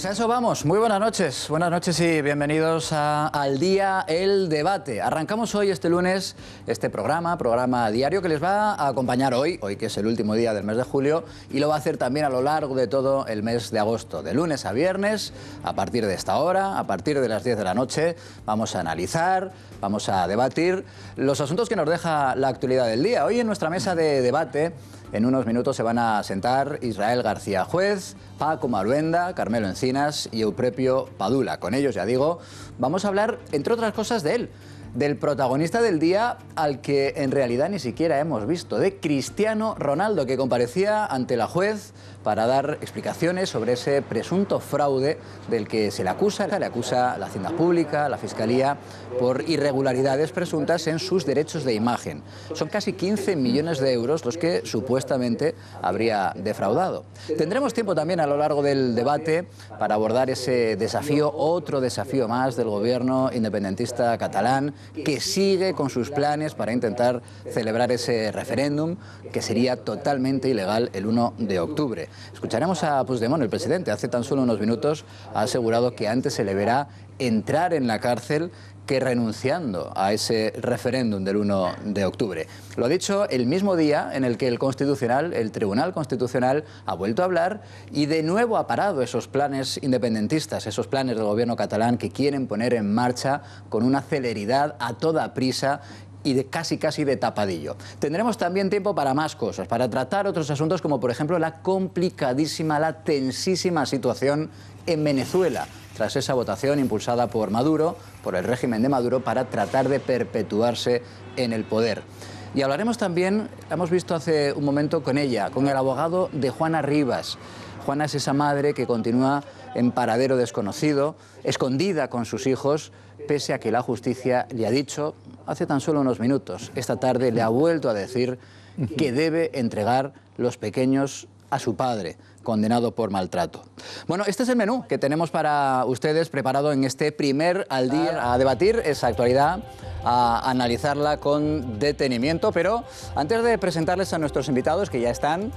Pues a eso vamos. Muy buenas noches y bienvenidos a Al Día el Debate. Arrancamos hoy, este lunes, este programa diario que les va a acompañar hoy que es el último día del mes de julio, y lo va a hacer también a lo largo de todo el mes de agosto. De lunes a viernes, a partir de esta hora, a partir de las 10 de la noche, vamos a analizar, vamos a debatir los asuntos que nos deja la actualidad del día. Hoy en nuestra mesa de debate, en unos minutos se van a sentar Israel García Juez, Paco Maruenda, Carmelo Encinas y Eusebio Padula. Con ellos, ya digo, vamos a hablar, entre otras cosas, de él, del protagonista del día, al que en realidad ni siquiera hemos visto, de Cristiano Ronaldo, que comparecía ante la juez para dar explicaciones sobre ese presunto fraude del que se le acusa. Le acusa la Hacienda Pública, la Fiscalía, por irregularidades presuntas en sus derechos de imagen. Son casi 15 millones de euros los que supuestamente habría defraudado. Tendremos tiempo también a lo largo del debate para abordar ese desafío, otro desafío más del gobierno independentista catalán, que sigue con sus planes para intentar celebrar ese referéndum que sería totalmente ilegal el 1 de octubre. Escucharemos a Puigdemont, el presidente. Hace tan solo unos minutos ha asegurado que antes se le verá entrar en la cárcel que renunciando a ese referéndum del 1 de octubre. Lo ha dicho el mismo día en el que el Tribunal Constitucional, ha vuelto a hablar y de nuevo ha parado esos planes independentistas, esos planes del gobierno catalán que quieren poner en marcha con una celeridad a toda prisa y de casi de tapadillo. Tendremos también tiempo para más cosas, para tratar otros asuntos como por ejemplo la complicadísima, la tensísima situación en Venezuela, tras esa votación impulsada por Maduro, por el régimen de Maduro, para tratar de perpetuarse en el poder. Y hablaremos también, hemos visto hace un momento con ella, con el abogado de Juana Rivas. Juana es esa madre que continúa en paradero desconocido, escondida con sus hijos, pese a que la justicia le ha dicho, hace tan solo unos minutos, esta tarde le ha vuelto a decir que debe entregar los pequeños a su padre, condenado por maltrato. Bueno, este es el menú que tenemos para ustedes preparado en este primer Al Día, a debatir esa actualidad, a analizarla con detenimiento, pero antes de presentarles a nuestros invitados, que ya están,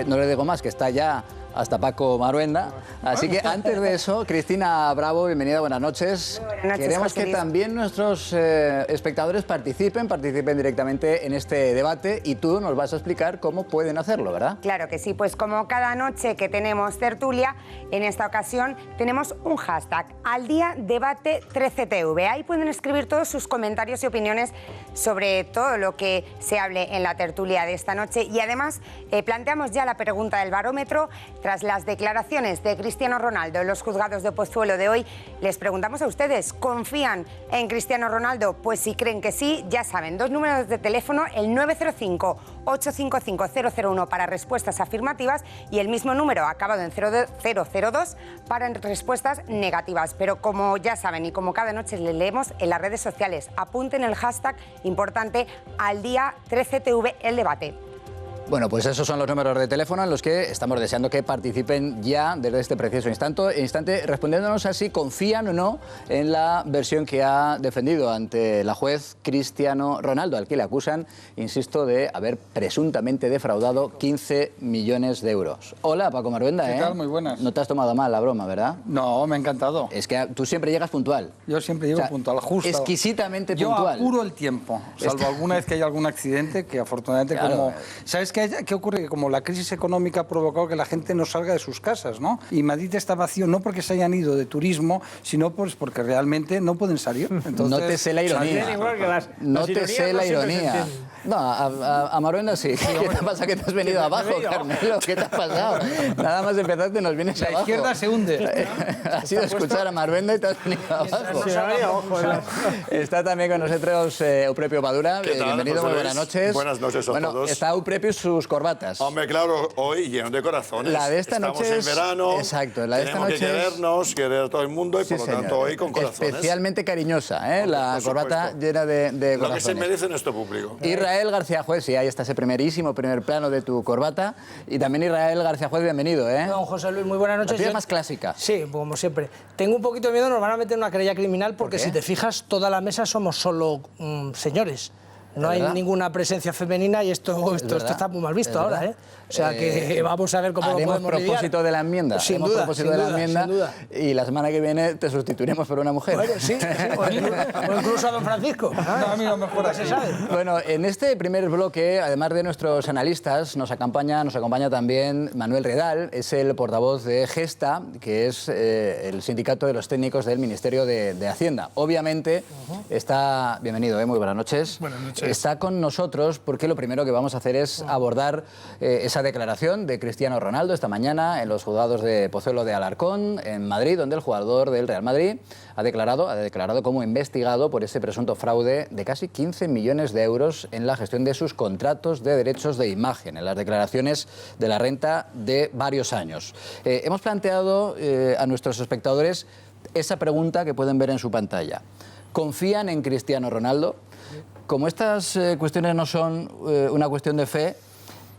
no les digo más, que está ya hasta Paco Maruenda. Así que antes de eso, Cristina Bravo, bienvenida, buenas noches. Buenas noches, Queremos que también nuestros espectadores participen directamente en este debate, y tú nos vas a explicar cómo pueden hacerlo, ¿verdad? Claro que sí, pues como cada noche que tenemos tertulia, en esta ocasión tenemos un hashtag, Al Día Debate 13TV. Ahí pueden escribir todos sus comentarios y opiniones sobre todo lo que se hable en la tertulia de esta noche, y además planteamos ya la pregunta del barómetro. Tras las declaraciones de Cristiano Ronaldo en los juzgados de Pozuelo de hoy, les preguntamos a ustedes, ¿confían en Cristiano Ronaldo? Pues si creen que sí, ya saben, dos números de teléfono, el 905-855-001 para respuestas afirmativas y el mismo número acabado en 002 para respuestas negativas. Pero como ya saben y como cada noche les leemos en las redes sociales, apunten el hashtag importante Al Día 13TV el debate. Bueno, pues esos son los números de teléfono en los que estamos deseando que participen ya desde este preciso instante, respondiéndonos a si confían o no en la versión que ha defendido ante la juez Cristiano Ronaldo, al que le acusan, insisto, de haber presuntamente defraudado 15 millones de euros. Hola, Paco Maruenda. ¿Qué tal? Muy buenas. No te has tomado mal la broma, ¿verdad? No, me ha encantado. Es que tú siempre llegas puntual. Yo siempre llego puntual, justo. Exquisitamente yo puntual. Yo apuro el tiempo, salvo alguna vez que hay algún accidente, que afortunadamente como... ¿Sabes qué ocurre? Que como la crisis económica ha provocado que la gente no salga de sus casas, ¿no? Y Madrid está vacío no porque se hayan ido de turismo, sino pues porque realmente no pueden salir. Entonces, no te sé la ironía. No te sé la ironía. No, a Maruenda sí. ¿Qué te pasa? ¿Que te has venido abajo, Carmelo? ¿Qué te ha pasado? Nada más empezaste nos vienes abajo. La izquierda se hunde. Has ido a escuchar a Maruenda y te has venido abajo. Está también con nosotros Eusebio Padula. Bienvenido, muy buenas noches. Buenas noches a todos. Está Eusebio y sus corbatas. Hombre, claro, hoy lleno de corazones. La de esta noche Estamos en verano. Exacto, la de esta noche tenemos que querer a todo el mundo y por lo tanto hoy con corazones. Especialmente cariñosa, ¿eh? La corbata llena de corazones. Lo que se merece nuestro público. Israel García Juez, sí, ahí está ese primer plano de tu corbata. Y también Israel García Juez, bienvenido, ¿eh? Don José Luis, muy buenas noches. La piel más clásica. Sí, como siempre. Tengo un poquito de miedo, nos van a meter en una querella criminal porque si te fijas, toda la mesa somos solo señores. No hay ninguna presencia femenina y esto está muy mal visto ahora, ¿eh? O sea que vamos a ver cómo lo podemos lidiar. Haremos propósito de la enmienda. Sin duda, sin duda. Y la semana que viene te sustituiremos por una mujer. Bueno, sí, o incluso a don Francisco. No, a mí no me mejor se sabe. Bueno, en este primer bloque, además de nuestros analistas, nos acompaña también Manuel Redal, es el portavoz de Gesta, que es el sindicato de los técnicos del Ministerio de Hacienda. Obviamente está... Bienvenido, muy buenas noches. Buenas noches. Está con nosotros porque lo primero que vamos a hacer es abordar esa declaración de Cristiano Ronaldo esta mañana en los juzgados de Pozuelo de Alarcón, en Madrid, donde el jugador del Real Madrid ha declarado como investigado por ese presunto fraude de casi 15 millones de euros en la gestión de sus contratos de derechos de imagen, en las declaraciones de la renta de varios años. Hemos planteado a nuestros espectadores esa pregunta que pueden ver en su pantalla. ¿Confían en Cristiano Ronaldo? Como estas cuestiones no son una cuestión de fe,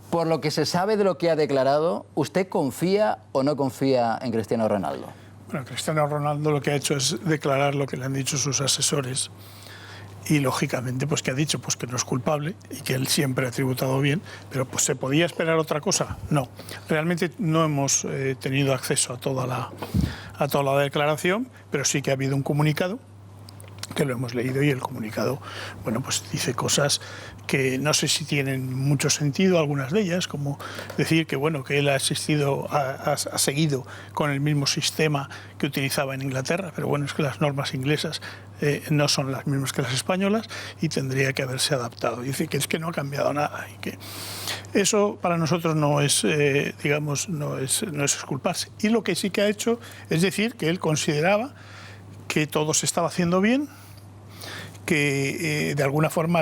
por lo que se sabe de lo que ha declarado, ¿usted confía o no confía en Cristiano Ronaldo? Bueno, Cristiano Ronaldo lo que ha hecho es declarar lo que le han dicho sus asesores y, lógicamente, pues que ha dicho pues que no es culpable y que él siempre ha tributado bien, pero pues ¿se podía esperar otra cosa? No. Realmente no hemos tenido acceso a toda la declaración, pero sí que ha habido un comunicado que lo hemos leído y el comunicado, bueno, pues dice cosas que no sé si tienen mucho sentido, algunas de ellas, como decir que, bueno, que él ha seguido con el mismo sistema que utilizaba en Inglaterra, pero bueno, es que las normas inglesas no son las mismas que las españolas y tendría que haberse adaptado. Dice que es que no ha cambiado nada y que eso para nosotros no es, digamos, no es exculparse. Y lo que sí que ha hecho es decir que él consideraba que todo se estaba haciendo bien, que de alguna forma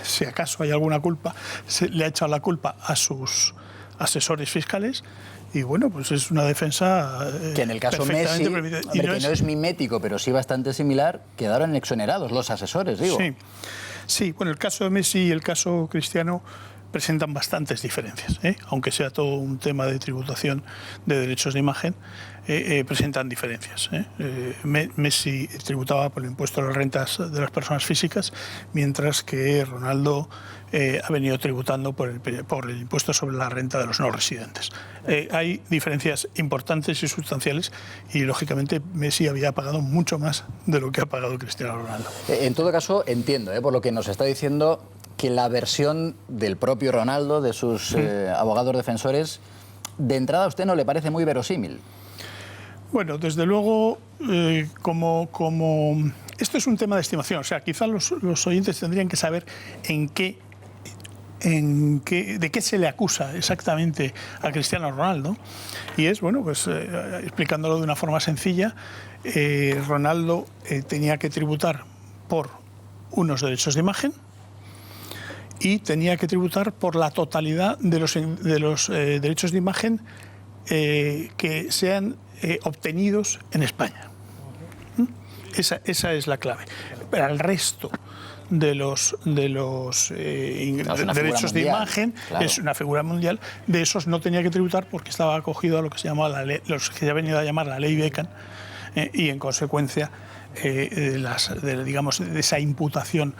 si acaso hay alguna culpa, le ha echado la culpa a sus asesores fiscales y bueno, pues es una defensa que en el caso Messi, que no es mimético, pero sí bastante similar, quedaron exonerados los asesores, digo. Sí, bueno, el caso de Messi y el caso Cristiano presentan bastantes diferencias, aunque sea todo un tema de tributación de derechos de imagen, presentan diferencias. Messi tributaba por el impuesto a las rentas de las personas físicas, mientras que Ronaldo ha venido tributando por el impuesto sobre la renta de los no residentes. Hay diferencias importantes y sustanciales y, lógicamente, Messi había pagado mucho más de lo que ha pagado Cristiano Ronaldo. En todo caso, entiendo, por lo que nos está diciendo, que la versión del propio Ronaldo, de sus abogados defensores, de entrada a usted no le parece muy verosímil. Bueno, desde luego, como esto es un tema de estimación, o sea, quizás los oyentes tendrían que saber de qué se le acusa exactamente a Cristiano Ronaldo. Y es, bueno, pues explicándolo de una forma sencilla, Ronaldo tenía que tributar por unos derechos de imagen y tenía que tributar por la totalidad de los derechos de imagen que sean obtenidos en España. Esa es la clave. Pero el resto de los derechos de imagen, claro, es una figura mundial, de esos no tenía que tributar porque estaba acogido a lo que se llama los que se ha venido a llamar la ley Beckham, y en consecuencia digamos, de esa imputación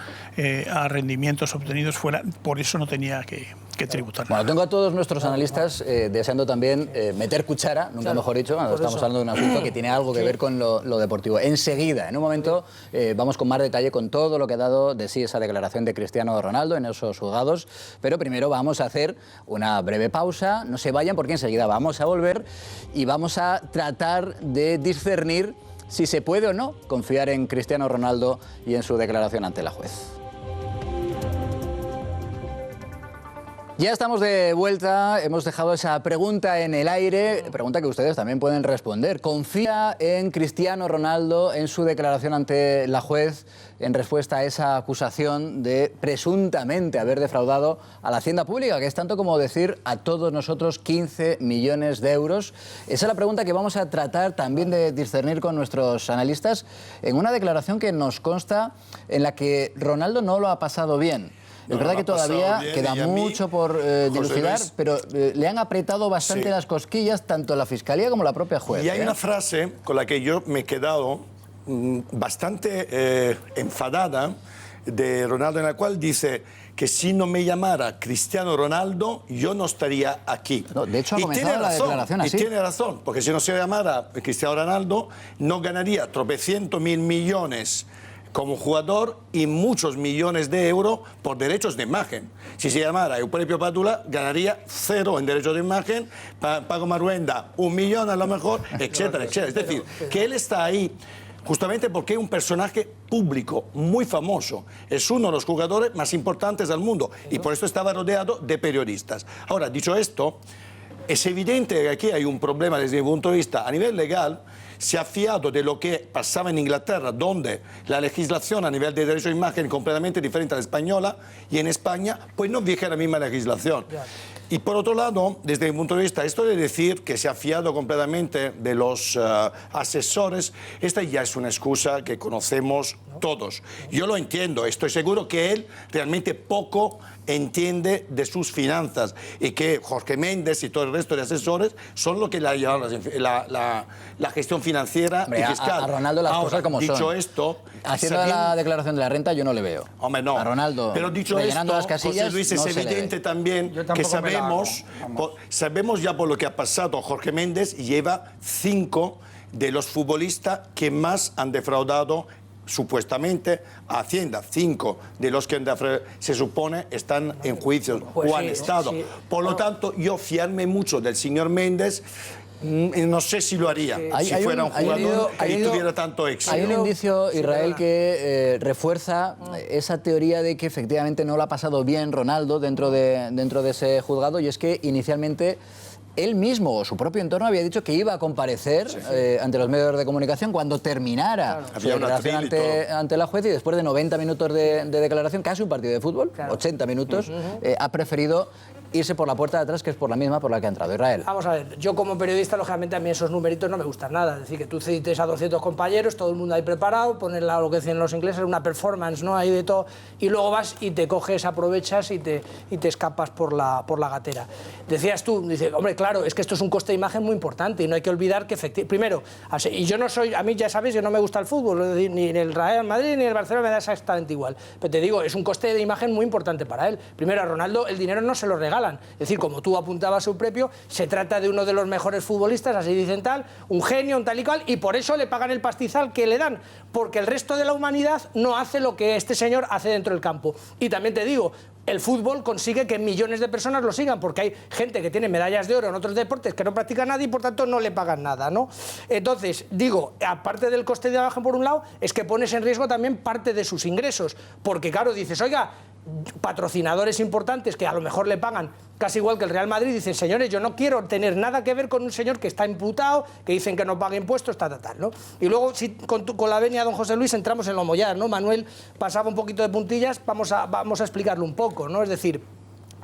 a rendimientos obtenidos fuera, por eso no tenía que tributar. Bueno, tengo a todos nuestros analistas deseando también meter cuchara, nunca mejor dicho, cuando estamos hablando de un asunto que tiene algo que ver con lo deportivo. Enseguida, en un momento, vamos con más detalle con todo lo que ha dado de sí esa declaración de Cristiano Ronaldo en esos juzgados, pero primero vamos a hacer una breve pausa, no se vayan porque enseguida vamos a volver y vamos a tratar de discernir si se puede o no confiar en Cristiano Ronaldo y en su declaración ante la juez. Ya estamos de vuelta, hemos dejado esa pregunta en el aire, pregunta que ustedes también pueden responder. ¿Confía en Cristiano Ronaldo en su declaración ante la juez en respuesta a esa acusación de presuntamente haber defraudado a la Hacienda Pública, que es tanto como decir a todos nosotros 15 millones de euros? Esa es la pregunta que vamos a tratar también de discernir con nuestros analistas en una declaración que nos consta en la que Ronaldo no lo ha pasado bien. Es verdad que todavía queda mucho por dilucidar, pero le han apretado bastante las cosquillas tanto la Fiscalía como la propia juez. Y hay una frase con la que yo me he quedado bastante enfadada, de Ronaldo en la cual dice que si no me llamara Cristiano Ronaldo, yo no estaría aquí. No, de hecho, ha comenzado la declaración así. Y tiene razón, porque si no se llamara Cristiano Ronaldo, no ganaría tropecientos mil millones como jugador y muchos millones de euros por derechos de imagen. Si se llamara Eusebio Pátula, ganaría 0 en derechos de imagen, Paco Maruenda 1 millón a lo mejor, etcétera, etcétera. Es decir, que él está ahí justamente porque es un personaje público, muy famoso. Es uno de los jugadores más importantes del mundo y por eso estaba rodeado de periodistas. Ahora, dicho esto, es evidente que aquí hay un problema desde mi punto de vista a nivel legal. Se ha fiado de lo que pasaba en Inglaterra, donde la legislación a nivel de derecho de imagen es completamente diferente a la española, y en España pues no vige la misma legislación. Y por otro lado, desde mi punto de vista, esto de decir que se ha fiado completamente de los asesores, esta ya es una excusa que conocemos todos. Yo lo entiendo, estoy seguro que él realmente poco entiende de sus finanzas y que Jorge Méndez y todo el resto de asesores son los que le han llevado la gestión financiera. Hombre, y fiscal. A Ronaldo las cosas como dicho son. Esto, haciendo la declaración de la renta yo no le veo. Hombre, no. A Ronaldo, pero dicho rellenando esto, las casillas, José Luis, no es evidente también que sabemos ya por lo que ha pasado. Jorge Méndez lleva 5 de los futbolistas que más han defraudado supuestamente a Hacienda. 5 de los que se supone están en juicios o han estado. Por lo tanto, yo fiarme mucho del señor Méndez, no sé si lo haría si fuera un jugador y tuviera tanto éxito. Hay un indicio, Israel, que refuerza esa teoría de que efectivamente no lo ha pasado bien Ronaldo dentro de ese juzgado, y es que inicialmente él mismo o su propio entorno había dicho que iba a comparecer ante los medios de comunicación cuando terminara su declaración ante la juez, y después de 90 minutos de declaración, casi un partido de fútbol, 80 minutos, ha preferido irse por la puerta de atrás, que es por la misma por la que ha entrado Israel. Vamos a ver, yo como periodista, lógicamente, a mí esos numeritos no me gustan nada. Es decir, que tú cites a 200 compañeros, todo el mundo ahí preparado, poner lo que dicen los ingleses, una performance, ¿no? Ahí de todo, y luego vas y te coges, aprovechas y te escapas por la gatera. Decías tú, dices, hombre, claro, es que esto es un coste de imagen muy importante y no hay que olvidar que primero, y yo no soy, a mí ya sabéis que no me gusta el fútbol, es decir, ni el Real Madrid ni el Barcelona me da exactamente igual, pero te digo, es un coste de imagen muy importante para él. Primero, a Ronaldo el dinero no se lo regalan, es decir, como tú apuntabas su propio, se trata de uno de los mejores futbolistas, así dicen tal, un genio, un tal y cual, y por eso le pagan el pastizal que le dan, porque el resto de la humanidad no hace lo que este señor hace dentro del campo. Y también te digo, el fútbol consigue que millones de personas lo sigan, porque hay gente que tiene medallas de oro en otros deportes que no practica nada y por tanto no le pagan nada, ¿no? Entonces, digo, aparte del coste de imagen por un lado, es que pones en riesgo también parte de sus ingresos, porque claro, dices, oiga, patrocinadores importantes que a lo mejor le pagan casi igual que el Real Madrid, dicen, señores, yo no quiero tener nada que ver con un señor que está imputado, que dicen que no paga impuestos, tal, ¿no? Y luego, si con la venia, don José Luis, entramos en lo mollar, ¿no? Manuel pasaba un poquito de puntillas, vamos a explicarlo un poco, ¿no? Es decir,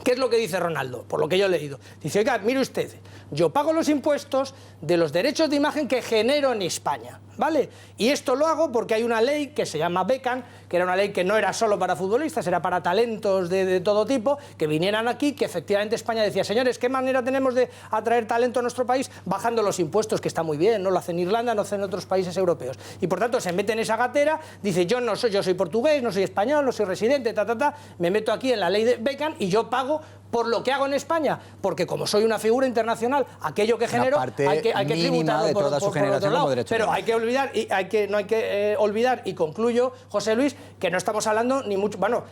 ¿qué es lo que dice Ronaldo? Por lo que yo he leído. Dice, oiga, mire usted, yo pago los impuestos de los derechos de imagen que genero en España, ¿vale? Y esto lo hago porque hay una ley que se llama Beckham, que era una ley que no era solo para futbolistas, era para talentos de todo tipo, que vinieran aquí, que efectivamente España decía, señores, ¿qué manera tenemos de atraer talento a nuestro país? Bajando los impuestos, que está muy bien, no lo hacen Irlanda, no lo hacen otros países europeos. Y por tanto se mete en esa gatera, dice, yo soy portugués, no soy español, no soy residente, me meto aquí en la ley de Beckham y yo pago por lo que hago en España, porque como soy una figura internacional, aquello que genero hay que tributarlo por otro lado. Pero hay que olvidar, no hay que olvidar, y concluyo, José Luis, que no estamos hablando ni mucho, bueno,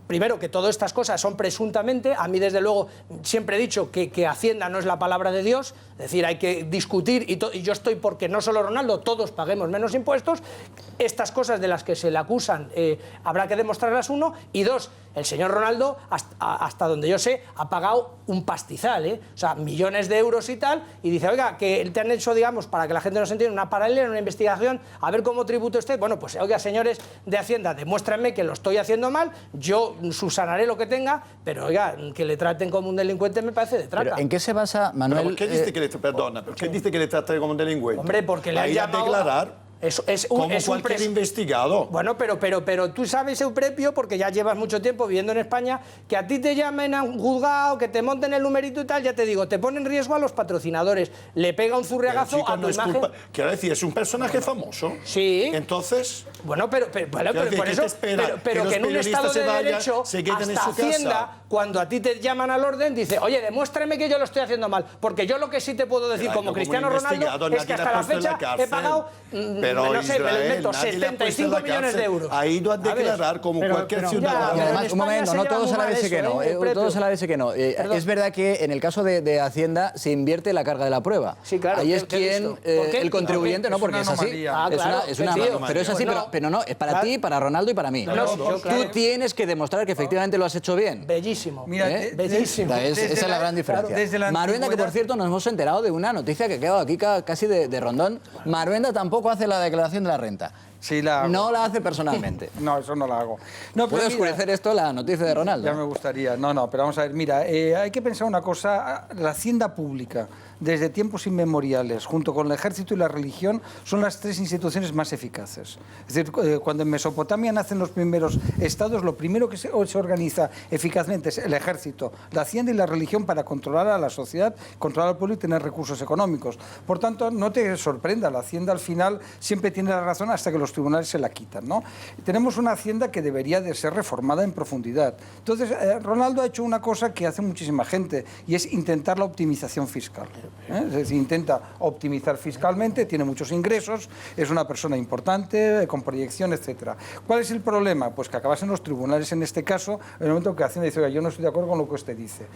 primero, que todas estas cosas son presuntamente, a mí desde luego siempre he dicho que Hacienda no es la palabra de Dios, es decir, hay que discutir, y yo estoy porque no solo Ronaldo, todos paguemos menos impuestos, estas cosas de las que se le acusan habrá que demostrarlas, uno, y dos, el señor Ronaldo, hasta donde yo sé, ha pagado un pastizal, o sea, millones de euros y tal, y dice, oiga, que te han hecho, digamos, para que la gente no se entienda, una paralela, una investigación, a ver cómo tributo usted. Bueno, pues, oiga, señores de Hacienda, demuéstranme que lo estoy haciendo mal, yo subsanaré lo que tenga, pero, oiga, que le traten como un delincuente me parece de traca. ¿Pero en qué se basa, Manuel? ¿Por qué dice que le trata como un delincuente? Hombre, porque le han llamado... como cualquier investigado. Bueno, pero tú sabes, Euprepio, porque ya llevas mucho tiempo viviendo en España, que a ti te llamen a un juzgado, que te monten el numerito y tal, ya te digo, te pone en riesgo a los patrocinadores, le pega un zurriagazo a tu imagen. Quiero decir, es un personaje famoso. Sí. Entonces... Bueno, pero por eso, pero que en un Estado de Derecho, hasta Hacienda, cuando a ti te llaman al orden, dice, oye, demuéstrame que yo lo estoy haciendo mal, porque yo lo que sí te puedo decir como Cristiano Ronaldo es que hasta la fecha he pagado, no sé, me lo invento, 75 millones de euros. Ha ido a declarar como cualquier ciudadano. Y además, un momento, no todos a la vez que no. Todos a la vez que no. Es verdad que en el caso de Hacienda se invierte la carga de la prueba. Sí, claro. Ahí es quien, el contribuyente, no, porque es así. Es una anomalía. Pero es así, pero no, es para ti, para Ronaldo y para mí. Tú tienes que demostrar que efectivamente lo has hecho bien. Bellísimo. Mira, bellísimo. Esa es la gran diferencia. Maruenda, que por cierto nos hemos enterado de una noticia que ha quedado aquí casi de rondón. Maruenda tampoco hace la declaración de la renta. Sí, la hago. No la hace personalmente. No, eso no la hago. No, ¿Puede oscurecer esto la noticia de Ronaldo? Ya me gustaría. No, pero vamos a ver. Mira, hay que pensar una cosa. La hacienda pública, desde tiempos inmemoriales, junto con el ejército y la religión, son las tres instituciones más eficaces. Es decir, cuando en Mesopotamia nacen los primeros estados, lo primero que se organiza eficazmente es el ejército, la hacienda y la religión para controlar a la sociedad, controlar al pueblo y tener recursos económicos. Por tanto, no te sorprenda, la hacienda al final siempre tiene la razón hasta que los tribunales se la quitan, ¿no? Tenemos una hacienda que debería de ser reformada en profundidad. Entonces, Ronaldo ha hecho una cosa que hace muchísima gente, y es intentar la optimización fiscal. Es decir, intenta optimizar fiscalmente, tiene muchos ingresos, es una persona importante, con proyección, etcétera. ¿Cuál es el problema? Pues que acabas en los tribunales en este caso, en el momento que Hacienda dice, oiga, yo no estoy de acuerdo con lo que usted dice.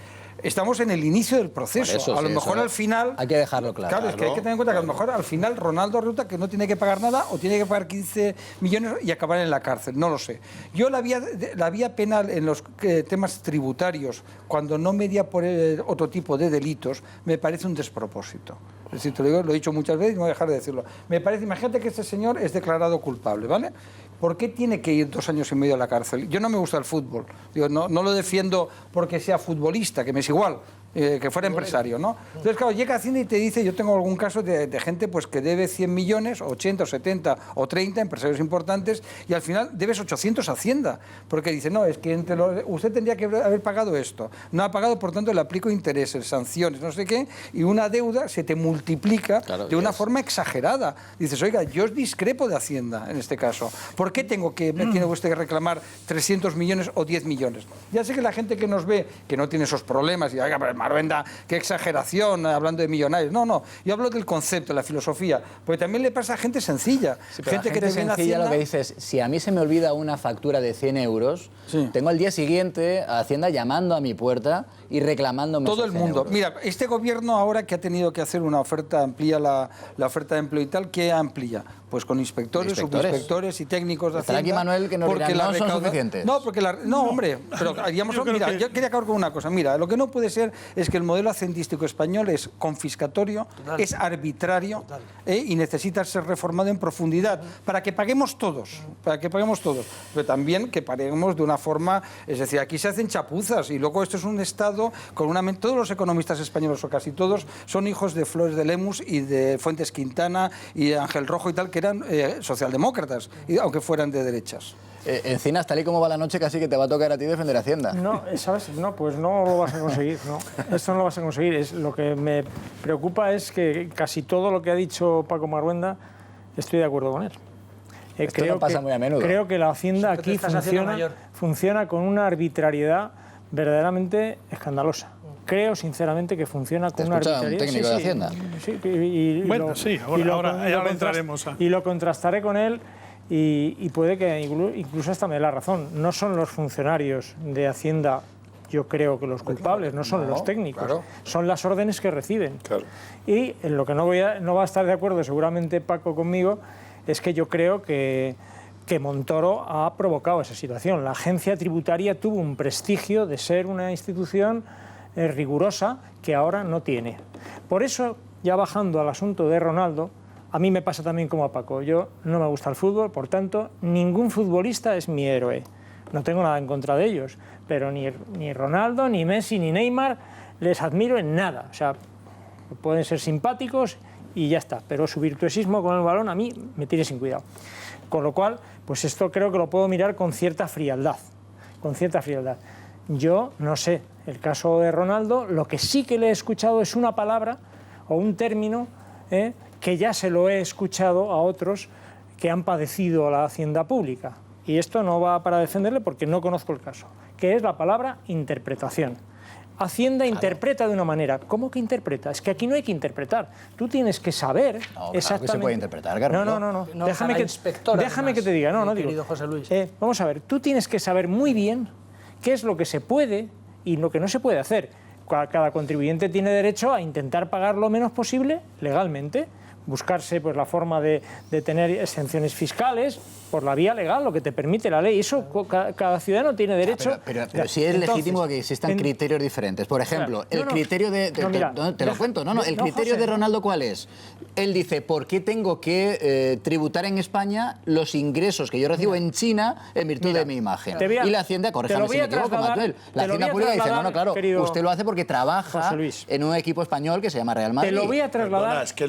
Estamos en el inicio del proceso. Eso, a lo mejor al final... Hay que dejarlo claro. Claro, es que hay que tener en cuenta que a lo mejor al final Ronaldo resulta que no tiene que pagar nada o tiene que pagar 15 millones y acabar en la cárcel, no lo sé. Yo la vía penal en los temas tributarios, cuando no media por otro tipo de delitos, me parece un despropósito. Es decir, te lo digo, lo he dicho muchas veces y no voy a dejar de decirlo. Me parece, imagínate que este señor es declarado culpable, ¿vale? ¿Por qué tiene que ir 2 años y medio a la cárcel? Yo no me gusta el fútbol. Digo, no lo defiendo porque sea futbolista, que me es igual. Que fuera empresario, ¿no? Entonces, claro, llega Hacienda y te dice, yo tengo algún caso de gente pues que debe 100 millones, 80, o 70 o 30, empresarios importantes, y al final debes 800 a Hacienda, porque dice, no, es que usted tendría que haber pagado esto, no ha pagado, por tanto le aplico intereses, sanciones, no sé qué, y una deuda se te multiplica de una forma exagerada. Dices, oiga, yo discrepo de Hacienda en este caso, ¿por qué tiene usted que reclamar 300 millones o 10 millones? Ya sé que la gente que nos ve, que no tiene esos problemas, y oiga, pero Maruenda, qué exageración, hablando de millonarios. No, yo hablo del concepto, de la filosofía, porque también le pasa a gente sencilla. Sí, gente que te viene Hacienda, lo que dices, si a mí se me olvida una factura de 100 euros, tengo al día siguiente a Hacienda llamando a mi puerta y reclamándome todo el mundo. Euros. Mira, este gobierno ahora que ha tenido que hacer una oferta, amplía la oferta de empleo y tal, ¿qué amplía? Pues con inspectores, subinspectores y técnicos de Hacienda. Aquí, Manuel, que nos dirán, no son suficientes. No, hombre, pero yo quería acabar con una cosa. Mira, lo que no puede ser es que el modelo hacendístico español es confiscatorio, es arbitrario y necesita ser reformado en profundidad para que paguemos todos, pero también que paguemos de una forma, es decir, aquí se hacen chapuzas y luego esto es un Estado con una mente. Todos los economistas españoles, o casi todos, son hijos de Flores de Lemus y de Fuentes Quintana y de Ángel Rojo y tal, que eran socialdemócratas, aunque fueran de derechas. Encinas, tal y como va la noche, casi que te va a tocar a ti defender Hacienda. No, ¿sabes? No, pues no lo vas a conseguir, ¿no? Esto no lo vas a conseguir. Lo que me preocupa es que casi todo lo que ha dicho Paco Maruenda estoy de acuerdo con él. Esto no pasa muy a menudo. Creo que la Hacienda aquí funciona con una arbitrariedad verdaderamente escandalosa. Creo sinceramente que funciona con una arbitrariedad. Un técnico de Hacienda. Sí, ahora entraremos. Y lo contrastaré con él. Y puede que incluso hasta me dé la razón. No son los funcionarios de Hacienda, yo creo que los culpables, no son los técnicos, son las órdenes que reciben. Claro. Y en lo que no va a estar de acuerdo seguramente Paco conmigo es que yo creo que Montoro ha provocado esa situación. La agencia tributaria tuvo un prestigio de ser una institución rigurosa que ahora no tiene. Por eso, ya bajando al asunto de Ronaldo, a mí me pasa también como a Paco. Yo no me gusta el fútbol, por tanto, ningún futbolista es mi héroe. No tengo nada en contra de ellos, pero ni Ronaldo, ni Messi, ni Neymar les admiro en nada. O sea, pueden ser simpáticos y ya está. Pero su virtuosismo con el balón a mí me tiene sin cuidado. Con lo cual, pues esto creo que lo puedo mirar con cierta frialdad. Yo no sé, el caso de Ronaldo, lo que sí que le he escuchado es una palabra o un término que ya se lo he escuchado a otros que han padecido la hacienda pública. Y esto no va para defenderle porque no conozco el caso, que es la palabra interpretación. Hacienda interpreta de una manera. ¿Cómo que interpreta? Es que aquí no hay que interpretar. Tú tienes que saber exactamente... Que se puede interpretar, Carmelo. No. Déjame que te diga. No digo. José Luis. Vamos a ver, tú tienes que saber muy bien qué es lo que se puede y lo que no se puede hacer. Cada contribuyente tiene derecho a intentar pagar lo menos posible legalmente, buscarse pues, la forma de tener exenciones fiscales por la vía legal, lo que te permite la ley. Eso cada ciudadano tiene derecho. Pero sí es legítimo que existan criterios diferentes. Por ejemplo, el criterio de... te lo cuento. El criterio de Ronaldo, ¿cuál es? Él dice, ¿por qué tengo que tributar en España los ingresos que yo recibo en China en virtud de mi imagen? Y la Hacienda, corríjame si me equivoco, Manuel, la Hacienda Pública dice, no, claro, usted lo hace porque trabaja en un equipo español que se llama Real Madrid. Te lo voy a trasladar... Perdona, es que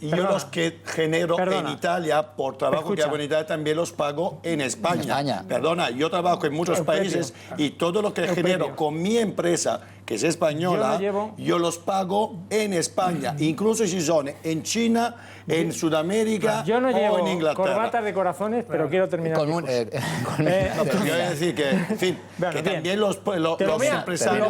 yo los que genero en Italia, por trabajo que hago en Italia, también los pago en España. Perdona, yo trabajo en muchos países y todo lo que genero con mi empresa, que es española, yo los pago en España, incluso si son en China, en Sudamérica o en Inglaterra. Corbatas de corazones, pero quiero terminar. Quiero decir que, en fin, que también los empresarios...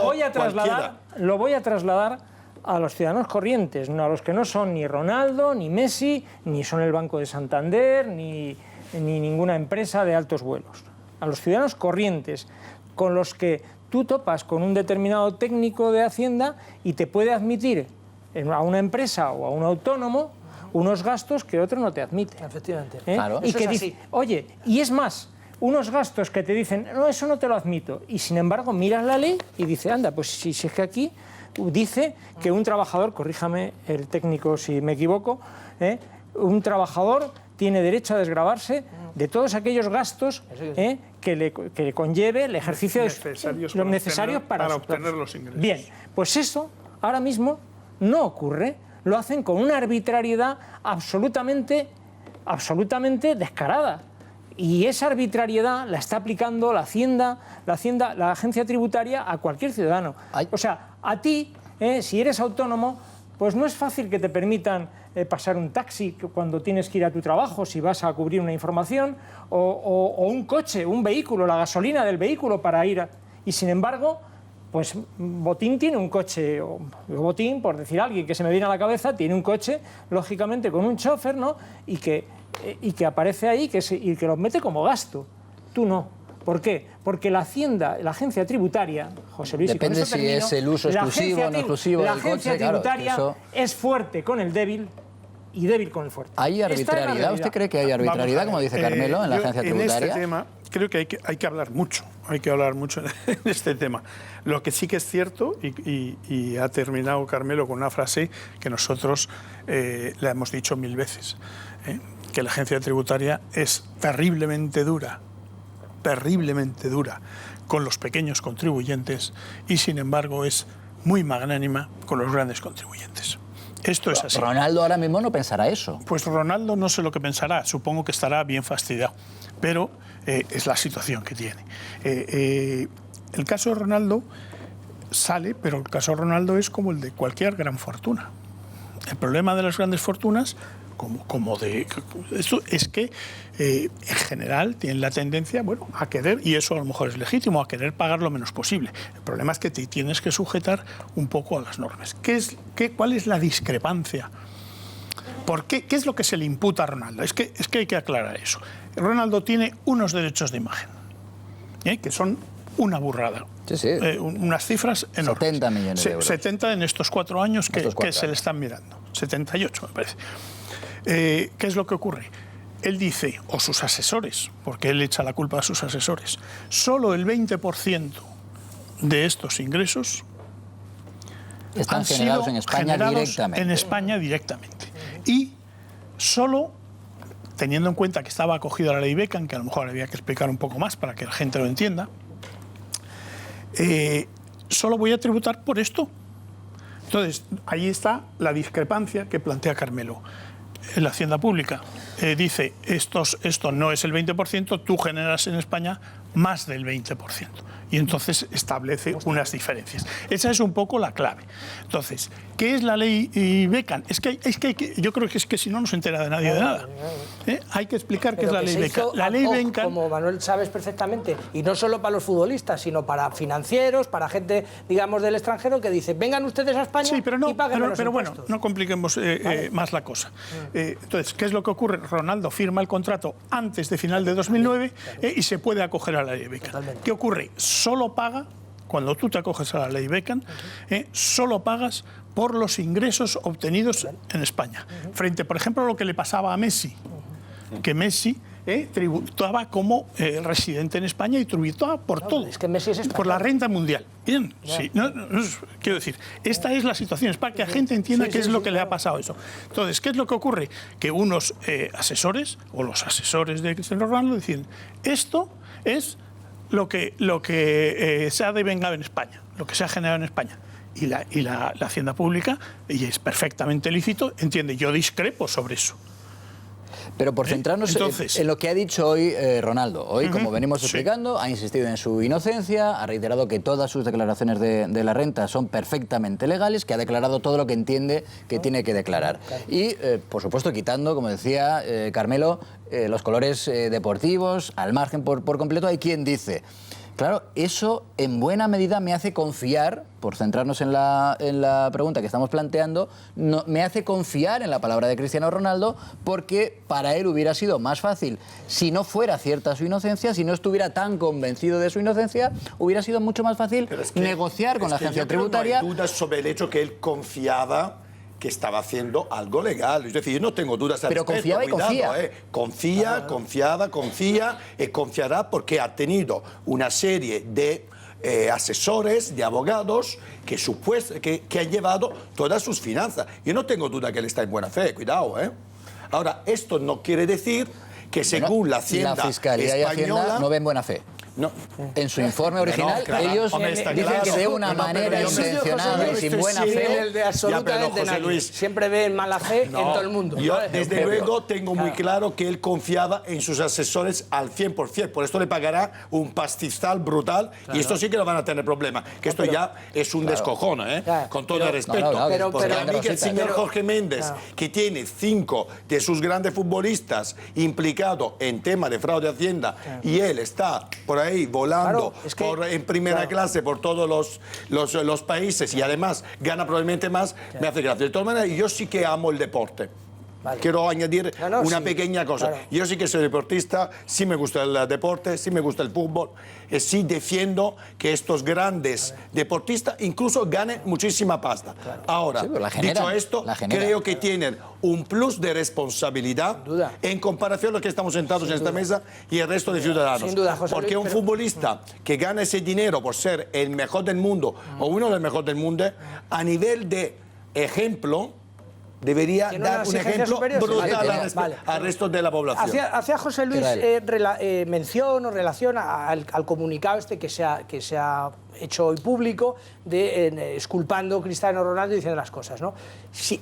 Lo voy a trasladar a los ciudadanos corrientes, no a los que no son ni Ronaldo, ni Messi, ni son el Banco de Santander, ni ninguna empresa de altos vuelos. A los ciudadanos corrientes, con los que tú topas con un determinado técnico de Hacienda y te puede admitir a una empresa o a un autónomo unos gastos que otro no te admite. Efectivamente. Claro. Y que dice, oye, y es más, unos gastos que te dicen, no, eso no te lo admito. Y sin embargo, miras la ley y dice, anda, pues si es que aquí dice que un trabajador, corríjame el técnico si me equivoco, un trabajador tiene derecho a desgravarse de todos aquellos gastos que le conlleve el ejercicio de los necesarios para obtener los ingresos. Bien, pues eso ahora mismo no ocurre. Lo hacen con una arbitrariedad absolutamente descarada. Y esa arbitrariedad la está aplicando la agencia tributaria a cualquier ciudadano. O sea, a ti, si eres autónomo, pues no es fácil que te permitan pasar un taxi cuando tienes que ir a tu trabajo, si vas a cubrir una información, o un coche, un vehículo, la gasolina del vehículo para ir Y sin embargo, pues Botín tiene un coche, o Botín, por decir alguien que se me viene a la cabeza, tiene un coche, lógicamente, con un chofer, ¿no? Y que aparece ahí y que lo mete como gasto. Tú no. ¿Por qué? Porque la Hacienda, la agencia tributaria, José Luis, depende si es el uso exclusivo o no exclusivo del coche. La agencia tributaria es fuerte con el débil y débil con el fuerte. ¿Hay arbitrariedad? ¿Usted cree que hay arbitrariedad, como dice Carmelo, en la agencia tributaria? En este tema creo que hay que hablar mucho. Hay que hablar mucho en este tema. Lo que sí que es cierto, y ha terminado Carmelo con una frase que nosotros la hemos dicho 1000 veces, que la agencia tributaria es terriblemente dura con los pequeños contribuyentes y, sin embargo, es muy magnánima con los grandes contribuyentes. Esto es así. Ronaldo ahora mismo no pensará eso. Pues Ronaldo no sé lo que pensará, supongo que estará bien fastidiado, pero es la situación que tiene. El caso de Ronaldo sale, pero el caso de Ronaldo es como el de cualquier gran fortuna. El problema de las grandes fortunas, esto es que en general tienen la tendencia, a querer, y eso a lo mejor es legítimo, a querer pagar lo menos posible. El problema es que te tienes que sujetar un poco a las normas. ¿Cuál es la discrepancia? ¿Qué es lo que se le imputa a Ronaldo? Es que hay que aclarar eso. Ronaldo tiene unos derechos de imagen, que son una burrada. Sí. Unas cifras enormes. 70 millones de euros. 70 en estos 4 años que se le están mirando. 78, me parece. ¿Qué es lo que ocurre? Él dice, o sus asesores, porque él echa la culpa a sus asesores, solo el 20% de estos ingresos están generados en España directamente. En España directamente. Y solo, teniendo en cuenta que estaba acogido a la ley Beckham, que a lo mejor había que explicar un poco más para que la gente lo entienda, solo voy a tributar por esto. Entonces, ahí está la discrepancia que plantea Carmelo. En la Hacienda Pública dice, esto no es el 20%, tú generas en España más del 20%. Y entonces establece unas diferencias. Esa es un poco la clave. Entonces, ¿qué es la ley Beckham? Yo creo que si no se entera de nadie de nada. Hay que explicar qué es la ley Beckham. La ley Beckham, como Manuel sabes perfectamente, y no solo para los futbolistas, sino para financieros, para gente, digamos, del extranjero, que dice, vengan ustedes a España y paguen los pero bueno, impuestos. no compliquemos más la cosa. Entonces, ¿qué es lo que ocurre? Ronaldo firma el contrato antes de final de 2009 y se puede acoger a la ley Beckham. Totalmente. ¿Qué ocurre? Solo paga, cuando tú te acoges a la ley Beckham, solo pagas por los ingresos obtenidos en España. Frente, por ejemplo, a lo que le pasaba a Messi, que Messi tributaba como residente en España y tributaba por todo, es que Messi es español. por la renta mundial. Bien, sí, quiero decir, esta es la situación, es para que la gente entienda qué es lo que le ha pasado eso. Entonces, ¿qué es lo que ocurre? Que unos asesores, o los asesores de Cristiano Ronaldo, dicen, esto es lo que se ha devengado en España, lo que se ha generado en España. Y la Hacienda Pública, y es perfectamente lícito, entiende, yo discrepo sobre eso. Pero por centrarnos en lo que ha dicho hoy Ronaldo. Hoy, como venimos explicando, ha insistido en su inocencia, ha reiterado que todas sus declaraciones de la renta son perfectamente legales, que ha declarado todo lo que entiende que tiene que declarar. Y, por supuesto, quitando, como decía Carmelo, los colores deportivos, al margen por completo. Hay quien dice, claro, eso en buena medida me hace confiar, por centrarnos en la pregunta que estamos planteando, me hace confiar en la palabra de Cristiano Ronaldo, porque para él hubiera sido más fácil, si no fuera cierta su inocencia, si no estuviera tan convencido de su inocencia, hubiera sido mucho más fácil negociar con la agencia tributaria. No hay dudas sobre el hecho que él confiaba que estaba haciendo algo legal. Es decir, yo no tengo dudas al respecto. Pero confiaba y confía. Confía y confiará porque ha tenido una serie de asesores, de abogados que han llevado todas sus finanzas. Yo no tengo duda que él está en buena fe, cuidado. Ahora, esto no quiere decir que según la Hacienda la Fiscalía española, y Hacienda no ven buena fe. No. En su informe original, ellos dicen que de una manera intencionada y sin buena fe. El de absolutamente nadie. Siempre ven mala fe en todo el mundo. Yo, desde luego, tengo muy claro que él confiaba en sus asesores al 100%. Por esto le pagará un pastizal brutal y esto sí que no van a tener problema. Que esto ya es un descojón, con todo el respeto. Porque a mí que el señor Jorge Méndez, que tiene 5 de sus grandes futbolistas implicados en tema de fraude de Hacienda y él está por ahí volando en primera clase por todos los países y además gana probablemente más, me hace gracia. De todas maneras, yo sí que amo el deporte. Quiero añadir una pequeña cosa. Yo sí que soy deportista, sí me gusta el deporte, sí me gusta el fútbol, sí defiendo que estos grandes deportistas incluso ganen muchísima pasta. Ahora, dicho esto, creo que tienen un plus de responsabilidad en comparación a los que estamos sentados en esta mesa y el resto de ciudadanos. Sin duda, José Porque Luis, un futbolista que gana ese dinero por ser el mejor del mundo o uno de los mejores del mundo, a nivel de ejemplo, debería dar un ejemplo brutal al resto de la población. Hacía José Luis mención o relación al comunicado que se ha hecho hoy público de exculpando a Cristiano Ronaldo y diciendo las cosas, ¿no? Si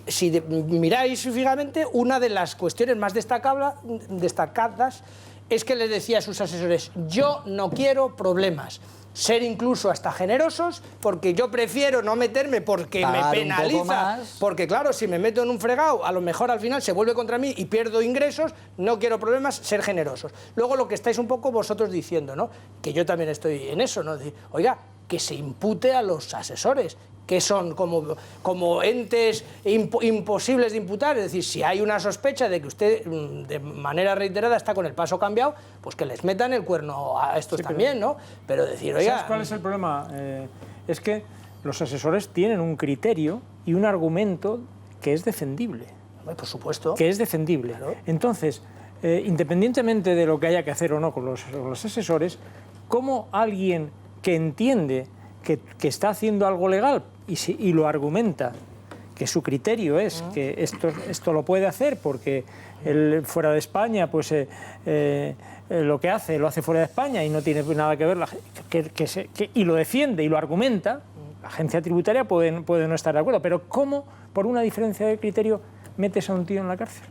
miráis fijamente, una de las cuestiones más destacadas es que le decía a sus asesores, yo no quiero problemas. Ser incluso hasta generosos, porque yo prefiero no meterme porque pagar me penaliza. Porque claro, si me meto en un fregado, a lo mejor al final se vuelve contra mí y pierdo ingresos, no quiero problemas, ser generosos. Luego lo que estáis un poco vosotros diciendo, ¿no? Que yo también estoy en eso, ¿no? Oiga, que se impute a los asesores, que son como entes imposibles de imputar. Es decir, si hay una sospecha de que usted de manera reiterada está con el paso cambiado, pues que les metan el cuerno a estos también, ¿no? Pero decir, oiga... ¿Sabes cuál es el problema? Es que los asesores tienen un criterio y un argumento que es defendible. Por supuesto. Que es defendible. Claro. Entonces, independientemente de lo que haya que hacer o no con los asesores, ¿cómo alguien que entiende que está haciendo algo legal y lo argumenta, que su criterio es que esto lo puede hacer porque él fuera de España pues lo que hace lo hace fuera de España y no tiene nada que ver y lo defiende y lo argumenta, la agencia tributaria puede no estar de acuerdo, pero ¿cómo, por una diferencia de criterio, metes a un tío en la cárcel?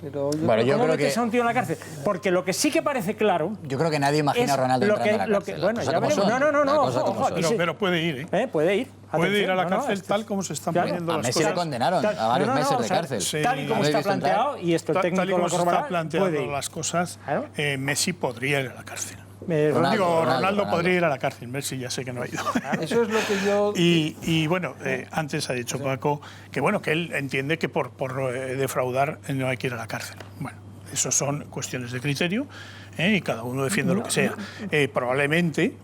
Pero ¿Cómo metes a un tío en la cárcel? Porque lo que sí que parece claro... Yo creo que nadie imagina a Ronaldo entrando a la cárcel. Bueno, ya veremos. Ojo, aquí sí. Pero puede ir, ¿eh? Puede ir. Puede ir a la cárcel tal como se están poniendo a las Messi cosas. le condenaron a varios meses de cárcel. Sí. Tal y como está planteado, y esto el técnico tal y como lo se está corroborará, planteando las cosas, Messi podría ir a la cárcel. Ronaldo podría ir a la cárcel, Messi ya sé que no ha ido. Eso es lo que yo... Y bueno, antes ha dicho Paco que bueno, que él entiende que por defraudar no hay que ir a la cárcel. Bueno, eso son cuestiones de criterio y cada uno defiende lo que sea. Probablemente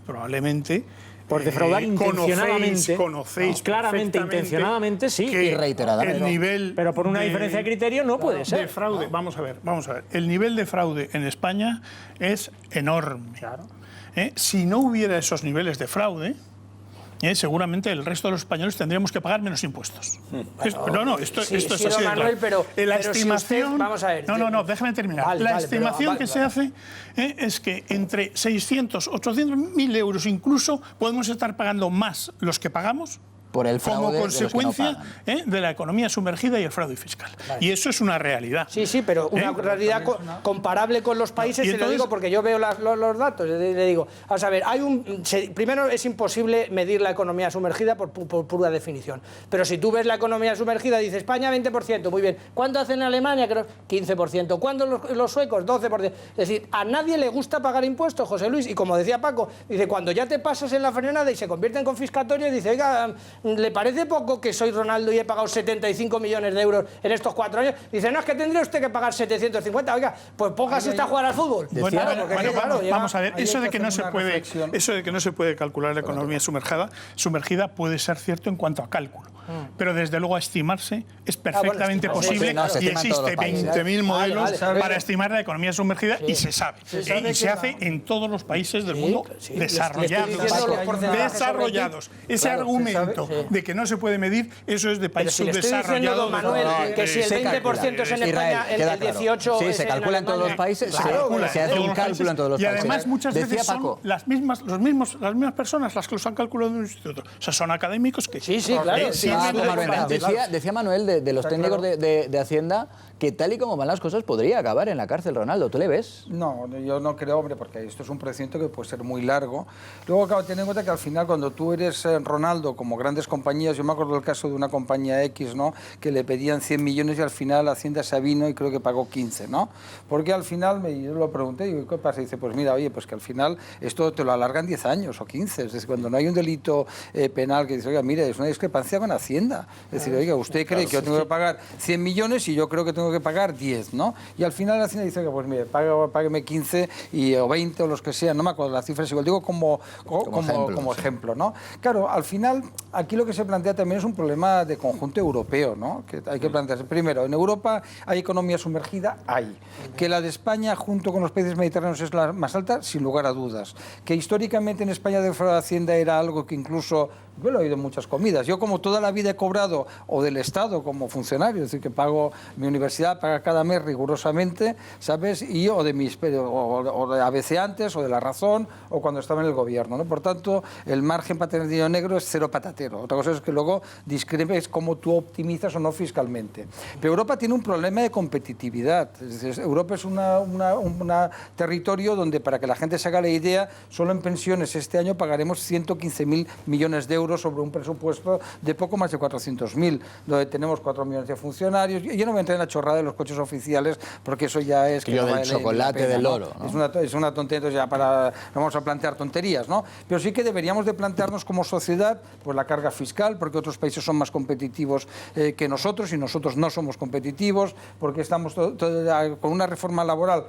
por defraudar intencionadamente, conocéis claramente intencionadamente, sí, y reiteradamente. Pero por una diferencia de criterio no puede ser. De fraude, vamos a ver. El nivel de fraude en España es enorme. Claro. Si no hubiera esos niveles de fraude, seguramente el resto de los españoles tendríamos que pagar menos impuestos. Esto es así. Manuel, pero la pero estimación, si usted, vamos a ver, no, déjame terminar. La estimación que se hace es que entre 600, 800 mil euros incluso podemos estar pagando más los que pagamos por el fraude como consecuencia de la economía sumergida y el fraude fiscal. Vale. Y eso es una realidad. Sí, pero una realidad comparable con los países, se lo digo porque yo veo los datos, le digo, vamos a ver, primero es imposible medir la economía sumergida por pura definición, pero si tú ves la economía sumergida, dice España 20%, muy bien, ¿cuánto hace en Alemania? Creo 15%, ¿cuánto los suecos? 12%. Es decir, a nadie le gusta pagar impuestos, José Luis, y como decía Paco, dice, cuando ya te pasas en la frenada y se convierte en confiscatorio, dice, oiga, ¿le parece poco que soy Ronaldo y he pagado 75 millones de euros en estos 4 años? Dice, no, es que tendría usted que pagar 750. Oiga, pues póngase usted a jugar al fútbol. Vamos a ver, eso de que no se puede calcular la economía sumergida puede ser cierto en cuanto a cálculo. Pero desde luego a estimarse es perfectamente posible y existe 20.000 modelos para estimar la economía sumergida y se sabe. Y se hace en todos los países del mundo desarrollados. Ese argumento de que no se puede medir, eso es de países subdesarrollados. Manuel, que si el 20% es en España, el 18%... Sí, se calcula en todos los países, se hace un cálculo en todos los países. Y además muchas veces son las mismas personas las que los han calculado en un instituto. O sea, son académicos que... Sí, claro. Decía Manuel de los técnicos de Hacienda que tal y como van las cosas podría acabar en la cárcel, Ronaldo. ¿Tú le ves? No, yo no creo, hombre, porque esto es un procedimiento que puede ser muy largo. Luego, acabo de tener en cuenta que al final, cuando tú eres Ronaldo, como grandes compañías, yo me acuerdo del caso de una compañía X, ¿no?, que le pedían 100 millones y al final Hacienda se avino y creo que pagó 15, ¿no? Porque al final, yo lo pregunté, y ¿qué pasa? Y dice, pues mira, oye, pues que al final esto te lo alargan 10 años o 15. Es decir, cuando no hay un delito penal que dice, oiga, mire, es una discrepancia con Hacienda. Es decir, oiga, usted cree que yo tengo que pagar 100 millones y yo creo que tengo que pagar 10, ¿no? Y al final Hacienda dice que, pues mire, págueme 15 o 20 o los que sean, no me acuerdo las cifras, igual digo como ejemplo, ¿no? Claro, al final, aquí lo que se plantea también es un problema de conjunto europeo, ¿no?, que hay que plantearse. Primero, en Europa hay economía sumergida, hay. Que la de España, junto con los países mediterráneos, es la más alta, sin lugar a dudas. Que históricamente en España de Hacienda era algo que incluso, yo lo he oído en muchas comidas, yo como toda la vida he cobrado o del Estado como funcionario, es decir, que pago mi universidad, paga cada mes rigurosamente, ¿sabes? Y o de ABC antes, o de La Razón, o cuando estaba en el gobierno, ¿no? Por tanto, el margen para tener dinero negro es cero patatero. Otra cosa es que luego discrepes cómo tú optimizas o no fiscalmente. Pero Europa tiene un problema de competitividad. Es decir, Europa es un territorio donde, para que la gente se haga la idea, solo en pensiones este año pagaremos 115.000 millones de euros sobre un presupuesto de poco más de 400.000, donde tenemos 4 millones de funcionarios. Yo no me entré en la chorrada de los coches oficiales, porque eso ya es... que no del chocolate, del oro, ¿no? Es una tontería, entonces ya no vamos a plantear tonterías, ¿no? Pero sí que deberíamos de plantearnos como sociedad pues la carga fiscal, porque otros países son más competitivos que nosotros y nosotros no somos competitivos, porque estamos con una reforma laboral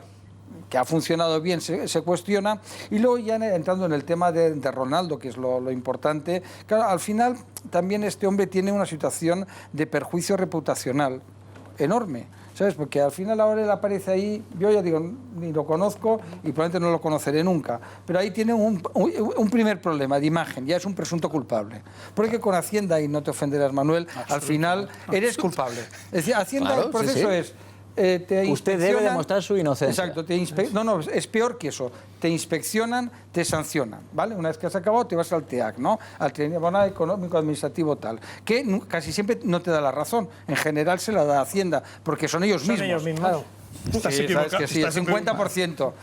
que ha funcionado bien, se cuestiona. Y luego ya entrando en el tema de Ronaldo, que es lo importante, claro, al final también este hombre tiene una situación de perjuicio reputacional enorme, ¿sabes? Porque al final ahora él aparece ahí, yo ya digo, ni lo conozco y probablemente no lo conoceré nunca, pero ahí tiene un primer problema de imagen, ya es un presunto culpable. Porque con Hacienda, y no te ofenderás, Manuel, al final eres culpable. Es decir, Hacienda, claro, el proceso es... Usted debe demostrar su inocencia. Exacto. No, es peor que eso. Te inspeccionan, te sancionan, ¿vale? Una vez que has acabado, te vas al TEAC, ¿no? Al Tribunal Económico Administrativo tal, que casi siempre no te da la razón. En general se la da Hacienda, porque son ellos mismos. Ellos mismos. Claro. Estás Sí, equivocado. sabes que sí, el 50%.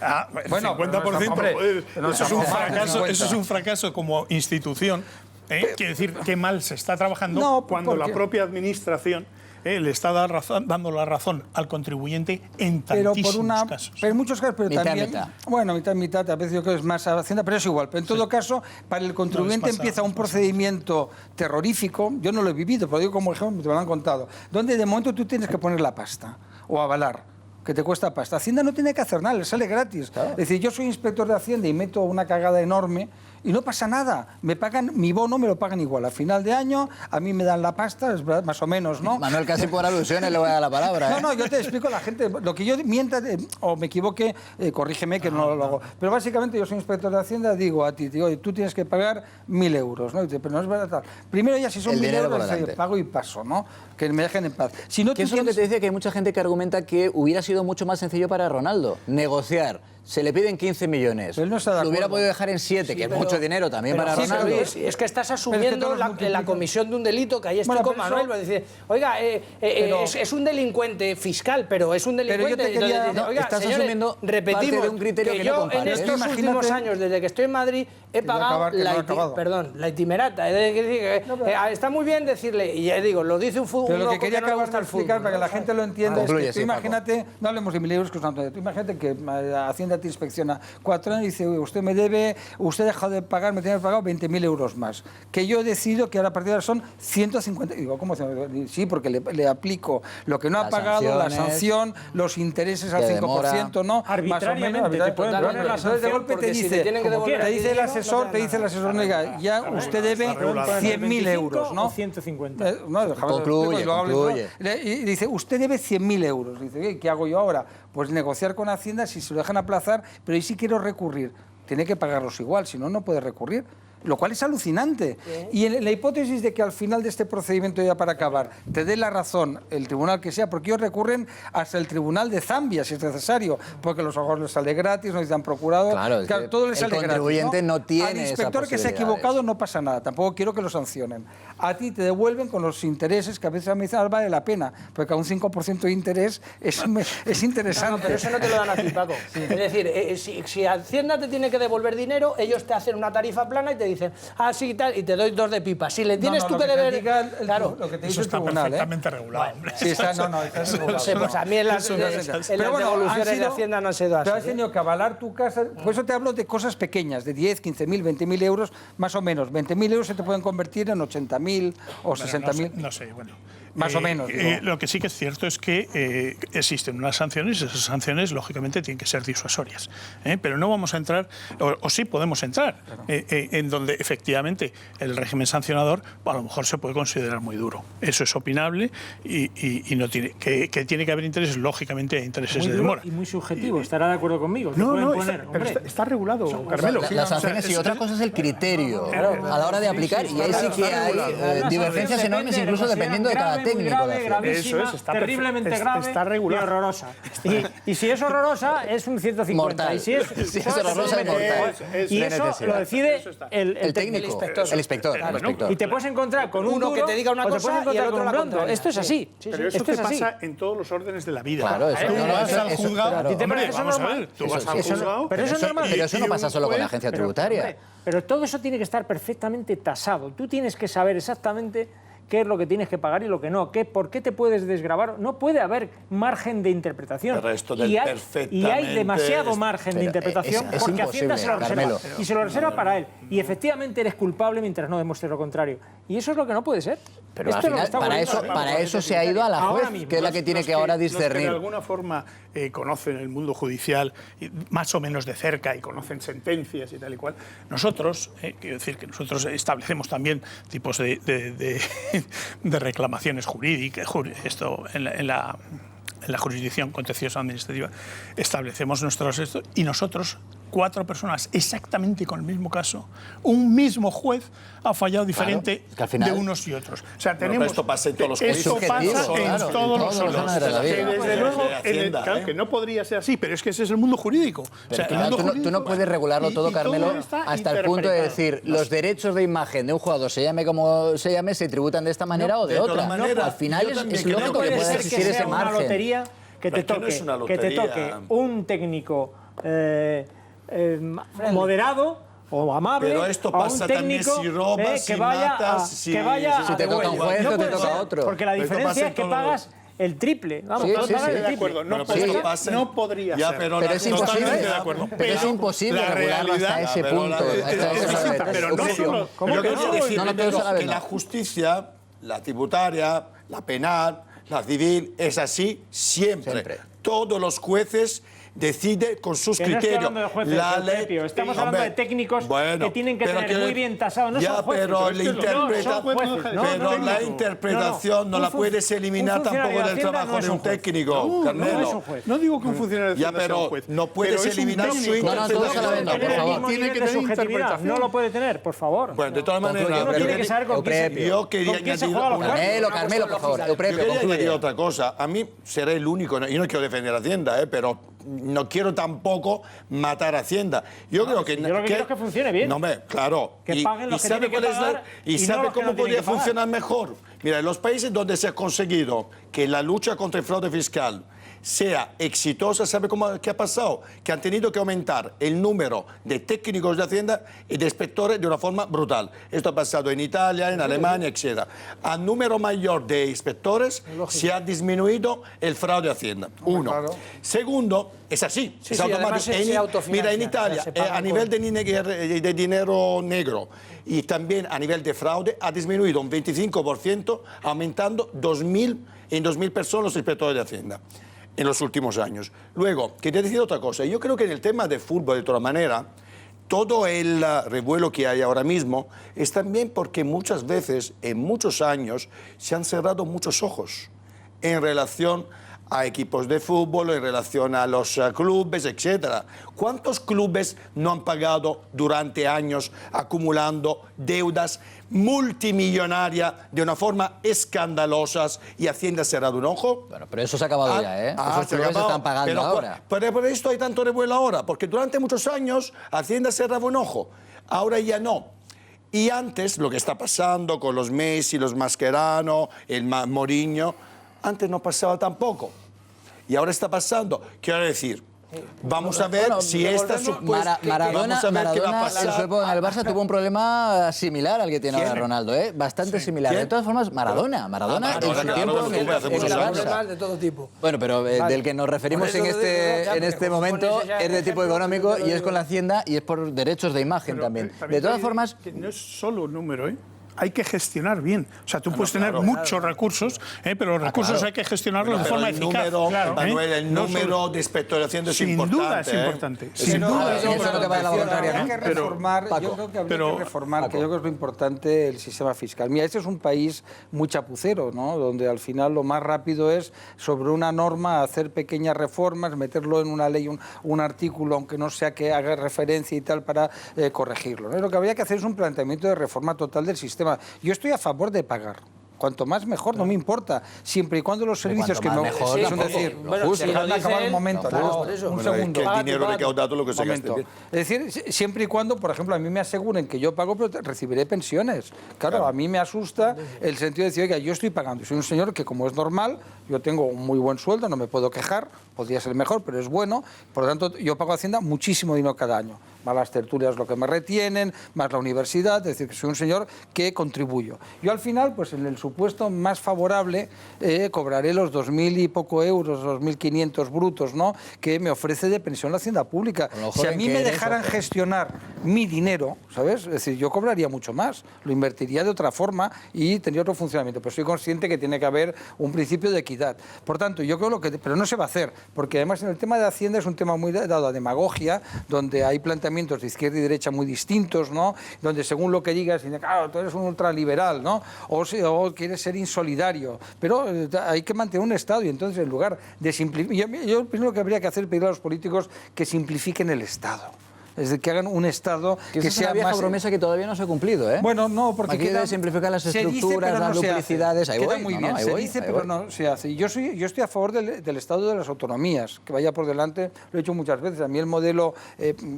Bueno, 50%, eso es un fracaso, eso es un fracaso como institución. Quiere decir, qué mal se está trabajando cuando la propia administración le está dando la razón al contribuyente en tantísimos casos. Pero en muchos casos, pero mitad, también... mitad. Bueno, mitad, a veces yo creo que es más Hacienda, pero es igual. Pero en todo caso, para el contribuyente empieza un procedimiento terrorífico, yo no lo he vivido, pero digo como ejemplo, te lo han contado, donde de momento tú tienes que poner la pasta o avalar, que te cuesta pasta. Hacienda no tiene que hacer nada, le sale gratis. Claro. Es decir, yo soy inspector de Hacienda y meto una cagada enorme y no pasa nada. Me pagan, mi bono me lo pagan igual. A final de año, a mí me dan la pasta, es verdad, más o menos, ¿no? Manuel, casi por alusiones le voy a dar la palabra. No, yo te explico a la gente. Lo que yo mienta o me equivoque, corrígeme que no lo hago. Pero básicamente yo soy inspector de Hacienda, digo a ti, oye, tú tienes que pagar 1.000 euros, ¿no? Y dice, pero no es verdad. Primero ya si son 1.000 euros, pago y paso, ¿no? Que me dejen en paz. Si no, eso es lo que te decía, que hay mucha gente que argumenta que hubiera sido mucho más sencillo para Ronaldo negociar. Se le piden 15 millones. Pero él no está de acuerdo. Lo hubiera podido dejar en 7, que es mucho dinero también para Ronaldo. Es que estás asumiendo la comisión de un delito, que ahí estoy con Manuel. Va a decir, oiga, es un delincuente fiscal, pero es un delincuente... Pero yo te quería... Oiga, estás señores, asumiendo repetimos, parte de un criterio que no yo compares. en estos últimos años, desde que estoy en Madrid, he pagado la itinerata. Está muy bien decirle, y ya digo, lo dice un fútbol. Pero lo que quería acabar de explicar, para que la gente lo entienda, es que tú imagínate, no hablemos de 1.000 euros, que es tanto, tú imagínate que Hacienda te inspecciona 4 años y dice, usted me debe, usted ha dejado de pagar, me tiene que pagar 20.000 euros más. Que yo he decidido que ahora a partir de ahora son 150. Digo, ¿cómo? Sí, porque le aplico lo que no ha pagado, la sanción, los intereses al 5%, ¿no? Arbitrariamente te pueden poner la sanción. De golpe te dice el asesor, oiga, ya usted debe 100.000 euros, ¿no? 150. No, concluye. Y dice, usted debe 100.000 euros. Dice, ¿qué hago yo ahora? Pues negociar con Hacienda si se lo dejan aplazar, pero ¿y si quiero recurrir? Tiene que pagarlos igual, si no, no puede recurrir. Lo cual es alucinante. Y en la hipótesis de que al final de este procedimiento, ya para acabar, te dé la razón el tribunal que sea, porque ellos recurren hasta el tribunal de Zambia, si es necesario, porque los abogados les sale gratis, no necesitan procurador, claro, todo les sale gratis. El contribuyente no tiene al inspector que se ha equivocado no pasa nada, tampoco quiero que lo sancionen. A ti te devuelven con los intereses, que a veces me dicen, vale la pena, porque a un 5% de interés es interesante. No, pero eso no te lo dan a ti, Paco. Sí. Es decir, si Hacienda te tiene que devolver dinero, ellos te hacen una tarifa plana y te dicen, sí, tal, y te doy 2 de pipa. Si le tienes tú que deber... Claro, lo que te dice el tribunal, perfectamente regulado. Bueno, sí, está regulado. Sí, pues a mí en las devoluciones de Hacienda no han sido así. Pero has tenido que avalar tu casa. Por eso te hablo de cosas pequeñas, de 10, 15.000, 20.000 euros, más o menos. 20.000 euros se te pueden convertir en 80.000 o 60.000. No sé, bueno. Más o menos. Lo que sí que es cierto es que existen unas sanciones y esas sanciones, lógicamente, tienen que ser disuasorias. Pero no vamos a entrar, o sí podemos entrar, claro, en donde efectivamente el régimen sancionador a lo mejor se puede considerar muy duro. Eso es opinable y no tiene que tiene que haber intereses, lógicamente hay intereses muy de demora. Y muy subjetivo, estará de acuerdo conmigo. No, está regulado, Carmelo. Las sanciones y otra cosa es el criterio a la hora de aplicar, y ahí sí que hay divergencias enormes, incluso dependiendo de cada técnico. Gravísima, eso es, terriblemente grave y horrorosa. Y si es horrorosa, es un 150. Mortal. Y si es horrorosa, es mortal. Y eso lo decide el técnico, el inspector. Y te puedes encontrar con uno que te diga una cosa y el otro la contraria. Esto es así. Pero eso te pasa en todos los órdenes de la vida. Claro, eso no vas al juzgado. Vamos a ver, tú vas al juzgado. Pero eso no pasa solo con la agencia tributaria. Pero todo eso tiene que estar perfectamente tasado. Tú tienes que saber exactamente qué es lo que tienes que pagar y lo que no, por qué te puedes desgravar. No puede haber margen de interpretación. Y hay demasiado margen de interpretación porque Hacienda se lo reserva. Y se lo reserva para él. Y efectivamente eres culpable mientras no demuestres lo contrario. Y eso es lo que no puede ser. Pero al final, para eso se ha ido a la juez, que es la que tiene que ahora discernir. Los que de alguna forma conocen el mundo judicial más o menos de cerca y conocen sentencias y tal y cual, nosotros, quiero decir que nosotros establecemos también tipos de reclamaciones jurídicas, esto en la jurisdicción contenciosa administrativa, establecemos nuestros y nosotros 4 personas exactamente con el mismo caso, un mismo juez ha fallado diferente que al final... de unos y otros. O sea, Pero tenemos... esto pasa en todos los juicios. Esto pasa en todos los órdenes de la vida. Que desde luego, claro, que no podría ser así, pero es que ese es el mundo jurídico. Pero claro, tú no puedes regularlo todo, Carmelo, hasta el punto de decir los derechos de imagen de un jugador, se llame como se llame, se tributan de esta manera o de otra. Al final es lógico que pueda existir ese margen. Una lotería que te toque un técnico moderado o amable, pero esto pasa a un técnico también si robas, que si vaya matas, si te toca un juez o te toca otro. Porque la diferencia es que pagas el triple. Vamos, sí, de acuerdo. No podría ser. Pero es imposible. De acuerdo. Pero es imposible regularlo hasta ese punto. Pero no solo... Yo quiero decir que la justicia, la tributaria, la penal, la civil, es así siempre. Todos los jueces deciden con sus criterios. No estoy hablando de jueces, estamos hablando de técnicos que tienen que tener muy bien tasado. No son jueces. Pero la interpretación no la puedes eliminar tampoco del trabajo de un técnico, Carmelo. No digo que un funcionario de Hacienda sea un juez. No puedes eliminar su interpretación. Tiene que tener subjetividad. No lo puede tener, por favor. Bueno, de todas maneras, uno tiene que saber con quién se juega los juegos. Carmelo, por favor. Yo quería añadir otra cosa. A mí seré el único, yo no quiero defender a Hacienda, pero no quiero tampoco matar a Hacienda. Yo creo que quiero es que funcione bien. No, hombre, claro. Que paguen los que tienen que pagar y sabe cómo podría funcionar mejor. Mira, en los países donde se ha conseguido que la lucha contra el fraude fiscal sea exitosa, ¿sabe qué ha pasado? Que han tenido que aumentar el número de técnicos de Hacienda y de inspectores de una forma brutal. Esto ha pasado en Italia, en Alemania, etc. Al número mayor de inspectores se ha disminuido el fraude de Hacienda. Uno. Claro. Segundo, es así. Es automático. Mira, en Italia, a nivel de dinero negro y también a nivel de fraude, ha disminuido un 25%, aumentando en 2.000 personas los inspectores de Hacienda en los últimos años. Luego, quería decir otra cosa. Yo creo que en el tema de fútbol, de todas maneras, todo el revuelo que hay ahora mismo es también porque muchas veces, en muchos años, se han cerrado muchos ojos en relación a equipos de fútbol, en relación a los clubes, etc. ¿Cuántos clubes no han pagado durante años acumulando deudas multimillonarias de una forma escandalosa y Hacienda ha cerrado un ojo? Bueno, pero eso se ha acabado ya, ¿eh? Esos clubes se están pagando ahora. Pero por esto hay tanto revuelo ahora, porque durante muchos años Hacienda cerraba un ojo, ahora ya no. Y antes, lo que está pasando con los Messi, los Mascherano, el Mourinho, antes no pasaba tampoco. Y ahora está pasando. Quiero decir, vamos a ver si esta supuesta... Maradona en su época en el Barça tuvo un problema similar al que tiene ahora Ronaldo, ¿eh? Bastante similar. De todas formas, Maradona en su tiempo en el Barça. De todo tipo. Bueno, pero del que nos referimos en este momento es de tipo económico y es con la Hacienda y es por derechos de imagen también. De todas formas... No es solo un número, ¿eh? Hay que gestionar bien. O sea, tú puedes tener muchos recursos, pero los recursos hay que gestionarlos de forma eficaz. Manuel, el número de inspectoración es importante. Sin duda es importante. Sin duda. Hay que reformar, yo creo que habría que reformar, que yo creo que es lo importante, el sistema fiscal. Mira, este es un país muy chapucero, ¿no? Donde al final lo más rápido es sobre una norma hacer pequeñas reformas, meterlo en una ley, un artículo, aunque no sea que haga referencia y tal, para corregirlo, ¿no? Lo que habría que hacer es un planteamiento de reforma total del sistema. Yo estoy a favor de pagar. Cuanto más mejor, no me importa, siempre y cuando los servicios que no... Mejor, es decir, déjame acabar un momento, un segundo. Que el dinero recaudado lo que se gaste bien. Es decir, siempre y cuando, por ejemplo, a mí me aseguren que yo pago, pero recibiré pensiones. Claro, a mí me asusta el sentido de decir, oiga, yo estoy pagando. Soy un señor que, como es normal, yo tengo un muy buen sueldo, no me puedo quejar, podría ser mejor, pero es bueno. Por lo tanto, yo pago a Hacienda muchísimo dinero cada año. Más las tertulias lo que me retienen, más la universidad, es decir, que soy un señor que contribuyo. Yo al final, pues en el supuesto más favorable, cobraré los 2.000 y poco euros, 2.500 brutos, ¿no?, que me ofrece de pensión la Hacienda Pública. Si a mí me dejaran gestionar mi dinero, ¿sabes? Es decir, yo cobraría mucho más, lo invertiría de otra forma y tendría otro funcionamiento. Pero soy consciente que tiene que haber un principio de equidad. Por tanto, yo creo pero no se va a hacer, porque además en el tema de Hacienda es un tema muy dado a demagogia, donde hay planteamientos de izquierda y derecha muy distintos, ¿no?, donde según lo que digas, claro, tú eres un ultraliberal, ¿no?, o quieres ser insolidario, pero hay que mantener un Estado y entonces en lugar de simplificar, yo lo primero que habría que hacer es pedir a los políticos que simplifiquen el Estado. es decir, que hagan un Estado que sea una vieja promesa que todavía no se ha cumplido, ¿eh? Bueno, no, porque aquí de simplificar las estructuras, las duplicidades, ahí voy, muy bien, se dice, pero no se hace. Yo estoy a favor del Estado de las autonomías, que vaya por delante, lo he dicho muchas veces. A mí el modelo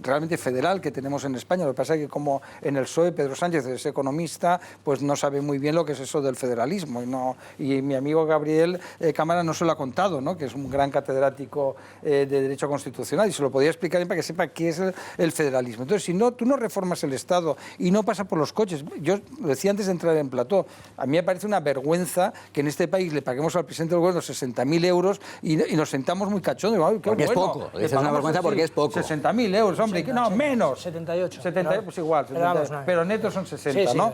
realmente federal que tenemos en España, lo que pasa es que como en el PSOE Pedro Sánchez es economista, pues no sabe muy bien lo que es eso del federalismo. Y mi amigo Gabriel Cámara no se lo ha contado, ¿no? Que es un gran catedrático de Derecho Constitucional y se lo podía explicar para que sepa qué es el federalismo. Entonces, si no, tú no reformas el Estado y no pasa por los coches. Yo lo decía antes de entrar en plató, a mí me parece una vergüenza que en este país le paguemos al presidente del gobierno 60.000 euros y nos sentamos muy cachondos. Porque es poco, es una vergüenza porque es poco. 60.000 euros, hombre, no, menos. 78. 70, pues igual, 70, pero netos son 60, ¿no?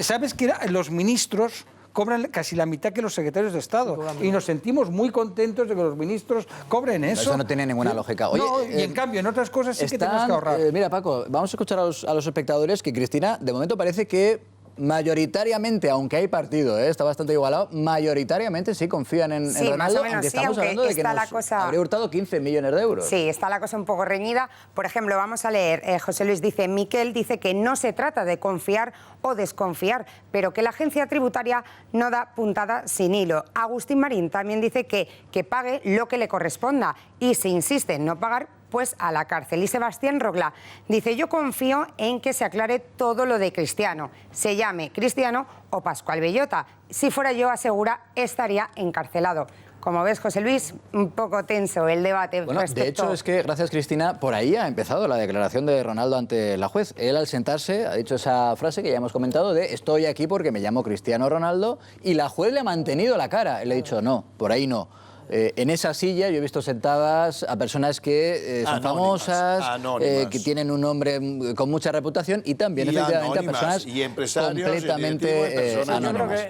¿Sabes que los ministros cobran casi la mitad que los secretarios de Estado? Y nos sentimos muy contentos de que los ministros cobren eso. Eso no tiene ninguna lógica. Oye, no, y en cambio, en otras cosas sí que tenemos que ahorrar. Mira, Paco, vamos a escuchar a los espectadores que Cristina, de momento parece que mayoritariamente, aunque hay partido, está bastante igualado, mayoritariamente sí confían en Ronaldo, aunque estamos hablando de que nos habría hurtado 15 millones de euros. Sí, está la cosa un poco reñida. Por ejemplo, vamos a leer, José Luis dice, Miquel dice que no se trata de confiar o desconfiar, pero que la agencia tributaria no da puntada sin hilo. Agustín Marín también dice que pague lo que le corresponda y si insiste en no pagar, pues a la cárcel. Y Sebastián Rogla dice, yo confío en que se aclare todo lo de Cristiano, se llame Cristiano o Pascual Bellota. Si fuera yo, asegura, estaría encarcelado. Como ves, José Luis, un poco tenso el debate. Bueno, de hecho, es que, gracias Cristina, por ahí ha empezado la declaración de Ronaldo ante la juez. Él, al sentarse, ha dicho esa frase que ya hemos comentado de estoy aquí porque me llamo Cristiano Ronaldo, y la juez le ha mantenido la cara. Él le ha dicho, no, por ahí no. En esa silla yo he visto sentadas a personas que son famosas, que tienen un nombre con mucha reputación y también, efectivamente, a personas completamente anónimas.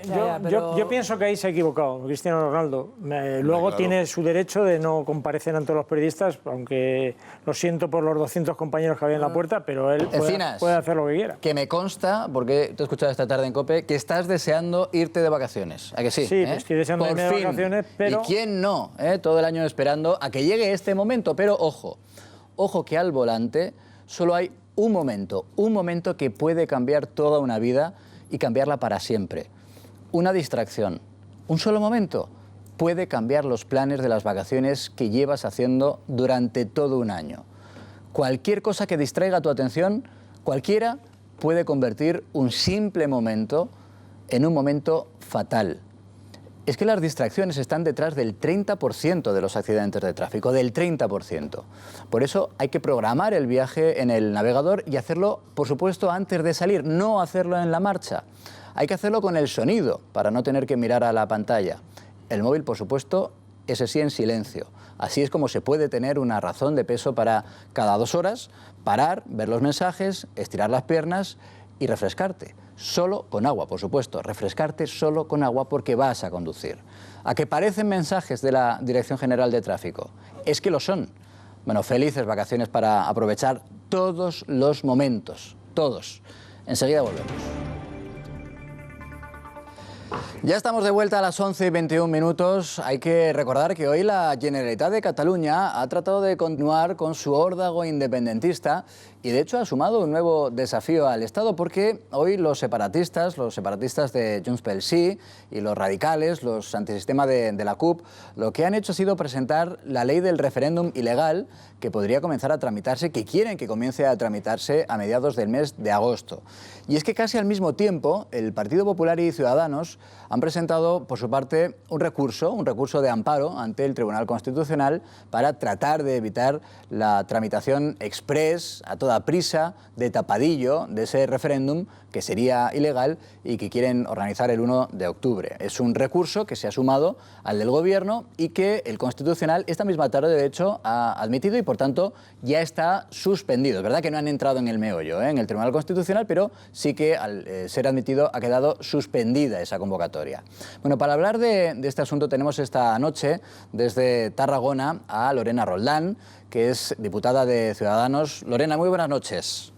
Yo pienso que ahí se ha equivocado Cristiano Ronaldo. Luego tiene su derecho de no comparecer ante los periodistas, aunque lo siento por los 200 compañeros que había en la puerta, pero él puede hacer lo que quiera. Que me consta, porque te he escuchado esta tarde en COPE, que estás deseando irte de vacaciones. ¿A que sí? Sí, estoy deseando irme de vacaciones, pero... ¿Y quién no? Todo el año esperando a que llegue este momento, pero ojo que al volante solo hay un momento que puede cambiar toda una vida y cambiarla para siempre. Una distracción, un solo momento puede cambiar los planes de las vacaciones que llevas haciendo durante todo un año. Cualquier cosa que distraiga tu atención, cualquiera, puede convertir un simple momento en un momento fatal. Es que las distracciones están detrás del 30% de los accidentes de tráfico, del 30%. Por eso hay que programar el viaje en el navegador y hacerlo, por supuesto, antes de salir, no hacerlo en la marcha. Hay que hacerlo con el sonido, para no tener que mirar a la pantalla. El móvil, por supuesto, ese sí en silencio. Así es como se puede tener una razón de peso para cada 2 horas, parar, ver los mensajes, estirar las piernas y refrescarte. Solo con agua, por supuesto, refrescarte solo con agua porque vas a conducir. ¿A que parecen mensajes de la Dirección General de Tráfico? Es que lo son. Bueno, felices vacaciones para aprovechar todos los momentos, todos. Enseguida volvemos. Ya estamos de vuelta a las 11:21. Hay que recordar que hoy la Generalitat de Cataluña ha tratado de continuar con su órdago independentista y de hecho ha sumado un nuevo desafío al Estado porque hoy los separatistas de Junts pel Sí y los radicales, los antisistema de la CUP, lo que han hecho ha sido presentar la ley del referéndum ilegal que podría comenzar a tramitarse, que quieren que comience a tramitarse a mediados del mes de agosto. Y es que casi al mismo tiempo el Partido Popular y Ciudadanos han presentado por su parte un recurso de amparo ante el Tribunal Constitucional para tratar de evitar la tramitación express, a toda prisa, de tapadillo de ese referéndum que sería ilegal y que quieren organizar el 1 de octubre. Es un recurso que se ha sumado al del Gobierno y que el Constitucional esta misma tarde, de hecho, ha admitido y, por tanto, ya está suspendido. Es verdad que no han entrado en el meollo, en el Tribunal Constitucional, pero sí que al ser admitido ha quedado suspendida esa convocatoria. Bueno, para hablar de este asunto tenemos esta noche desde Tarragona a Lorena Roldán, que es diputada de Ciudadanos. Lorena, muy buenas noches.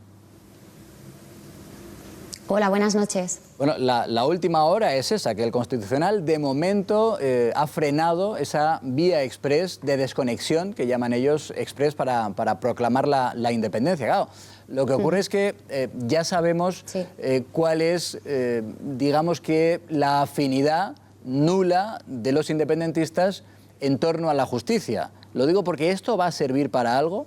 Hola, buenas noches. Bueno, la última hora es esa, que el Constitucional de momento ha frenado esa vía express de desconexión, que llaman ellos express, para proclamar la independencia. Claro, lo que ocurre es que ya sabemos cuál es, digamos que, la afinidad nula de los independentistas en torno a la justicia. Lo digo porque esto va a servir para algo.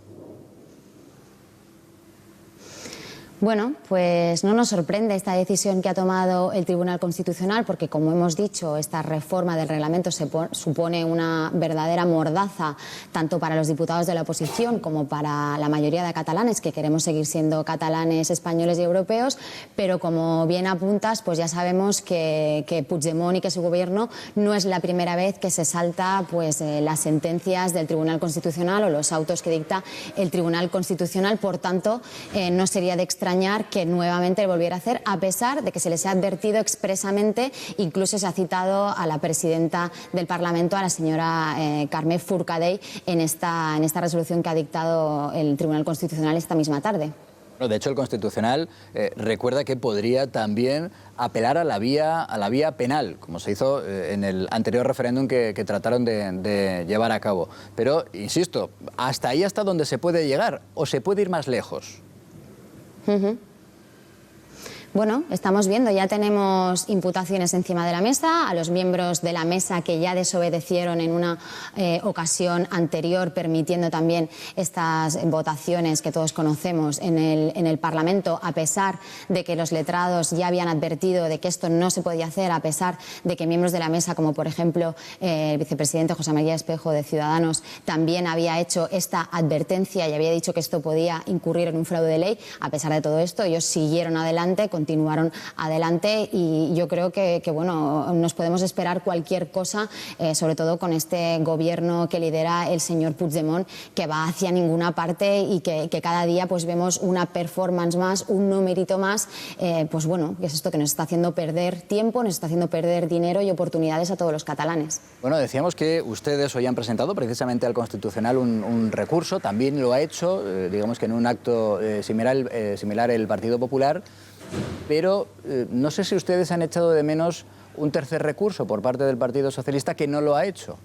Bueno, pues no nos sorprende esta decisión que ha tomado el Tribunal Constitucional, porque, como hemos dicho, esta reforma del reglamento supone una verdadera mordaza tanto para los diputados de la oposición como para la mayoría de catalanes que queremos seguir siendo catalanes, españoles y europeos. Pero, como bien apuntas, pues ya sabemos que Puigdemont y que su gobierno no es la primera vez que se salta pues las sentencias del Tribunal Constitucional o los autos que dicta el Tribunal Constitucional. Por tanto, no sería de extrañar que nuevamente lo volviera a hacer, a pesar de que se les ha advertido expresamente. Incluso se ha citado a la presidenta del Parlamento, a la señora Carme Forcadell, en esta resolución que ha dictado el Tribunal Constitucional esta misma tarde. De hecho, el Constitucional recuerda que podría también apelar a la vía penal, como se hizo en el anterior referéndum que trataron de llevar a cabo. Pero, insisto, hasta ahí hasta donde se puede llegar, o se puede ir más lejos. Bueno, estamos viendo, ya tenemos imputaciones encima de la mesa a los miembros de la mesa que ya desobedecieron en una ocasión anterior, permitiendo también estas votaciones que todos conocemos en el Parlamento, a pesar de que los letrados ya habían advertido de que esto no se podía hacer, a pesar de que miembros de la mesa, como por ejemplo el vicepresidente José María Espejo de Ciudadanos, también había hecho esta advertencia y había dicho que esto podía incurrir en un fraude de ley. A pesar de todo esto, ellos siguieron adelante, continuaron adelante, y yo creo que bueno, nos podemos esperar cualquier cosa, sobre todo con este gobierno que lidera el señor Puigdemont, que va hacia ninguna parte y que cada día pues vemos una performance más, un numerito más, pues bueno, que es esto que nos está haciendo perder tiempo, nos está haciendo perder dinero y oportunidades a todos los catalanes. Bueno, decíamos que ustedes hoy han presentado precisamente al Constitucional un recurso, también lo ha hecho, digamos que en un acto similar el Partido Popular. Pero no sé si ustedes han echado de menos un tercer recurso por parte del Partido Socialista, que no lo ha hecho.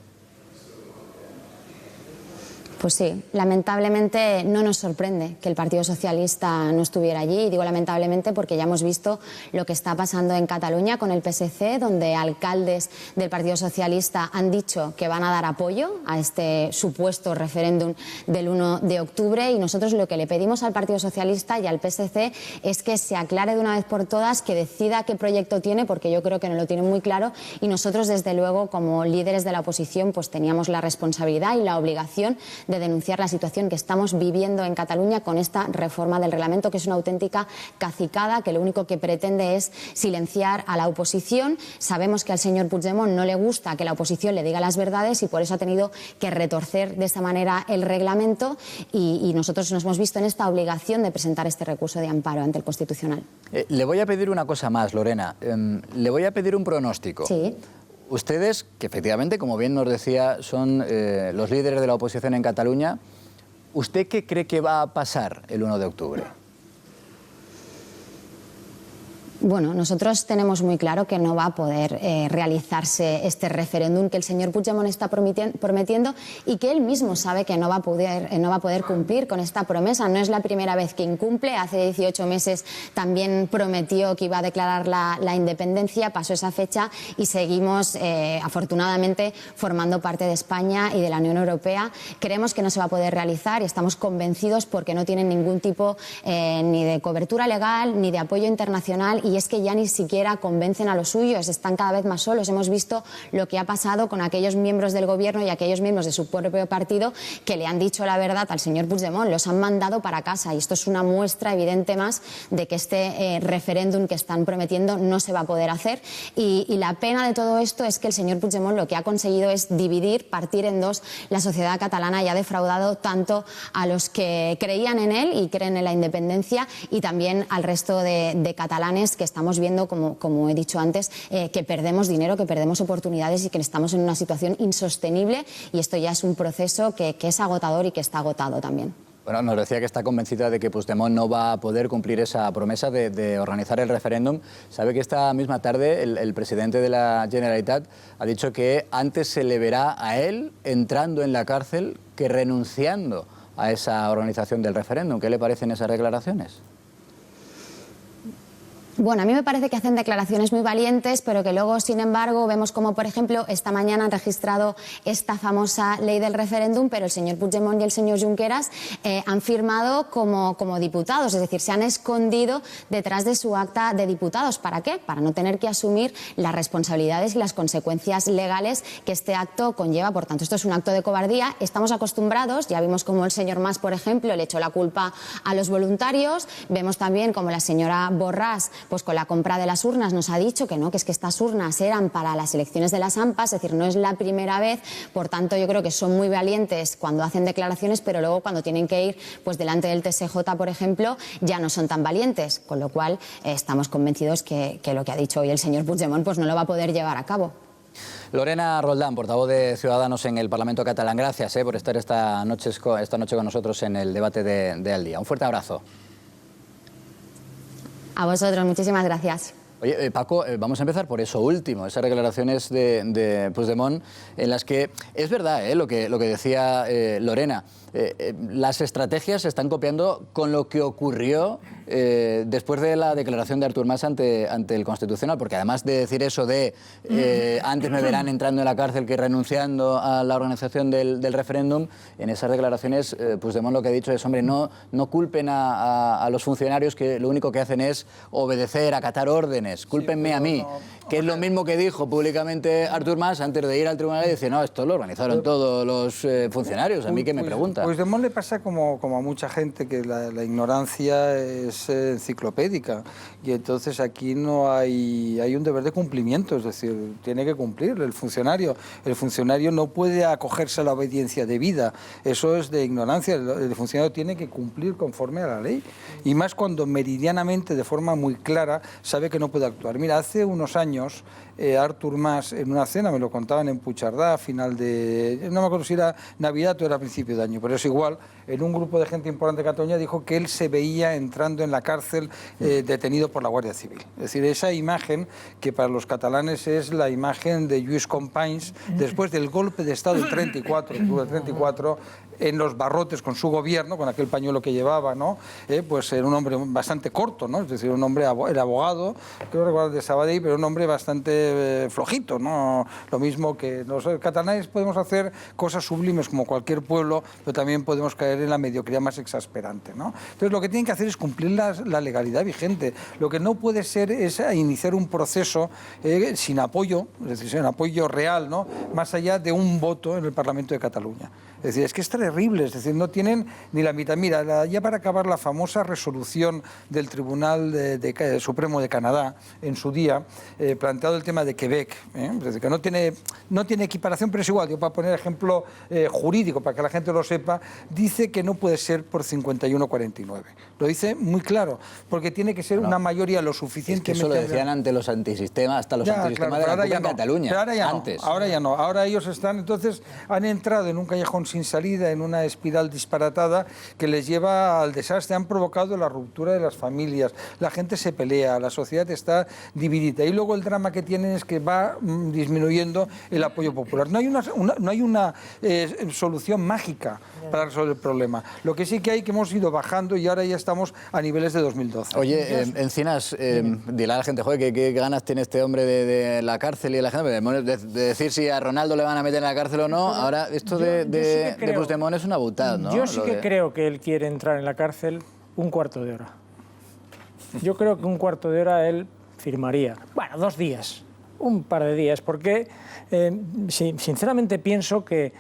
Pues sí, lamentablemente no nos sorprende que el Partido Socialista no estuviera allí, y digo lamentablemente porque ya hemos visto lo que está pasando en Cataluña con el PSC, donde alcaldes del Partido Socialista han dicho que van a dar apoyo a este supuesto referéndum del 1 de octubre, y nosotros lo que le pedimos al Partido Socialista y al PSC es que se aclare de una vez por todas, que decida qué proyecto tiene, porque yo creo que no lo tiene muy claro, y nosotros, desde luego, como líderes de la oposición, pues teníamos la responsabilidad y la obligación de denunciar la situación que estamos viviendo en Cataluña con esta reforma del reglamento, que es una auténtica cacicada, que lo único que pretende es silenciar a la oposición. Sabemos que al señor Puigdemont no le gusta que la oposición le diga las verdades, y por eso ha tenido que retorcer de esta manera el reglamento, y nosotros nos hemos visto en esta obligación de presentar este recurso de amparo ante el Constitucional. Le voy a pedir una cosa más, Lorena. Le voy a pedir un pronóstico. Sí. Ustedes, que efectivamente, como bien nos decía, son los líderes de la oposición en Cataluña, ¿usted qué cree que va a pasar el 1 de octubre? Bueno, nosotros tenemos muy claro que no va a poder realizarse este referéndum que el señor Puigdemont está prometiendo, y que él mismo sabe que no va a poder cumplir con esta promesa. No es la primera vez que incumple. Hace 18 meses también prometió que iba a declarar la independencia, pasó esa fecha y seguimos, afortunadamente, formando parte de España y de la Unión Europea. Creemos que no se va a poder realizar y estamos convencidos porque no tienen ningún tipo ni de cobertura legal ni de apoyo internacional, y es que ya ni siquiera convencen a los suyos, están cada vez más solos. Hemos visto lo que ha pasado con aquellos miembros del gobierno y aquellos miembros de su propio partido que le han dicho la verdad al señor Puigdemont, los han mandado para casa, y esto es una muestra evidente más de que este referéndum que están prometiendo no se va a poder hacer. Y la pena de todo esto es que el señor Puigdemont lo que ha conseguido es dividir, partir en dos la sociedad catalana, y ha defraudado tanto a los que creían en él y creen en la independencia, y también al resto de catalanes, que estamos viendo, como he dicho antes, que perdemos dinero, que perdemos oportunidades y que estamos en una situación insostenible, y esto ya es un proceso que es agotador y que está agotado también. Bueno, nos decía que está convencida de que Puigdemont no va a poder cumplir esa promesa de organizar el referéndum. Sabe que esta misma tarde el presidente de la Generalitat ha dicho que antes se le verá a él entrando en la cárcel que renunciando a esa organización del referéndum. ¿Qué le parecen esas declaraciones? Bueno, a mí me parece que hacen declaraciones muy valientes, pero que luego, sin embargo, vemos como, por ejemplo, esta mañana han registrado esta famosa ley del referéndum, pero el señor Puigdemont y el señor Junqueras han firmado como diputados, es decir, se han escondido detrás de su acta de diputados. ¿Para qué? Para no tener que asumir las responsabilidades y las consecuencias legales que este acto conlleva. Por tanto, esto es un acto de cobardía. Estamos acostumbrados, ya vimos como el señor Mas, por ejemplo, le echó la culpa a los voluntarios, vemos también como la señora Borràs, pues con la compra de las urnas nos ha dicho que no, que es que estas urnas eran para las elecciones de las AMPA, es decir, no es la primera vez. Por tanto, yo creo que son muy valientes cuando hacen declaraciones, pero luego cuando tienen que ir pues delante del TSJ, por ejemplo, ya no son tan valientes, con lo cual estamos convencidos que lo que ha dicho hoy el señor Puigdemont pues no lo va a poder llevar a cabo. Lorena Roldán, portavoz de Ciudadanos en el Parlamento catalán, gracias por estar esta noche con nosotros en el debate de Al Día. Un fuerte abrazo. A vosotros, muchísimas gracias. Oye, Paco, vamos a empezar por eso último, esas declaraciones de Puigdemont, en las que es verdad lo que decía Lorena. Las estrategias se están copiando con lo que ocurrió después de la declaración de Artur Mas ante el Constitucional, porque además de decir eso de antes me verán entrando en la cárcel que renunciando a la organización del referéndum, en esas declaraciones Puigdemont lo que ha dicho es, hombre, no culpen a los funcionarios que lo único que hacen es obedecer, acatar órdenes, cúlpenme a mí, que es lo mismo que dijo públicamente Artur Mas antes de ir al tribunal y decir, no, esto lo organizaron todos los funcionarios, a mí que me preguntan. Puigdemont le pasa como a mucha gente, que la ignorancia es enciclopédica, y entonces aquí no hay un deber de cumplimiento, es decir, tiene que cumplir el funcionario. El funcionario no puede acogerse a la obediencia debida, eso es de ignorancia. El funcionario tiene que cumplir conforme a la ley, y más cuando meridianamente, de forma muy clara, sabe que no puede actuar. Mira, hace unos años Artur Mas, en una cena, me lo contaban en Puigcerdà, a final de, no me acuerdo si era Navidad o era principio de año, pero es igual, en un grupo de gente importante de Cataluña dijo que él se veía entrando en la cárcel detenido por la Guardia Civil. Es decir, esa imagen que para los catalanes es la imagen de Lluís Companys después del golpe de Estado del 34, en los barrotes con su gobierno, con aquel pañuelo que llevaba, ¿no? Pues era un hombre bastante corto, ¿no? Es decir, un hombre, era abogado, creo recordar de Sabadell, pero un hombre bastante flojito, ¿no? Lo mismo que los catalanes podemos hacer cosas sublimes como cualquier pueblo, pero también podemos caer en la mediocridad más exasperante, ¿no? Entonces, lo que tienen que hacer es cumplir la legalidad vigente. Lo que no puede ser es iniciar un proceso sin apoyo, es decir, sin apoyo real, ¿no? Más allá de un voto en el Parlamento de Cataluña. Es decir, es que es terrible, es decir, no tienen ni la mitad. Mira, ya para acabar, la famosa resolución del Tribunal Supremo de Canadá, en su día, planteado el tema de Quebec, es decir, que no tiene equiparación, pero es igual. Yo, para poner ejemplo jurídico, para que la gente lo sepa, dice que no puede ser por 51-49. Lo dice muy claro, porque tiene que ser una mayoría lo suficientemente... Es que eso lo decían ante los antisistemas, hasta los antisistemas de la propia Cataluña. Pero ahora ya antes. No, ahora ya no. Ahora ellos han entrado en un callejón sin salida, en una espiral disparatada que les lleva al desastre. Han provocado la ruptura de las familias, la gente se pelea, la sociedad está dividida, y luego el drama que tienen es que va disminuyendo el apoyo popular. No hay una solución mágica para resolver el problema. Lo que sí que hay, que hemos ido bajando y ahora ya estamos a niveles de 2012. Oye, Encinas, dile a la gente, joder, ¿qué ganas tiene este hombre de la cárcel y la gente de decir si a Ronaldo le van a meter en la cárcel o no? Ahora, esto de Puigdemont es una butada, ¿no? Yo sí que creo que él quiere entrar en la cárcel un cuarto de hora. Yo creo que un cuarto de hora él firmaría. Bueno, 2 días, un par de días, porque sinceramente pienso que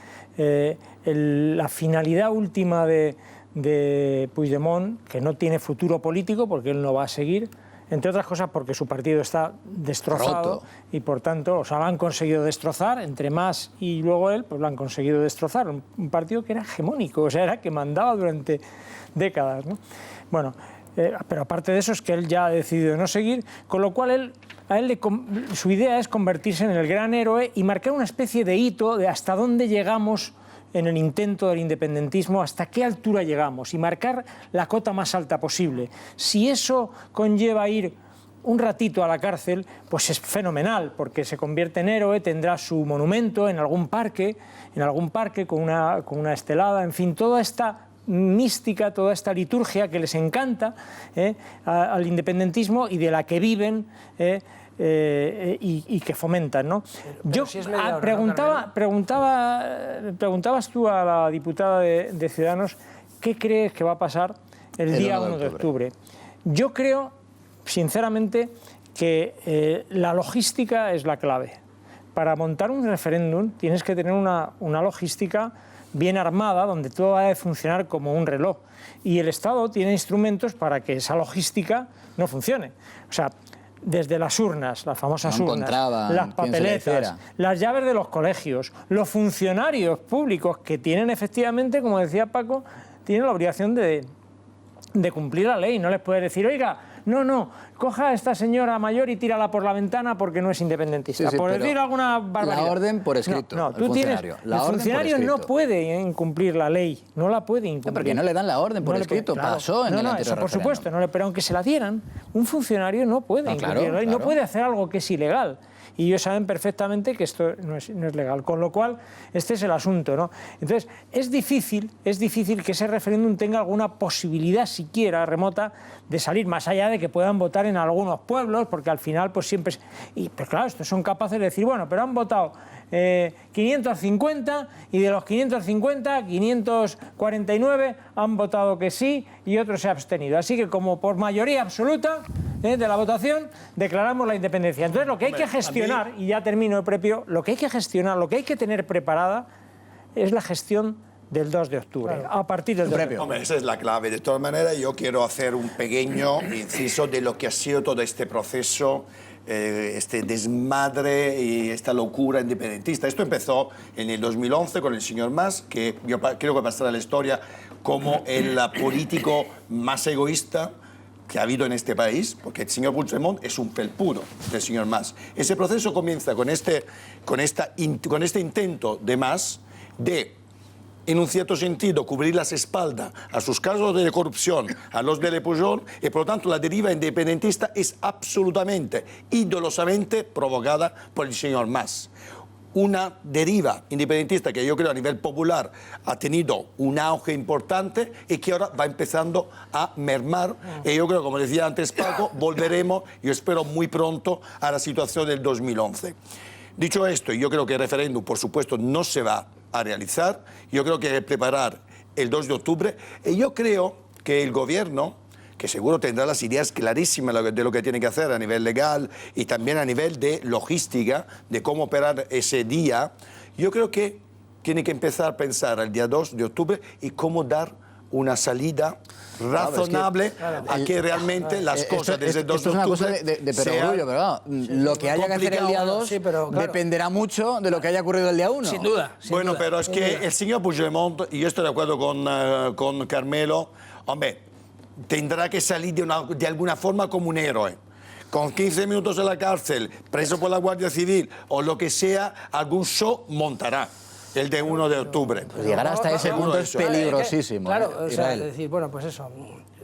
la finalidad última de Puigdemont, que no tiene futuro político porque él no va a seguir, entre otras cosas porque su partido está destrozado y por tanto, o sea, lo han conseguido destrozar, entre Mas y luego él, pues lo han conseguido destrozar, un partido que era hegemónico, o sea, era que mandaba durante décadas, ¿no? Bueno, pero aparte de eso es que él ya ha decidido no seguir, con lo cual su idea es convertirse en el gran héroe y marcar una especie de hito de hasta dónde llegamos en el intento del independentismo, hasta qué altura llegamos y marcar la cota más alta posible. Si eso conlleva ir un ratito a la cárcel, pues es fenomenal, porque se convierte en héroe, tendrá su monumento en algún parque con una estelada, en fin, toda esta mística, toda esta liturgia que les encanta al independentismo y de la que viven y que fomentan, ¿no? Yo si es media hora, preguntabas tú a la diputada de Ciudadanos qué crees que va a pasar el día 1 de octubre. Yo creo, sinceramente, que la logística es la clave. Para montar un referéndum tienes que tener una logística bien armada, donde todo va a funcionar como un reloj. Y el Estado tiene instrumentos para que esa logística no funcione. O sea, desde las urnas, las famosas urnas, las papeletas, las llaves de los colegios, los funcionarios públicos que tienen efectivamente, como decía Paco, tienen la obligación de cumplir la ley. No les puedes decir, oiga, no, coja a esta señora mayor y tírala por la ventana porque no es independentista. Por decir alguna barbaridad. La orden por escrito. No, tú tienes. El funcionario no puede incumplir la ley, no la puede incumplir. Porque no le dan la orden por escrito, pasó en el anterior eso por supuesto, pero aunque se la dieran, un funcionario no puede incumplir la ley, no puede hacer algo que es ilegal. Y ellos saben perfectamente que esto no es legal. Con lo cual, este es el asunto, ¿no? Entonces, es difícil que ese referéndum tenga alguna posibilidad siquiera remota de salir, más allá de que puedan votar en algunos pueblos, porque al final, pues siempre... Pero claro, estos son capaces de decir, bueno, pero han votado 550 y de los 550, 549 han votado que sí y otro se ha abstenido. Así que como por mayoría absoluta de la votación declaramos la independencia. Entonces lo que hay que gestionar, y ya termino, Prepio, lo que hay que gestionar, lo que hay que tener preparada es la gestión del 2 de octubre, a partir del 2 de octubre. Hombre, esa es la clave. De todas maneras, yo quiero hacer un pequeño inciso de lo que ha sido todo este proceso, este desmadre y esta locura independentista. Esto empezó en el 2011 con el señor Mas, que yo creo que pasará a la historia como el político más egoísta que ha habido en este país, porque el señor Puigdemont es un felpudo del señor Mas. Ese proceso comienza con este intento de Mas de, en un cierto sentido, cubrir las espaldas a sus casos de corrupción, a los de Le Pujol, y por lo tanto la deriva independentista es absolutamente y dolosamente provocada por el señor Mas. Una deriva independentista que yo creo a nivel popular ha tenido un auge importante y que ahora va empezando a mermar. Y yo creo, como decía antes Paco, volveremos, yo espero muy pronto, a la situación del 2011. Dicho esto, yo creo que el referéndum, por supuesto, no se va a realizar. Yo creo que hay que preparar el 2 de octubre. Y yo creo que el gobierno, que seguro tendrá las ideas clarísimas de lo que tiene que hacer a nivel legal y también a nivel de logística, de cómo operar ese día, yo creo que tiene que empezar a pensar el día 2 de octubre y cómo dar una salida razonable a que realmente las cosas desde el 2 de octubre... Esto es una cosa de perogrullo, pero lo que haya que hacer el día 2 dependerá mucho de lo que haya ocurrido el día 1. Sin duda. Bueno, pero es que el señor Puigdemont, y yo estoy de acuerdo con Carmelo, hombre, tendrá que salir de alguna forma como un héroe. Con 15 minutos en la cárcel, preso por la Guardia Civil o lo que sea, algún show montará el de 1 de octubre. Pues llegar hasta ese punto es peligrosísimo. Claro, o sea, es decir, bueno, pues eso.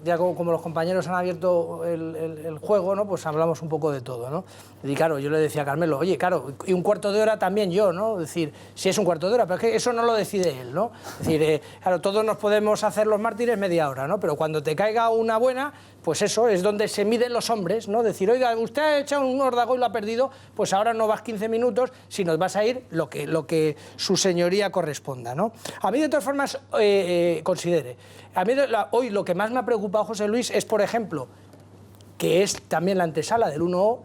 Ya como los compañeros han abierto el juego, ¿no? Pues hablamos un poco de todo, ¿no? Y claro, yo le decía a Carmelo, oye, claro, y un cuarto de hora también yo, ¿no? Es decir, si es un cuarto de hora, pero es que eso no lo decide él, ¿no? Es decir, claro, todos nos podemos hacer los mártires media hora, ¿no? Pero cuando te caiga una buena, pues eso es donde se miden los hombres, ¿no? Decir, oiga, usted ha echado un órdago y lo ha perdido, pues ahora no vas 15 minutos, sino vas a ir lo que su señoría corresponda, ¿no? A mí, de todas formas, considere, a mí hoy lo que más me ha preocupado, José Luis, es, por ejemplo, que es también la antesala del 1O,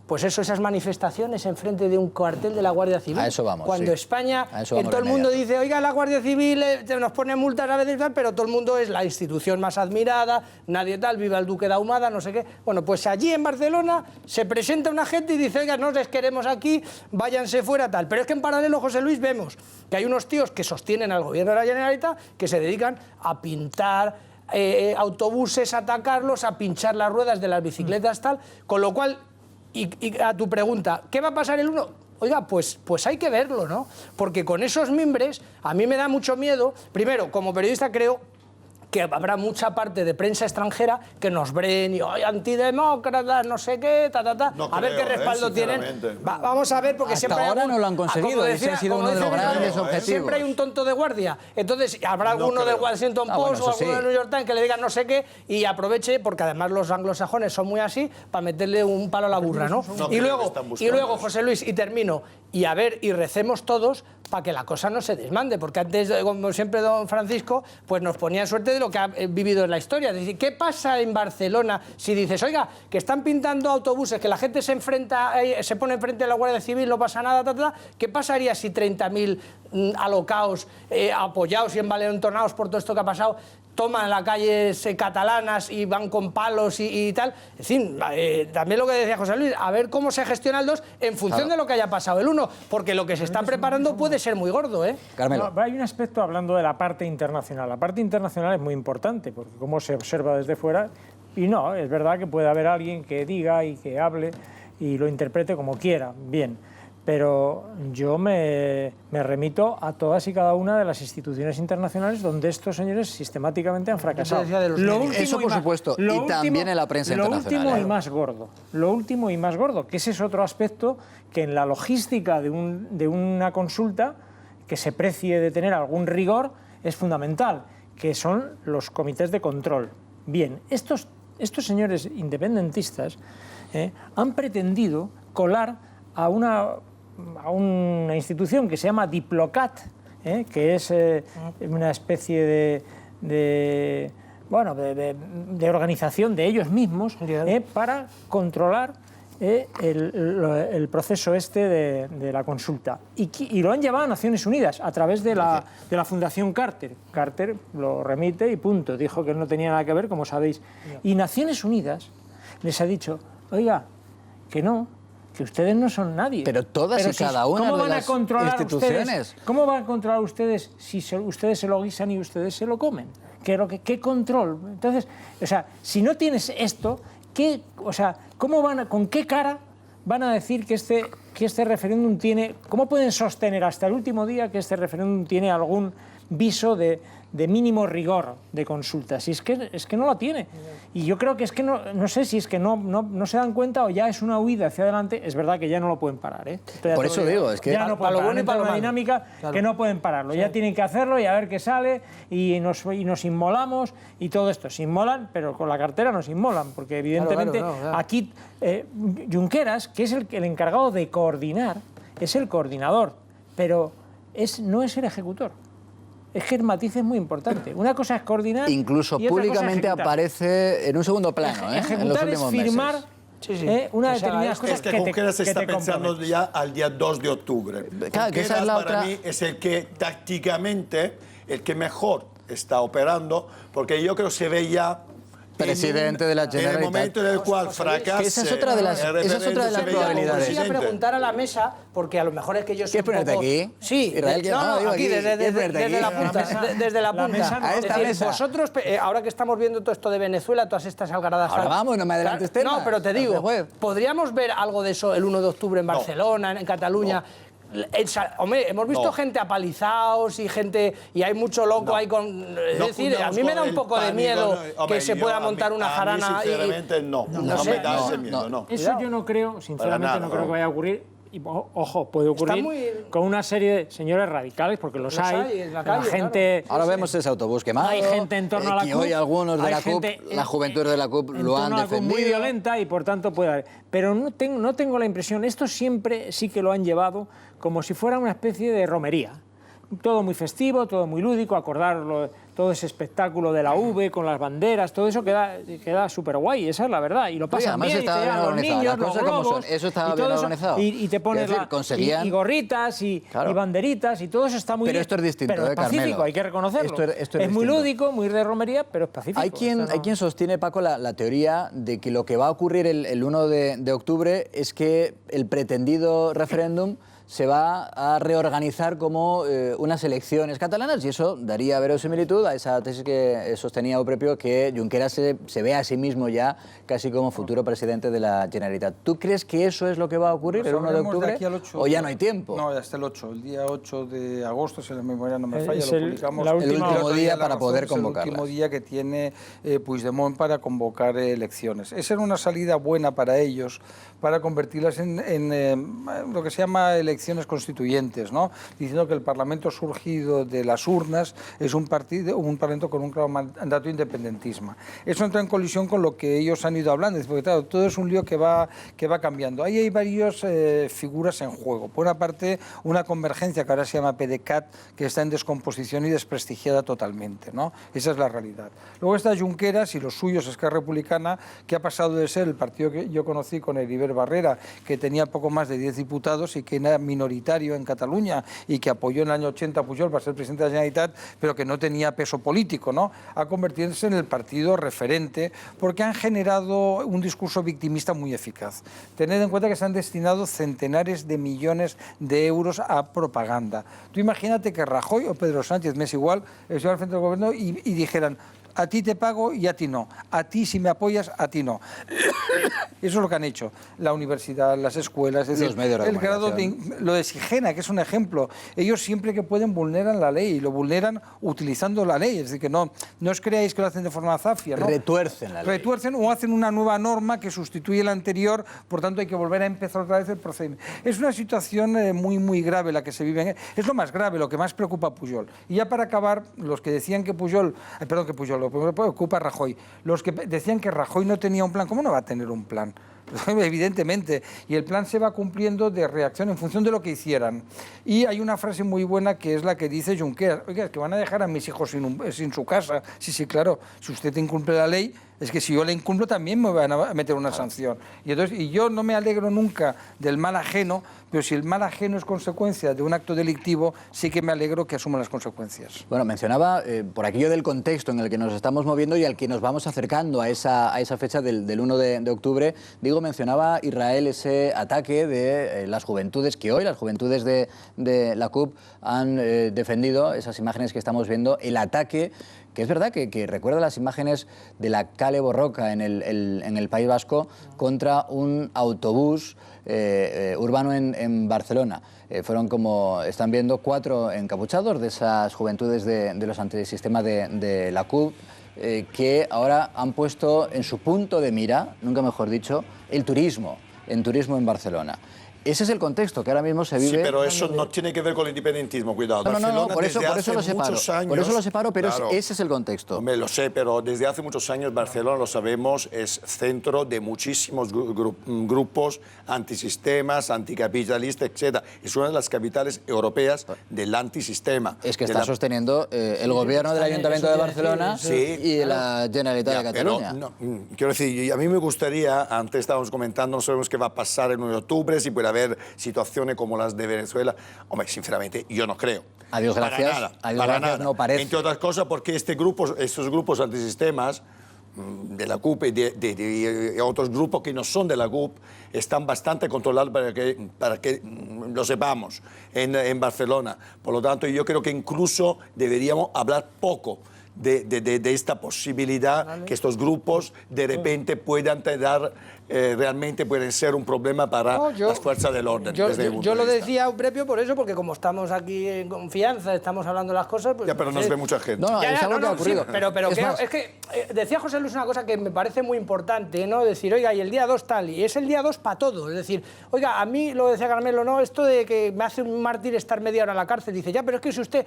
pues eso, esas manifestaciones enfrente de un cuartel de la Guardia Civil. A eso vamos. Cuando España, todo el mundo dice, oiga, la Guardia Civil nos pone multas a veces, pero todo el mundo es la institución más admirada, nadie tal, viva el Duque de Ahumada, no sé qué. Bueno, pues allí en Barcelona se presenta una gente y dice, oiga, no les queremos aquí, váyanse fuera, tal. Pero es que en paralelo, José Luis, vemos que hay unos tíos que sostienen al gobierno de la Generalitat que se dedican a pintar autobuses, a atacarlos, a pinchar las ruedas de las bicicletas, tal, con lo cual... Y a tu pregunta, ¿qué va a pasar el 1? oiga, pues hay que verlo, ¿no? Porque con esos mimbres a mí me da mucho miedo. Primero, como periodista creo que habrá mucha parte de prensa extranjera que nos ven y ¡ay, antidemócratas, no sé qué, No a ver qué respaldo tienen! Vamos a ver, porque hasta siempre ahora no lo han conseguido, ese ha sido uno de los grandes objetivos. Siempre hay un tonto de guardia. Entonces, habrá alguno del Washington Post o alguno del New York Times que le diga no sé qué y aproveche, porque además los anglosajones son muy así, para meterle un palo a la burra, ¿no? Y luego, José Luis, y termino, y a ver, y recemos todos para que la cosa no se desmande, porque antes, como siempre don Francisco, pues nos ponía suerte de lo que ha vivido en la historia. Es decir, ¿qué pasa en Barcelona si dices, oiga, que están pintando autobuses, que la gente se pone enfrente de la Guardia Civil, no pasa nada, ¿qué pasaría si 30.000 alocaos, apoyados y envalentonados por todo esto que ha pasado, toman las calles catalanas y van con palos y tal? En fin, también lo que decía José Luis, a ver cómo se gestiona el 2 en función de lo que haya pasado el 1, porque lo que se está preparando puede ser muy gordo, ¿eh? Carmelo. No, hay un aspecto hablando de la parte internacional. La parte internacional es muy importante, porque como se observa desde fuera, y no, es verdad que puede haber alguien que diga y que hable y lo interprete como quiera, bien. Pero yo me remito a todas y cada una de las instituciones internacionales donde estos señores sistemáticamente han fracasado. Eso por supuesto, y también en la prensa internacional. Lo último y más gordo, que ese es otro aspecto que en la logística de una consulta que se precie de tener algún rigor es fundamental, que son los comités de control. Bien, estos señores independentistas han pretendido colar a una institución que se llama Diplocat, que es una especie de organización de ellos mismos para controlar el proceso de la consulta. Y lo han llevado a Naciones Unidas a través de la Fundación Carter. Carter lo remite y punto. Dijo que no tenía nada que ver, como sabéis. Y Naciones Unidas les ha dicho, oiga, que no, que ustedes no son nadie. Pero todas y cada una de las instituciones. ¿Cómo van a controlar ustedes si ustedes se lo guisan y ustedes se lo comen? ¿Qué control? Entonces, o sea, si no tienes esto, ¿con qué cara van a decir que este referéndum tiene... ¿Cómo pueden sostener hasta el último día que este referéndum tiene algún viso de mínimo rigor de consulta? Si es que no lo tiene. Y yo creo que es que no sé si es que no se dan cuenta o ya es una huida hacia adelante. Es verdad que ya no lo pueden parar, ¿eh? Por eso digo, es que ya no para lo bueno y para lo una malo. dinámica que no pueden pararlo. Sí. Ya tienen que hacerlo y a ver qué sale y nos inmolamos y todo esto. Se inmolan, pero con la cartera nos inmolan, porque evidentemente claro. Aquí Junqueras, que es el encargado de coordinar, es el coordinador, pero no es el ejecutor. Es que el matiz es muy importante. Una cosa es coordinar. Incluso públicamente aparece en un segundo plano. Ejecutar es firmar una determinada cosa. Es que Junqueras se está pensando ya al día 2 de octubre. Claro, que esa es la para otra... mí es el que tácticamente, el que mejor está operando, porque yo creo que se ve ya presidente de la Generalitat. En el momento en el cual fracase... Esa es otra de las probabilidades. Quisiera preguntar a la mesa, porque a lo mejor es que yo soy ¿Quieres ponerte aquí? Sí, Israel, aquí, desde la punta. Desde la punta. A esta mesa. Vosotros, ahora que estamos viendo todo esto de Venezuela, todas estas algaradas... Ahora vamos, no me adelantes temas. No, pero te digo, ¿podríamos ver algo de eso el 1 de octubre en Barcelona, en Cataluña? Hombre, hemos visto gente apalizados y gente y hay mucho loco ahí con... Es decir, a mí me da un poco de miedo que se pueda montar una jarana. Sinceramente, no me da ese miedo, no. Eso yo no creo, sinceramente, no creo que vaya a ocurrir. Y, ojo, puede ocurrir con una serie de señores radicales, porque los hay. En la calle, gente, ahora vemos ese autobús quemado. Hay gente en torno a la CUP. Y hoy algunos de la CUP, la juventud de la CUP, lo han defendido. Muy violenta y por tanto puede haber. Pero no tengo la impresión, esto siempre sí que lo han llevado como si fuera una especie de romería. Todo muy festivo, todo muy lúdico, todo ese espectáculo de la V con las banderas, todo eso queda súper guay, esa es la verdad. Y lo pasan bien, y te dan los niños, los globos, eso estaba bien organizado. Y te pones y gorritas y banderitas y todo eso está muy bien. Pero esto es distinto, pero es pacífico, Carmelo. hay que reconocerlo. Esto es muy lúdico, muy de romería, pero es pacífico. Hay quien sostiene, Paco, la teoría de que lo que va a ocurrir el 1 de octubre es que el pretendido referéndum se va a reorganizar como unas elecciones catalanas y eso daría verosimilitud a esa tesis que sostenía propio que Junqueras se ve a sí mismo ya casi como futuro presidente de la Generalitat. ¿Tú crees que eso es lo que va a ocurrir el 1 de octubre o ya no hay tiempo? No, hasta el 8. El día 8 de agosto, si la memoria no me falla, Es lo publicamos. el último día para poder convocarlas. El último día que tiene Puigdemont para convocar elecciones. Esa era una salida buena para ellos, para convertirlas en lo que se llama elecciones constituyentes, ¿no? Diciendo que el Parlamento surgido de las urnas es un Parlamento con un claro mandato de independentismo. Eso entra en colisión con lo que ellos han ido hablando, porque claro, todo es un lío que va cambiando. Ahí hay varias figuras en juego. Por una parte, una convergencia que ahora se llama PDeCAT, que está en descomposición y desprestigiada totalmente, ¿no? Esa es la realidad. Luego está Junqueras y los suyos, Esquerra Republicana, que ha pasado de ser el partido que yo conocí con Heribert Barrera, que tenía poco más de 10 diputados y que era minoritario en Cataluña y que apoyó en el año 80 a Pujol para ser presidente de la Generalitat, pero que no tenía peso político, ¿no? A convertirse en el partido referente porque han generado un discurso victimista muy eficaz. Tened en cuenta que se han destinado centenares de millones de euros a propaganda. Tú imagínate que Rajoy o Pedro Sánchez, me es igual, estoy al frente del gobierno y dijeran: a ti te pago y a ti no. A ti si me apoyas, a ti no. Eso es lo que han hecho. La universidad, las escuelas, es decir, el grado lo de Sigena, que es un ejemplo. Ellos siempre que pueden vulneran la ley y lo vulneran utilizando la ley. Es decir, que no os creáis que lo hacen de forma zafia, ¿no? Retuercen la ley. Retuercen o hacen una nueva norma que sustituye la anterior, por tanto hay que volver a empezar otra vez el procedimiento. Es una situación muy, muy grave la que se vive. Es lo más grave, lo que más preocupa a Pujol. Y ya para acabar, los que decían que Pujol preocupa a Rajoy. Los que decían que Rajoy no tenía un plan, ¿cómo no va a tener un plan? Evidentemente, y el plan se va cumpliendo de reacción en función de lo que hicieran. Y hay una frase muy buena que es la que dice Junqueras: oiga, es que van a dejar a mis hijos sin su casa. Sí, claro, si usted incumple la ley, es que si yo la incumplo también me van a meter una sanción. Y yo no me alegro nunca del mal ajeno, pero si el mal ajeno es consecuencia de un acto delictivo, sí que me alegro que asuman las consecuencias. Bueno, mencionaba por aquello del contexto en el que nos estamos moviendo y al que nos vamos acercando a esa fecha del 1 de octubre. Digo, mencionaba Israel ese ataque de las juventudes, que hoy las juventudes de la CUP han defendido, esas imágenes que estamos viendo, el ataque, que es verdad que recuerda las imágenes de la Kale Borroka en el País Vasco contra un autobús urbano en Barcelona. Fueron, como están viendo, 4 encapuchados de esas juventudes de los antisistemas de la CUP, que ahora han puesto en su punto de mira, nunca mejor dicho, el turismo en Barcelona. Ese es el contexto que ahora mismo se vive. Sí, pero eso no tiene que ver con el independentismo, cuidado. No, por eso lo separo. Por eso lo separo, pero claro, ese es el contexto. Me lo sé, pero desde hace muchos años Barcelona, lo sabemos, es centro de muchísimos grupos antisistemas, anticapitalistas, etc. Es una de las capitales europeas del antisistema. Es que está sosteniendo el gobierno del Ayuntamiento de Barcelona y de la Generalitat de Cataluña. Quiero decir, a mí me gustaría, antes estábamos comentando, no sabemos qué va a pasar el 1 de octubre, si puede haber situaciones como las de Venezuela. Hombre, sinceramente, yo no creo. Adiós, gracias. Para nada. No parece. Entre otras cosas, porque estos grupos antisistemas de la CUP y de otros grupos que no son de la CUP están bastante controlados para que lo sepamos en Barcelona. Por lo tanto, yo creo que incluso deberíamos hablar poco de esta posibilidad que estos grupos de repente puedan realmente pueden ser un problema para las fuerzas del orden. Yo lo decía previo por eso, porque como estamos aquí en confianza, estamos hablando las cosas... Pues, pero nos ve mucha gente. Es algo que ha ocurrido. Sí, pero es que decía José Luis una cosa que me parece muy importante, ¿no? Decir, oiga, y el día 2 tal, y es el día 2 para todo. Es decir, oiga, a mí, lo decía Carmelo, no, esto de que me hace un mártir estar media hora en la cárcel, dice, ya, pero es que si usted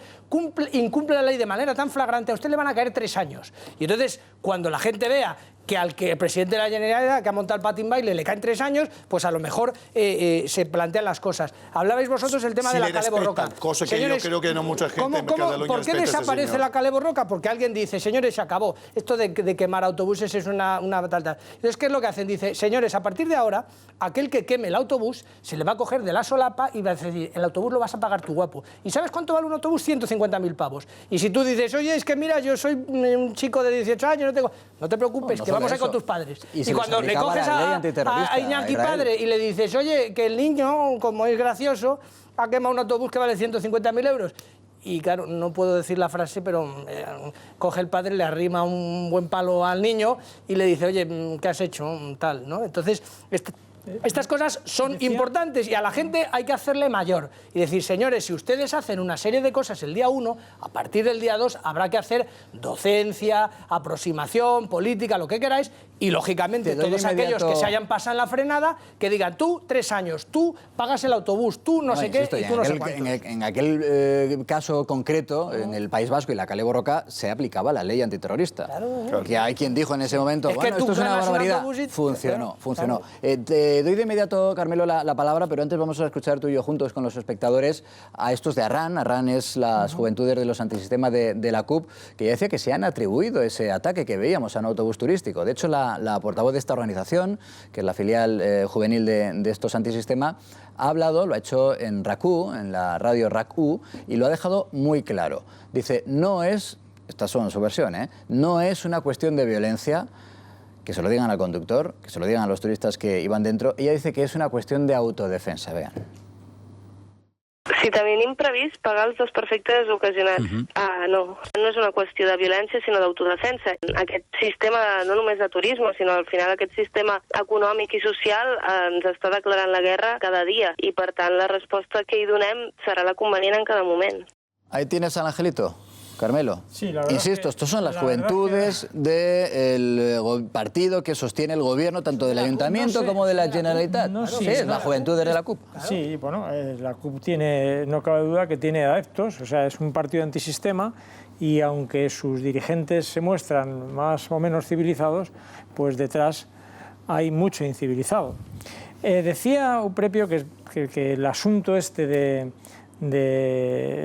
incumple la ley de manera tan flagrante, a usted le van a caer 3 años. Y entonces, cuando la gente vea que al que el presidente de la Generalitat, que ha montado el patín baile, le caen 3 años, pues a lo mejor se plantean las cosas. Hablabais vosotros el tema de la Kale Borroka. Cosa que señores, yo creo que no mucha gente en Cataluña ¿por qué desaparece la Kale Borroka? Porque alguien dice, señores, se acabó. Esto de quemar autobuses es una tal. Entonces, ¿qué es lo que hacen? Dice, señores, a partir de ahora, aquel que queme el autobús se le va a coger de la solapa y va a decir, el autobús lo vas a pagar tú, guapo. ¿Y sabes cuánto vale un autobús? 150.000 pavos. Y si tú dices, oye, es que mira, yo soy un chico de 18 años, no te preocupes, que vamos a ir con tus padres. Y cuando le coges a Iñaki padre y le dices, oye, que el niño, como es gracioso, ha quemado un autobús que vale 150.000 euros. Y claro, no puedo decir la frase, pero coge el padre, le arrima un buen palo al niño y le dice, oye, ¿qué has hecho? Tal, ¿no? Entonces, estas cosas son importantes y a la gente hay que hacerle mayor. Y decir, señores, si ustedes hacen una serie de cosas el día 1, a partir del día 2 habrá que hacer docencia, aproximación, política, lo que queráis, y lógicamente todos aquellos que se hayan pasado en la frenada, que digan, tú 3 años, tú pagas el autobús, tú no sé qué, y tú no sé cuánto. En aquel caso concreto, en el País Vasco y la Kale Borroka, se aplicaba la ley antiterrorista. Claro. Que hay quien dijo en ese momento, bueno, esto es una barbaridad. Funcionó. Te doy de inmediato, Carmelo, la palabra, pero antes vamos a escuchar tú y yo juntos con los espectadores a estos de Arran. Arran es las juventudes de los antisistemas de la CUP, que ya decía que se han atribuido ese ataque que veíamos a un autobús turístico. De hecho, la portavoz de esta organización, que es la filial juvenil de estos antisistemas, ha hablado, lo ha hecho en RAC-U, en la radio RAC-U, y lo ha dejado muy claro. Dice, no es, estas son su versión, no es una cuestión de violencia, que se lo digan al conductor, que se lo digan a los turistas que iban dentro. Ella dice que és una qüestió d'autodefensa. Vean. Si tenim imprevist pagar els desperfectes ocasionats. No és una qüestió de violència, sinó d'autodefensa. Aquest sistema, no només de turisme, sinó al final aquest sistema econòmic i social ens està declarant la guerra cada dia i, per tant, la resposta que hi donem serà la convenient en cada moment. Ahí tienes al Angelito. Carmelo, sí, la verdad insisto, estos son las juventudes del partido que sostiene el gobierno, tanto del ayuntamiento como de la Generalitat. Sí, es la juventud de la CUP. Sí, bueno, la CUP tiene, no cabe duda que tiene adeptos, o sea, es un partido antisistema y aunque sus dirigentes se muestran más o menos civilizados, pues detrás hay mucho incivilizado. Decía Euprepio que el asunto este de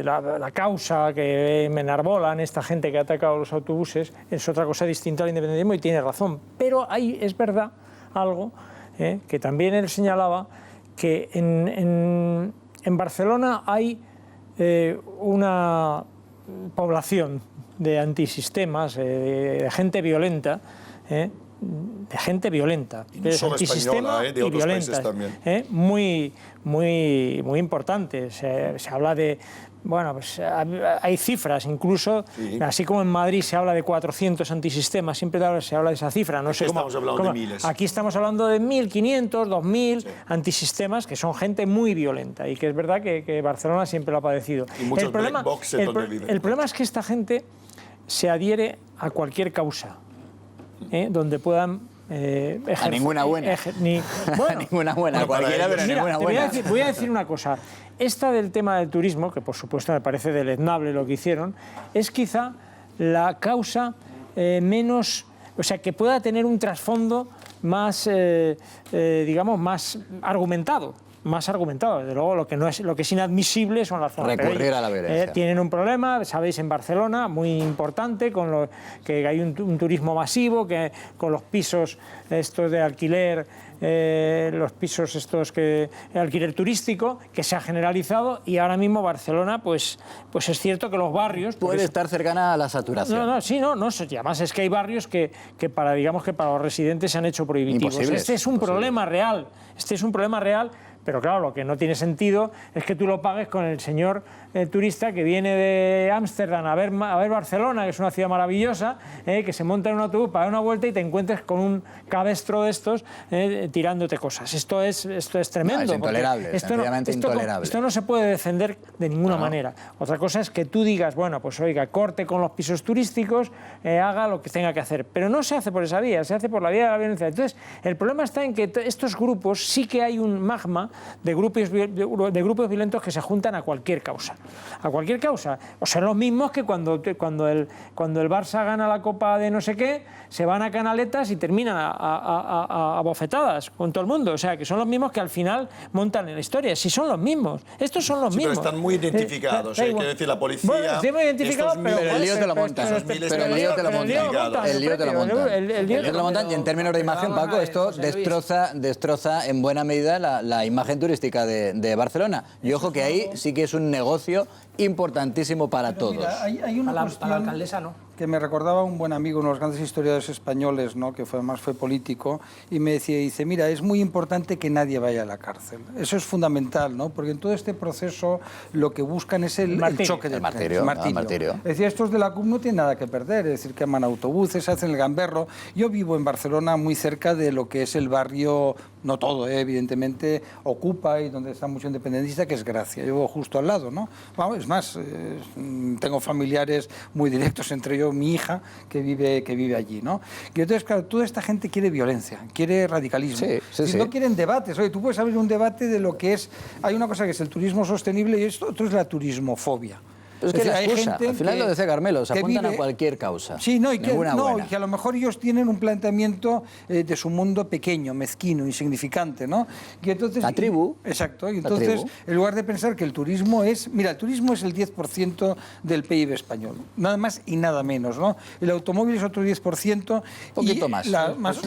la causa que me enarbolan esta gente que ha atacado los autobuses es otra cosa distinta al independentismo y tiene razón. Pero ahí es verdad algo que también él señalaba, que en Barcelona hay una población de antisistemas, de gente violenta, de gente violenta, de antisistema y violenta, muy importante. Se habla de, bueno, pues hay cifras, incluso, así como en Madrid se habla de 400 antisistemas, siempre se habla de esa cifra. No sé cómo, estamos hablando de miles. Aquí estamos hablando de 1.500, 2.000 antisistemas, que son gente muy violenta, y que es verdad que Barcelona siempre lo ha padecido. Y muchos black boxes donde viven. El problema es que esta gente se adhiere a cualquier causa, donde puedan a ninguna buena. Bueno, a ninguna buena, cualquiera, pero mira, ninguna buena. Voy a decir una cosa. Esta del tema del turismo, que por supuesto me parece deleznable lo que hicieron, es quizá la causa menos, o sea, que pueda tener un trasfondo más, digamos, más argumentado. Desde luego lo que es inadmisible son las zonas. Recurrir a la violencia. Tienen un problema, sabéis, en Barcelona, muy importante, con que hay un turismo masivo, que con los pisos estos de alquiler, los pisos estos de alquiler turístico, que se ha generalizado, y ahora mismo Barcelona, pues es cierto que los barrios... Puede estar cercana a la saturación. Además es que hay barrios que para los residentes se han hecho prohibitivos. Este es un problema real. Pero claro, lo que no tiene sentido es que tú lo pagues con el señor turista que viene de Ámsterdam a ver Barcelona, que es una ciudad maravillosa, que se monta en un autobús para dar una vuelta y te encuentres con un cabestro de estos tirándote cosas. Esto es tremendo. Es intolerable, sencillamente intolerable. Esto no se puede defender de ninguna manera. Otra cosa es que tú digas, bueno, pues oiga, corte con los pisos turísticos, haga lo que tenga que hacer. Pero no se hace por esa vía, se hace por la vía de la violencia. Entonces, el problema está en que estos grupos, sí que hay un magma de grupos violentos que se juntan a cualquier causa. O sea, los mismos que cuando el Barça gana la Copa de no sé qué, se van a canaletas y terminan a bofetadas con todo el mundo. O sea, que son los mismos que al final montan en la historia. Si son los mismos. Estos son los mismos. Pero están muy identificados. Hay que decir, la policía... Bueno, estoy muy identificado, pero el lío te lo montan. Pero el lío te lo montan. Y en términos de imagen, Paco, esto destroza en buena medida la imagen turística de Barcelona. Y ojo que ahí sí que es un negocio importantísimo para todos. Mira, hay una cuestión... Para la alcaldesa no. que me recordaba un buen amigo, uno de los grandes historiadores españoles, ¿no? Que además fue político, y me decía, dice, mira, es muy importante que nadie vaya a la cárcel. Eso es fundamental, ¿no? Porque en todo este proceso lo que buscan es el choque del martirio. Decía, estos de la CUP no tienen nada que perder, es decir, queman autobuses, hacen el gamberro. Yo vivo en Barcelona, muy cerca de lo que es el barrio, no todo, evidentemente, Ocupa, y donde está mucho independentista, que es Gracia. Yo vivo justo al lado, ¿no? Bueno, es más, tengo familiares muy directos, entre ellos mi hija, que vive allí, ¿no? Y entonces, claro, toda esta gente quiere violencia, quiere radicalismo. No quieren debates. Oye, tú puedes abrir un debate de lo que es... Hay una cosa que es el turismo sostenible y otro es la turismofobia. Es que hay gente al final lo decía Carmelo, se apuntan a cualquier causa. Sí, y que a lo mejor ellos tienen un planteamiento de su mundo pequeño, mezquino, insignificante, ¿no? Y entonces, la tribu. Exacto. Y entonces, en lugar de pensar que el turismo es... Mira, el turismo es el 10% del PIB español, nada más y nada menos, ¿no? El automóvil es otro 10%. Un poquito más.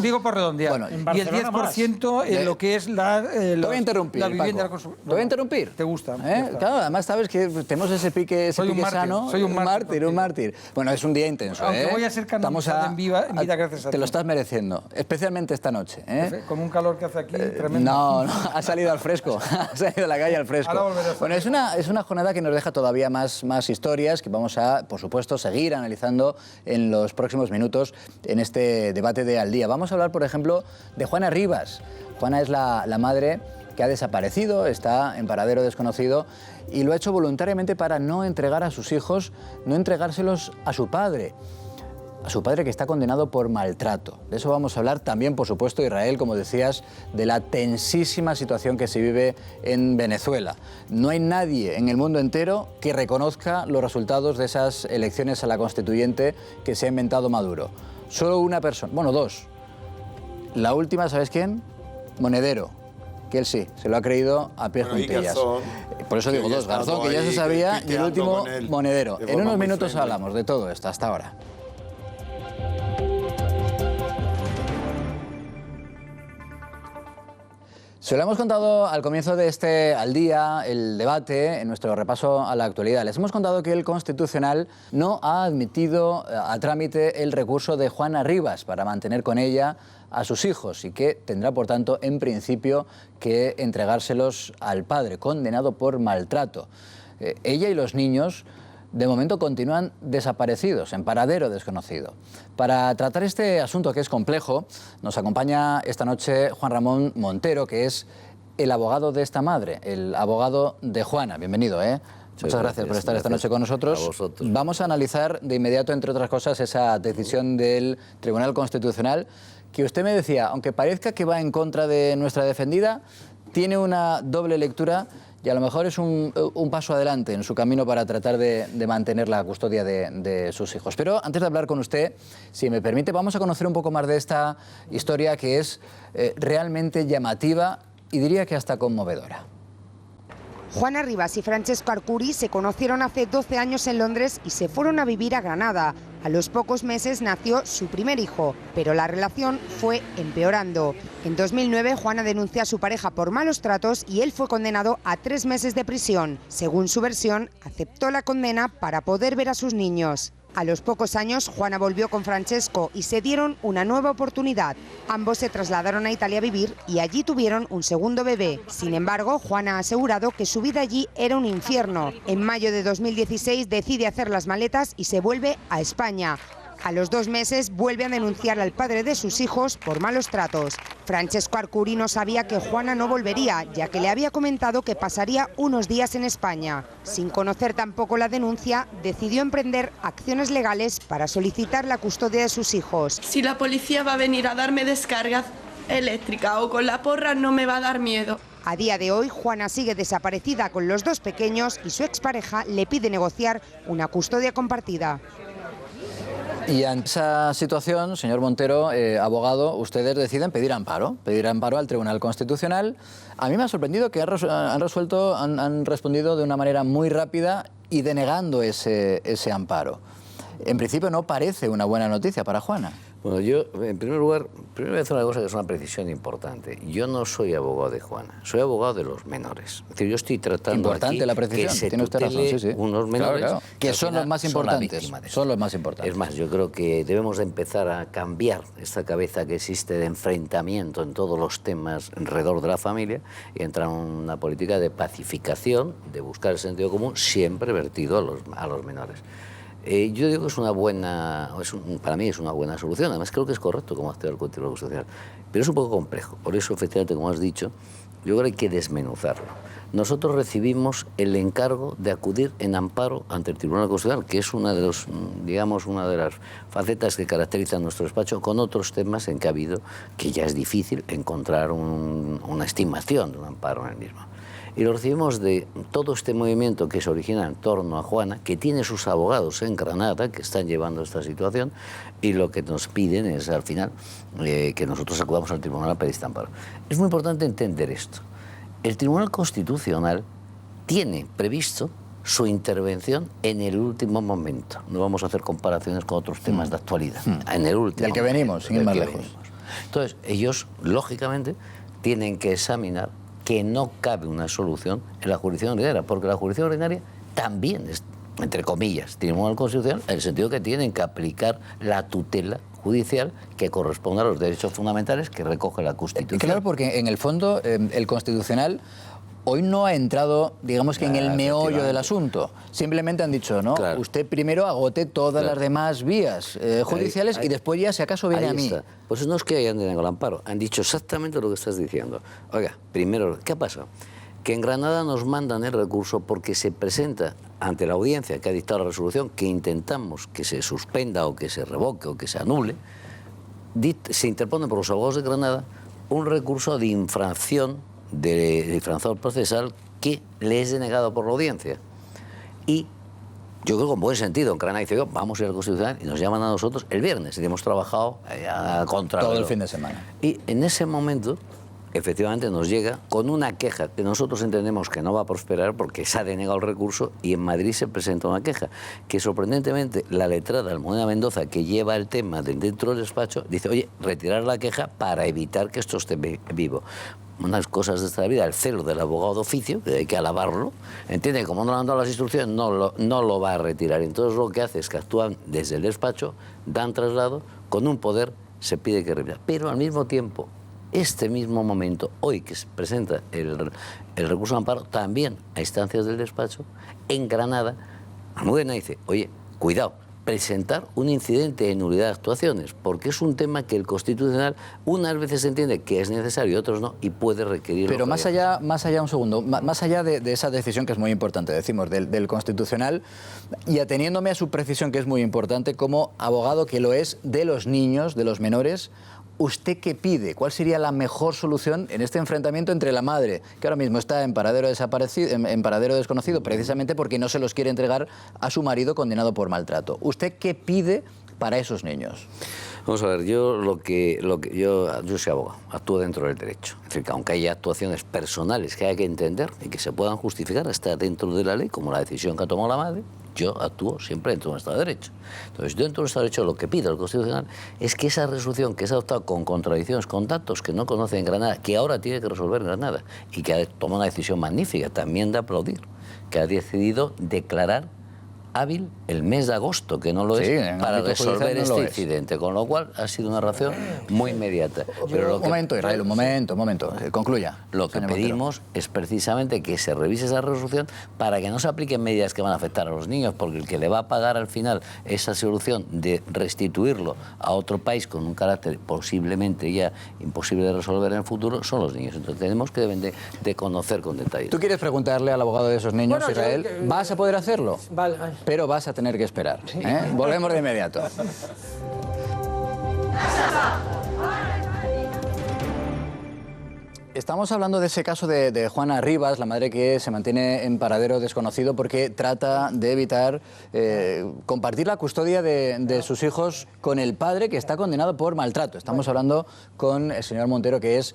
Digo por redondear. Bueno, y el 10% en lo que es la vivienda. ¿Te voy a interrumpir? ¿Te gusta? Claro, además sabes que tenemos ese pique... Soy un mártir. Bueno, es un día intenso. Aunque voy a ser canonizado en vida gracias a ti. Te lo estás mereciendo, especialmente esta noche. Con un calor que hace aquí tremendo. No, ha salido al fresco, ha salido a la calle al fresco. Bueno, es una jornada que nos deja todavía más historias que vamos a, por supuesto, seguir analizando en los próximos minutos en este debate de Al Día. Vamos a hablar, por ejemplo, de Juana Rivas. Juana es la madre que ha desaparecido, está en paradero desconocido y lo ha hecho voluntariamente para no entregar a sus hijos, no entregárselos a su padre que está condenado por maltrato. De eso vamos a hablar también, por supuesto, Israel, como decías, de la tensísima situación que se vive en Venezuela. No hay nadie en el mundo entero que reconozca los resultados de esas elecciones a la constituyente que se ha inventado Maduro. Solo una persona, bueno, dos. La última, ¿sabes quién? Monedero, que él sí, se lo ha creído a pies juntillas. Por eso digo dos, Garzón, que ya se sabía, y el último, Monedero. En unos minutos hablamos de todo esto, hasta ahora. Se lo hemos contado al comienzo de este Al Día, el debate, en nuestro repaso a la actualidad. Les hemos contado que el Constitucional no ha admitido a trámite el recurso de Juana Rivas para mantener con ella a sus hijos y que tendrá, por tanto, en principio, que entregárselos al padre, condenado por maltrato. Ella y los niños, de momento, continúan desaparecidos, en paradero desconocido. Para tratar este asunto, que es complejo, nos acompaña esta noche Juan Ramón Montero, que es el abogado de esta madre, el abogado de Juana. Bienvenido, ¿eh? Muchas gracias por estar esta noche con nosotros. Vamos a analizar de inmediato, entre otras cosas, esa decisión del Tribunal Constitucional, que usted me decía, aunque parezca que va en contra de nuestra defendida, tiene una doble lectura y a lo mejor es un paso adelante en su camino para tratar de mantener la custodia de sus hijos. Pero antes de hablar con usted, si me permite, vamos a conocer un poco más de esta historia que es realmente llamativa y diría que hasta conmovedora. Juana Rivas y Francesco Arcuri se conocieron hace 12 años en Londres y se fueron a vivir a Granada. A los pocos meses nació su primer hijo, pero la relación fue empeorando. En 2009, Juana denunció a su pareja por malos tratos y él fue condenado a 3 meses de prisión. Según su versión, aceptó la condena para poder ver a sus niños. A los pocos años, Juana volvió con Francesco y se dieron una nueva oportunidad. Ambos se trasladaron a Italia a vivir y allí tuvieron un segundo bebé. Sin embargo, Juana ha asegurado que su vida allí era un infierno. En mayo de 2016 decide hacer las maletas y se vuelve a España. A los 2 meses vuelve a denunciar al padre de sus hijos por malos tratos. Francesco Arcuri no sabía que Juana no volvería, ya que le había comentado que pasaría unos días en España. Sin conocer tampoco la denuncia, decidió emprender acciones legales para solicitar la custodia de sus hijos. Si la policía va a venir a darme descarga eléctrica o con la porra, no me va a dar miedo. A día de hoy, Juana sigue desaparecida con los 2 pequeños y su expareja le pide negociar una custodia compartida. Y en esa situación, señor Montero, abogado, ustedes deciden pedir amparo al Tribunal Constitucional. A mí me ha sorprendido que han respondido de una manera muy rápida y denegando ese amparo. En principio no parece una buena noticia para Juana. Bueno, yo, en primer lugar, primero voy a decir una cosa que es una precisión importante. Yo no soy abogado de Juana, soy abogado de los menores. Es decir, yo estoy tratando importante la precisión, que se tiene usted razón, sí, sí. unos menores claro. Que son los más importantes. Son los más importantes. Es más, yo creo que debemos de empezar a cambiar esta cabeza que existe de enfrentamiento en todos los temas alrededor de la familia y entrar en una política de pacificación, de buscar el sentido común, siempre vertido a los menores. Yo digo que es una buena, para mí es una buena solución, además creo que es correcto como actúa el Código Social, pero es un poco complejo, por eso efectivamente, como has dicho, yo creo que hay que desmenuzarlo. Nosotros recibimos el encargo de acudir en amparo ante el Tribunal Constitucional, que es una de los, digamos, una de las facetas que caracteriza nuestro despacho, con otros temas en que ha habido que ya es difícil encontrar una estimación de un amparo en el mismo. Y lo recibimos de todo este movimiento que se origina en torno a Juana, que tiene sus abogados en Granada, que están llevando esta situación, y lo que nos piden es, al final, que nosotros acudamos al Tribunal a pedir este amparo. Es muy importante entender esto. El Tribunal Constitucional tiene previsto su intervención en el último momento. No vamos a hacer comparaciones con otros temas de actualidad. En el último del que momento, venimos, sin ir más lejos. Entonces, ellos, lógicamente, tienen que examinar que no cabe una solución en la jurisdicción ordinaria, porque la jurisdicción ordinaria también es, entre comillas, Tribunal Constitucional, en el sentido que tienen que aplicar la tutela judicial que corresponde a los derechos fundamentales que recoge la Constitución. Claro, porque en el fondo el Constitucional hoy no ha entrado, digamos que en el meollo del asunto. Simplemente han dicho, ¿no? Claro. Usted primero agote todas las demás vías judiciales y después ya, si acaso, viene a mí. Está. Pues no es que hayan denegado el amparo, han dicho exactamente lo que estás diciendo. Oiga, primero, ¿qué ha pasado? Que en Granada nos mandan el recurso porque se presenta ante la audiencia que ha dictado la resolución, que intentamos que se suspenda o que se revoque o que se anule, se interpone por los abogados de Granada un recurso de infracción de infracción procesal que le es denegado por la audiencia. Y yo creo que con buen sentido, en Granada dice, vamos a ir al Constitucional, y nos llaman a nosotros el viernes, y hemos trabajado contra todo el fin de semana. Y en ese momento, efectivamente, nos llega con una queja que nosotros entendemos que no va a prosperar porque se ha denegado el recurso, y en Madrid se presenta una queja que, sorprendentemente, la letrada Almudena Mendoza, que lleva el tema dentro del despacho, dice, oye, retirar la queja para evitar que esto esté vivo. Unas cosas de esta vida, el celo del abogado de oficio, que hay que alabarlo, entiende que como no le han dado las instrucciones, no lo va a retirar. Entonces lo que hace es que actúan desde el despacho, dan traslado, con un poder se pide que retire. Pero al mismo tiempo, este mismo momento, hoy que se presenta el recurso de amparo, también a instancias del despacho, en Granada, Almudena dice, oye, cuidado, presentar un incidente de nulidad de actuaciones, porque es un tema que el Constitucional unas veces entiende que es necesario y otros no, y puede requerir... Pero más allá, un segundo, más allá de esa decisión que es muy importante, decimos, del Constitucional, y ateniéndome a su precisión, que es muy importante, como abogado que lo es de los niños, de los menores, ¿usted qué pide? ¿Cuál sería la mejor solución en este enfrentamiento entre la madre, que ahora mismo está en paradero desconocido, precisamente porque no se los quiere entregar a su marido condenado por maltrato? ¿Usted qué pide para esos niños? Vamos a ver, yo soy abogado, actúo dentro del derecho. Es decir, que aunque haya actuaciones personales que haya que entender y que se puedan justificar, está dentro de la ley, como la decisión que ha tomado la madre, yo actúo siempre dentro de un Estado de Derecho. Entonces, dentro de un Estado de Derecho, lo que pide el Constitucional es que esa resolución que se ha adoptado con contradicciones, con datos que no conoce en Granada, que ahora tiene que resolver en Granada, y que ha tomado una decisión magnífica, también de aplaudir, que ha decidido declarar hábil el mes de agosto, que no lo es, para resolver este incidente, con lo cual ha sido una reacción muy inmediata. Pero un momento, Israel, un momento, concluya. Lo que pedimos es precisamente que se revise esa resolución para que no se apliquen medidas que van a afectar a los niños, porque el que le va a pagar al final esa solución de restituirlo a otro país con un carácter posiblemente ya imposible de resolver en el futuro son los niños. Entonces tenemos que deben de conocer con detalle. ¿Tú quieres preguntarle al abogado de esos niños, bueno, Israel? ¿Vas a poder hacerlo? Vale. Pero vas a tener que esperar. Volvemos de inmediato. Estamos hablando de ese caso de Juana Rivas, la madre que se mantiene en paradero desconocido porque trata de evitar compartir la custodia de sus hijos con el padre, que está condenado por maltrato. Estamos hablando con el señor Montero, que es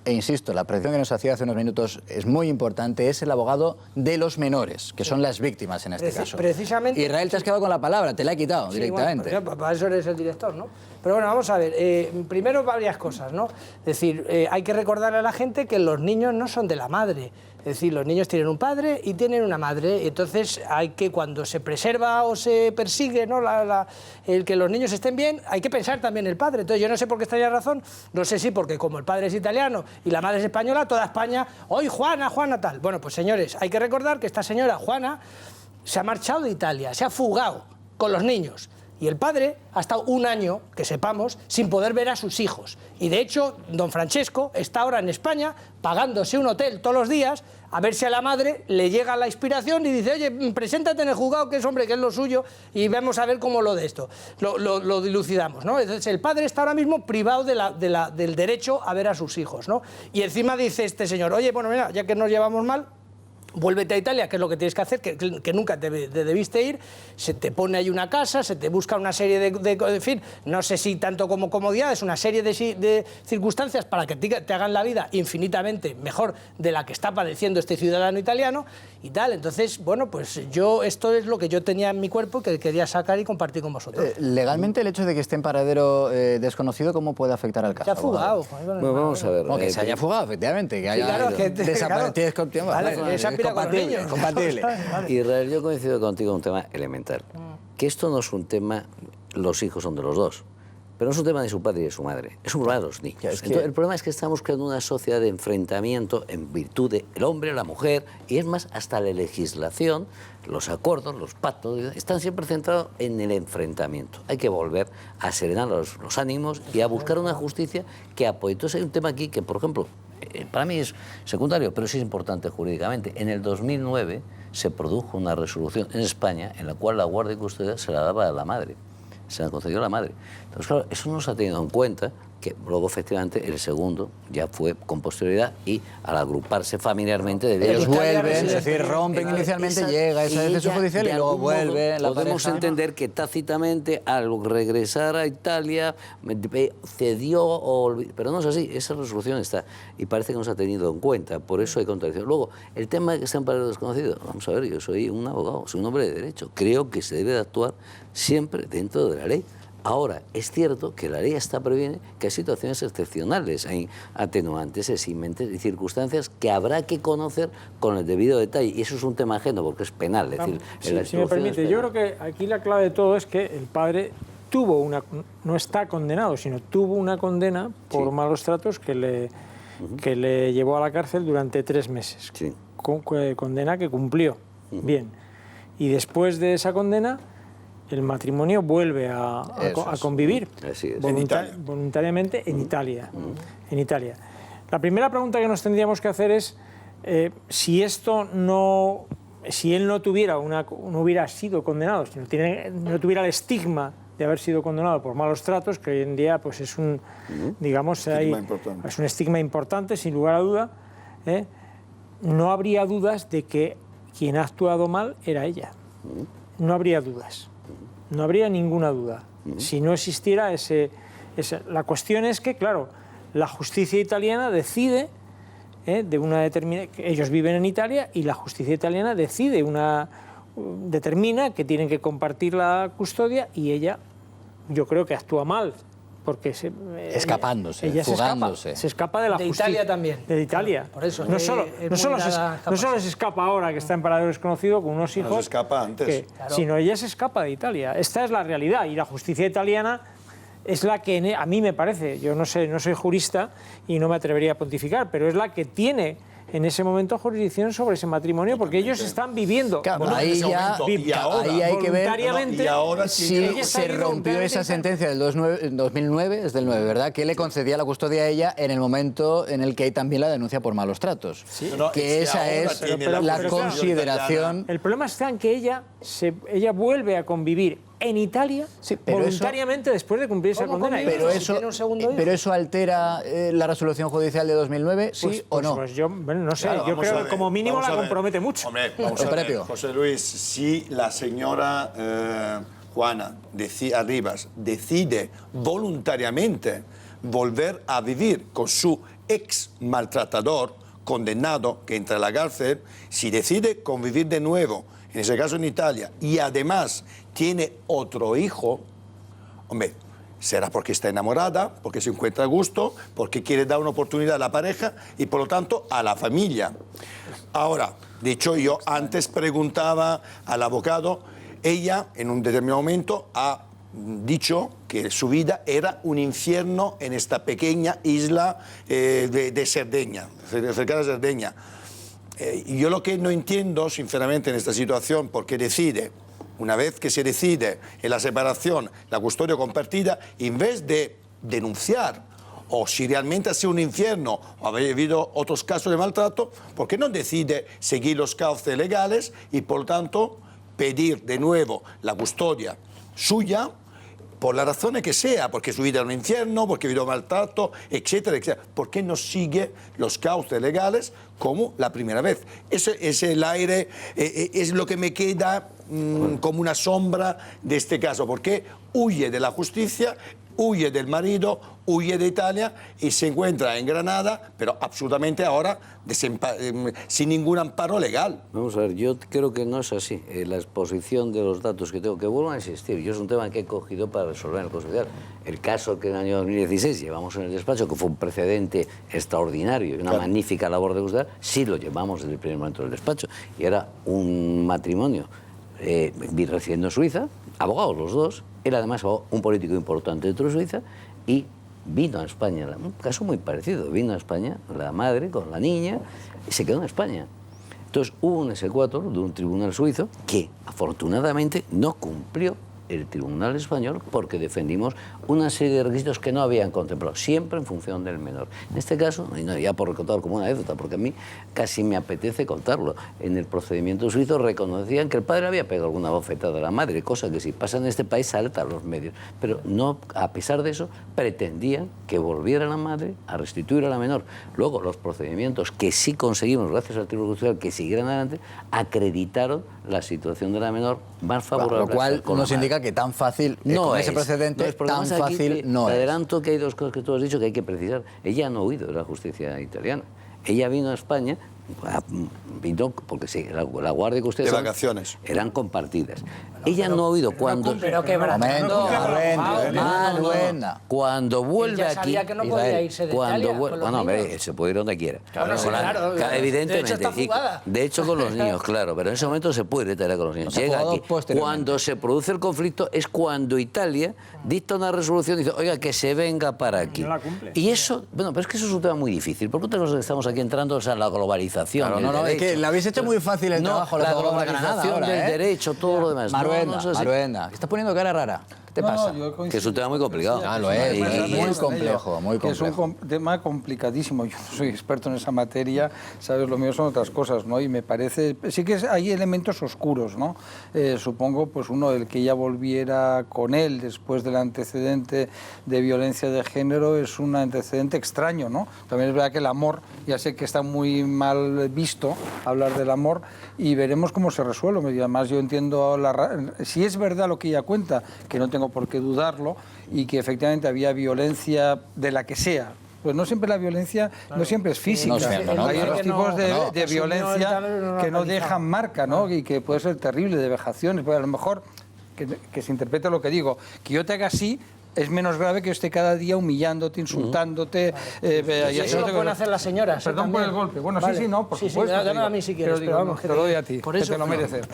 e insisto, la precisión que nos hacía hace unos minutos es muy importante, es el abogado de los menores, que son las víctimas en este caso. Precisamente. Israel, te has quedado con la palabra, te la he quitado directamente. Bueno, para eso eres el director, ¿no? Pero bueno, vamos a ver, primero varias cosas, ¿no? Es decir, hay que recordarle a la gente que los niños no son de la madre. Es decir, los niños tienen un padre y tienen una madre. Entonces, hay que, cuando se preserva o se persigue, ¿no?, el que los niños estén bien, hay que pensar también el padre. Entonces, yo no sé por qué estaría razón, no sé si porque como el padre es italiano y la madre es española, toda España, hoy Juana, tal. Bueno, pues señores, hay que recordar que esta señora Juana se ha marchado de Italia, se ha fugado con los niños. Y el padre ha estado un año, que sepamos, sin poder ver a sus hijos. Y de hecho, don Francesco está ahora en España pagándose un hotel todos los días a ver si a la madre le llega la inspiración y dice, oye, preséntate en el juzgado, que es hombre, que es lo suyo, y vamos a ver cómo lo de esto, lo dilucidamos, ¿no? Entonces el padre está ahora mismo privado del derecho a ver a sus hijos, ¿no? Y encima dice este señor, oye, bueno, mira, ya que nos llevamos mal, vuélvete a Italia, que es lo que tienes que hacer, que nunca te debiste ir, se te pone ahí una casa, se te busca una serie en fin, no sé si tanto como comodidades, una serie de circunstancias para que te hagan la vida infinitamente mejor de la que está padeciendo este ciudadano italiano y tal. Entonces, bueno, pues esto es lo que yo tenía en mi cuerpo que quería sacar y compartir con vosotros. Legalmente, el hecho de que esté en paradero desconocido, ¿cómo puede afectar al caso? Se ha fugado. Bueno, vamos a ver. Que se haya fugado, efectivamente, que haya desaparecido. Compatible. Israel, yo coincido contigo en un tema elemental. Que esto no es un tema, los hijos son de los dos, pero no es un tema de su padre y de su madre, es un problema de los niños. Entonces, el problema es que estamos creando una sociedad de enfrentamiento en virtud del hombre, la mujer, y es más, hasta la legislación, los acuerdos, los pactos, están siempre centrados en el enfrentamiento. Hay que volver a serenar los ánimos y a buscar una justicia que apoye. Entonces hay un tema aquí que, por ejemplo, para mí es secundario, pero sí es importante jurídicamente. En el 2009 se produjo una resolución en España en la cual la guardia y custodia se la daba a la madre, se la concedió a la madre. Entonces, claro, eso no se ha tenido en cuenta, que luego efectivamente el segundo ya fue con posterioridad y al agruparse familiarmente... Ellos vuelven, es decir, rompen inicialmente, llega esa decisión judicial y luego vuelve la podemos pareja. entender que tácitamente al regresar a Italia cedió, pero no es así, esa resolución está y parece que no se ha tenido en cuenta, por eso hay contradicción. Luego, el tema de que sean padres desconocidos, vamos a ver, yo soy un abogado, soy un hombre de derecho, creo que se debe de actuar siempre dentro de la ley. Ahora, es cierto que la ley hasta previene que hay situaciones excepcionales, hay atenuantes, eximentes y circunstancias que habrá que conocer con el debido detalle. Y eso es un tema ajeno porque es penal. Es decir, si me permite, yo creo que aquí la clave de todo es que el padre no está condenado, sino tuvo una condena por malos tratos que le llevó a la cárcel durante 3 meses. Sí. Condena que cumplió. Bien. Y después de esa condena, el matrimonio vuelve a convivir voluntariamente en Italia. En Italia. La primera pregunta que nos tendríamos que hacer es si él no hubiera sido condenado, si no tuviera el estigma de haber sido condenado por malos tratos, que hoy en día pues es un estigma importante, sin lugar a duda, no habría dudas de que quien ha actuado mal era ella. No habría dudas. No habría ninguna duda. Si no existiera la cuestión es que, claro, la justicia italiana decide de una determinada... Ellos viven en Italia y la justicia italiana determina que tienen que compartir la custodia y ella, yo creo que actúa mal. Porque escapándose, ella fugándose. Se escapa de la justicia. De Italia también. De Italia. Por eso. No solo se escapa ahora que está en paradero desconocido con unos hijos. No se escapa antes. Sino ella se escapa de Italia. Esta es la realidad. Y la justicia italiana es la que, a mí me parece, yo no sé, no soy jurista y no me atrevería a pontificar, pero es la que tiene en ese momento jurisdicción sobre ese matrimonio, porque ellos están viviendo. Claro, ahí hay que ver si se rompió esa sentencia del 2009, es del 9, ¿verdad?, que le concedía la custodia a ella en el momento en el que hay también la denuncia por malos tratos. Sí. Que esa es la consideración. El problema está en que ella vuelve a convivir en Italia voluntariamente después de cumplir esa condena. Pero eso altera la resolución judicial de 2009, ¿sí o no? Pues yo no sé, yo creo que como mínimo la compromete mucho. Hombre, vamos a ver, José Luis, si la señora Juana Arribas decide voluntariamente volver a vivir con su ex maltratador condenado que entra a la cárcel, si decide convivir de nuevo, en ese caso en Italia, y además tiene otro hijo, hombre, será porque está enamorada, porque se encuentra a gusto, porque quiere dar una oportunidad a la pareja y por lo tanto a la familia. Ahora, dicho yo, antes preguntaba al abogado, ella en un determinado momento ha dicho que su vida era un infierno en esta pequeña isla de Cerdeña, cercana a Cerdeña. Yo lo que no entiendo, sinceramente, en esta situación, porque decide, una vez que se decide en la separación, la custodia compartida, en vez de denunciar, o si realmente ha sido un infierno, o ha habido otros casos de maltrato, ¿por qué no decide seguir los cauces legales y, por lo tanto, pedir de nuevo la custodia suya, por las razones que sea, porque su vida era un infierno, porque ha habido maltrato, etcétera, etcétera? ¿Por qué no sigue los cauces legales como la primera vez? Ese es el aire, es lo que me queda como una sombra de este caso, porque huye de la justicia, huye del marido, huye de Italia y se encuentra en Granada, pero absolutamente ahora sin ningún amparo legal. Vamos a ver, yo creo que no es así. La exposición de los datos que tengo, que vuelvan a existir, yo es un tema que he cogido para resolver en el Consejo Judicial. El caso que en el año 2016 llevamos en el despacho, que fue un precedente extraordinario y una magnífica labor de juzgar, sí lo llevamos desde el primer momento del despacho. Y era un matrimonio residiendo en Suiza, abogados los dos, él además un político importante dentro de Suiza, y vino a España, un caso muy parecido, vino a España la madre con la niña y se quedó en España. Entonces hubo un exequatur de un tribunal suizo que afortunadamente no cumplió el tribunal español porque defendimos una serie de requisitos que no habían contemplado, siempre en función del menor. En este caso, y no, ya por contar como una anécdota, porque a mí casi me apetece contarlo, en el procedimiento suizo reconocían que el padre había pegado alguna bofetada a la madre, cosa que si pasa en este país salta a los medios, pero no, a pesar de eso, pretendían que volviera la madre a restituir a la menor. Luego, los procedimientos que sí conseguimos, gracias al Tribunal Constitucional, que siguieran adelante, acreditaron la situación de la menor más favorable. Lo cual nos indica que tan fácil, no con es ese precedente, tan fácil no es. Te adelanto que hay dos cosas que tú has dicho que hay que precisar. Ella no ha huido de la justicia italiana. Ella vino a España, vino porque sí, la guardia que ustedes... De vacaciones. Eran compartidas. Ella no ha huido cuando... Pero que cuando vuelve aquí... Sabía que no podía irse de Italia. Bueno, se puede ir donde quiera. Claro, claro, evidentemente. De hecho, está fugada. De hecho, con los niños, claro. Pero en ese momento se puede ir a Italia con los niños. Llega aquí. Cuando se produce el conflicto es cuando Italia dicta una resolución y dice, oiga, que se venga para aquí. No la cumple. Y eso, bueno, pero es que eso es un tema muy difícil. Porque nosotros estamos aquí entrando a la globalización. Claro, no, es que le habéis hecho muy fácil el trabajo. La globalización del derecho, todo lo demás. Maruenda, ¿qué estás poniendo cara rara? ¿Qué te pasa? Que es un tema muy complicado. Lo es, muy complejo, muy complejo. Es un tema complicadísimo. Yo no soy experto en esa materia, sabes, lo mío son otras cosas, ¿no? Y me parece, sí que hay elementos oscuros, ¿no? Supongo, pues uno, el que ella volviera con él después del antecedente de violencia de género es un antecedente extraño, ¿no? También es verdad que el amor, ya sé que está muy mal visto hablar del amor y veremos cómo se resuelve. Y además yo entiendo, si es verdad lo que ella cuenta, que no tengo por qué dudarlo, y que efectivamente había violencia de la que sea. Pues no siempre la violencia, no siempre es física. Hay otros tipos de violencia que no dejan marca, ¿no? Y que puede ser terrible, de vejaciones. Pues a lo mejor, que se interprete lo que digo, que yo te haga así, es menos grave que yo esté cada día humillándote, insultándote. Eso lo pueden hacer las señoras. Perdón por el golpe. Bueno, vale. Sí, no, por supuesto. Dame a mí si quieres, pero vamos, te lo doy a ti, por eso, que te lo mereces.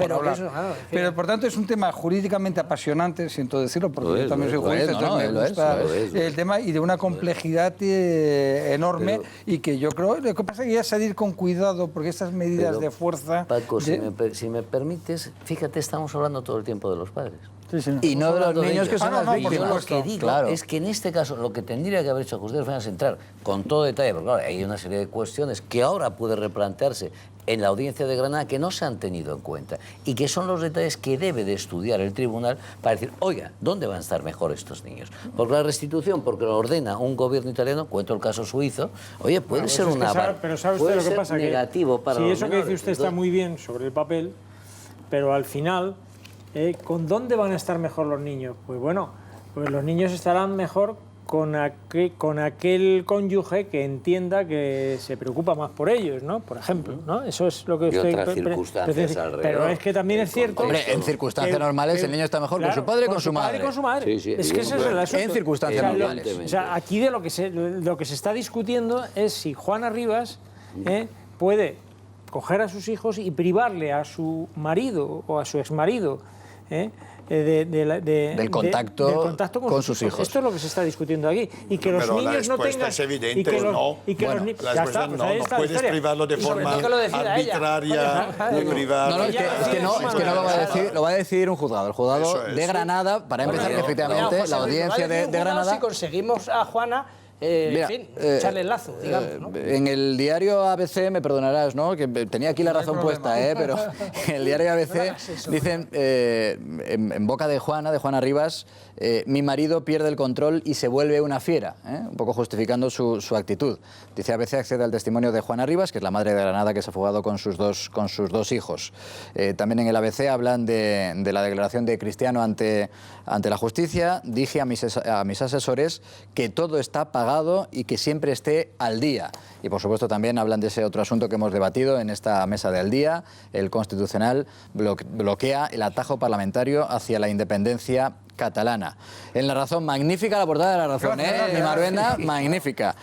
Pero por tanto es un tema jurídicamente apasionante, siento decirlo, porque yo también soy jurista, entonces me gusta el tema, y de una complejidad enorme, y que yo creo, lo que pasa es que ya salir con cuidado, porque estas medidas de fuerza... Paco, si me permites, fíjate, estamos hablando todo el tiempo de los padres. Sí, sí. Y no de los niños que son las víctimas. Yo lo que digo es que en este caso lo que tendría que haber hecho la justicia federal es entrar con todo detalle, porque claro, hay una serie de cuestiones que ahora puede replantearse en la audiencia de Granada que no se han tenido en cuenta y que son los detalles que debe de estudiar el tribunal para decir, oiga, ¿dónde van a estar mejor estos niños? Porque la restitución, porque lo ordena un gobierno italiano, cuento el caso suizo, oye, puede ser una... Pero ¿sabe usted lo que pasa? Negativo para los eso menores. Que dice usted está muy bien sobre el papel, pero al final... ¿con dónde van a estar mejor los niños? Pues bueno, pues los niños estarán mejor con aquel cónyuge que entienda que se preocupa más por ellos, ¿no? Por ejemplo, ¿no? Eso es lo que y otras circunstancias alrededor. Pero es que también es cierto... Hombre, en circunstancias normales el niño está mejor con su padre y con su madre. Sí, sí, es que ese es el asunto. En circunstancias normales. O sea, aquí de lo que se está discutiendo es si Juana Rivas puede coger a sus hijos y privarle a su marido o a su exmarido del contacto con sus hijos. Esto es lo que se está discutiendo aquí. Y que los niños no tengan... Es evidente, no. La respuesta no puedes privarlo de forma arbitraria de privar. No, es que no lo va a decidir un juzgado. El juzgado de Granada, para empezar, que efectivamente la audiencia de Granada... Si conseguimos a Juana... Mira, en fin, echarle el lazo, digamos, ¿no? En el diario ABC, me perdonarás, ¿no? Que tenía aquí la razón puesta, pero en el diario ABC dicen, en boca de Juana Rivas, mi marido pierde el control y se vuelve una fiera, un poco justificando su actitud. Dice ABC accede al testimonio de Juana Rivas, que es la madre de Granada que se ha fugado con sus dos hijos. También en el ABC hablan de la declaración de Cristiano ante la justicia. Dije a mis asesores que todo está pagado y que siempre esté al día. Y por supuesto también hablan de ese otro asunto que hemos debatido en esta mesa de Al Día. El Constitucional bloquea el atajo parlamentario hacia la independencia catalana. En La Razón, magnífica la portada de La Razón, mi Maruenda, magnífica.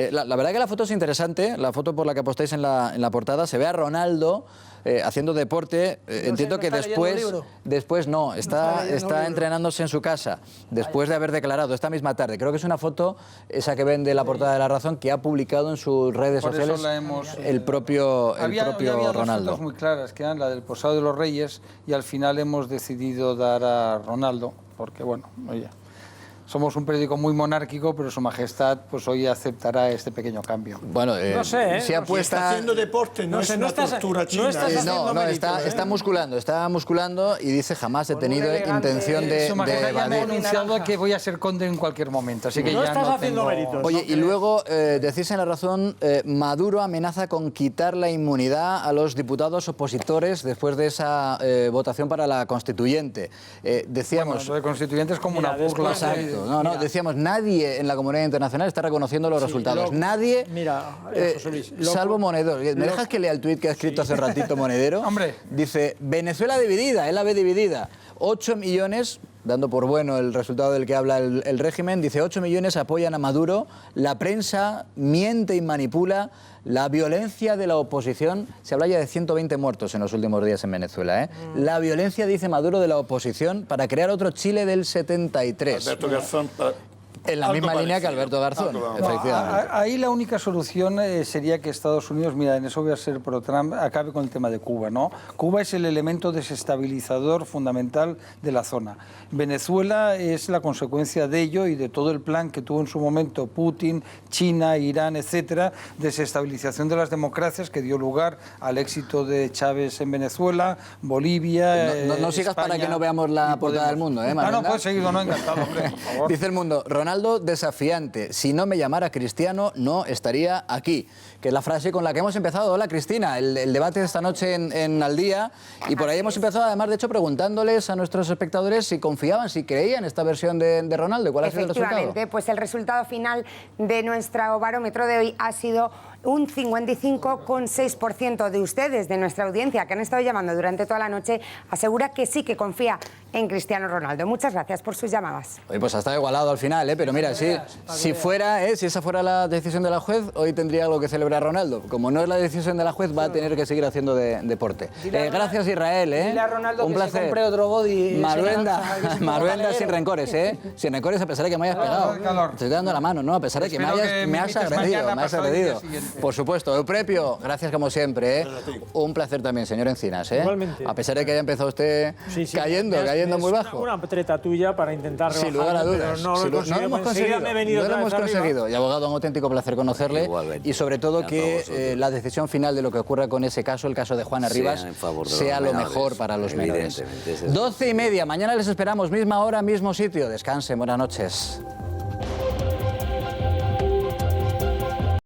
La verdad que la foto es interesante, la foto por la que apostáis en la portada, se ve a Ronaldo haciendo deporte. Entiendo que después no, está entrenándose en su casa, después de haber declarado esta misma tarde. Creo que es una foto, esa que ven de la portada de La Razón, que ha publicado en sus redes sociales el propio Ronaldo. Ronaldo. Había dos fotos muy claras, que eran la del Posado de los Reyes, y al final hemos decidido dar a Ronaldo, porque bueno, oye, somos un periódico muy monárquico, pero Su Majestad pues hoy aceptará este pequeño cambio. Bueno, no sé, si apuesta... Está haciendo deporte, no es una tortura china. Está musculando y dice jamás he tenido intención de Su Majestad ya me ha evadir. anunciado que voy a ser conde en cualquier momento, así que no ya estás no haciendo tengo... méritos. Oye, y luego decís en La Razón, Maduro amenaza con quitar la inmunidad a los diputados opositores después de esa votación para la constituyente. Decíamos... Bueno, lo de constituyente es como una burla. Exacto. Decíamos, nadie en la comunidad internacional está reconociendo los resultados. Nadie, José Luis, salvo Monedero. ¿Me dejas que lea el tuit que ha escrito hace ratito Monedero? Hombre. Dice, Venezuela dividida, él la ve dividida. 8 millones, dando por bueno el resultado del que habla el régimen, dice 8 millones apoyan a Maduro, la prensa miente y manipula, la violencia de la oposición, se habla ya de 120 muertos en los últimos días en Venezuela. La violencia, dice Maduro, de la oposición para crear otro Chile del 73. Alberto Garzón... En la misma línea que Alberto Garzón, efectivamente. Ahí la única solución sería que Estados Unidos, mira, en eso voy a ser pro Trump, acabe con el tema de Cuba, ¿no? Cuba es el elemento desestabilizador fundamental de la zona. Venezuela es la consecuencia de ello y de todo el plan que tuvo en su momento Putin, China, Irán, etcétera, desestabilización de las democracias que dio lugar al éxito de Chávez en Venezuela, Bolivia. No sigas España, para que no veamos la portada del Mundo, ¿eh, no, puedes seguir, no, encantado, hombre, por favor. Dice El Mundo, Ronaldo desafiante, si no me llamara Cristiano no estaría aquí, que es la frase con la que hemos empezado. Hola Cristina, el debate de esta noche en Al Día, y por ahí hemos empezado además de hecho preguntándoles a nuestros espectadores si confiaban, si creían esta versión de Ronaldo. ¿Cuál ha sido el resultado? Efectivamente, pues el resultado final de nuestro barómetro de hoy ha sido un 55,6% de ustedes, de nuestra audiencia, que han estado llamando durante toda la noche, asegura que sí que confía en Cristiano Ronaldo. Muchas gracias por sus llamadas. Oye, pues ha estado igualado al final, pero mira, si esa fuera la decisión de la juez, hoy tendría algo que celebrar Ronaldo. Como no es la decisión de la juez, va a tener que seguir haciendo deporte. Gracias, Israel. Dile a Ronaldo un que placer. se compre otro body. Maruenda sin rencores, Sin rencores, a pesar de que me hayas pegado. Te estoy dando la mano, ¿no? A pesar de que me has agredido. Por supuesto. Euprepio, gracias como siempre. Un placer también, señor Encinas. Igualmente. A pesar de que haya empezado usted cayendo muy bajo. Una treta tuya para intentar rebajar. Sin lugar a dudas. No lo hemos conseguido. Y abogado, un auténtico placer conocerle. Igualmente. Y sobre todo que la decisión final de lo que ocurra con ese caso, el caso de Juana Rivas, sea lo mejor para los menores. 12:30. Mañana les esperamos, misma hora, mismo sitio. Descansen, buenas noches.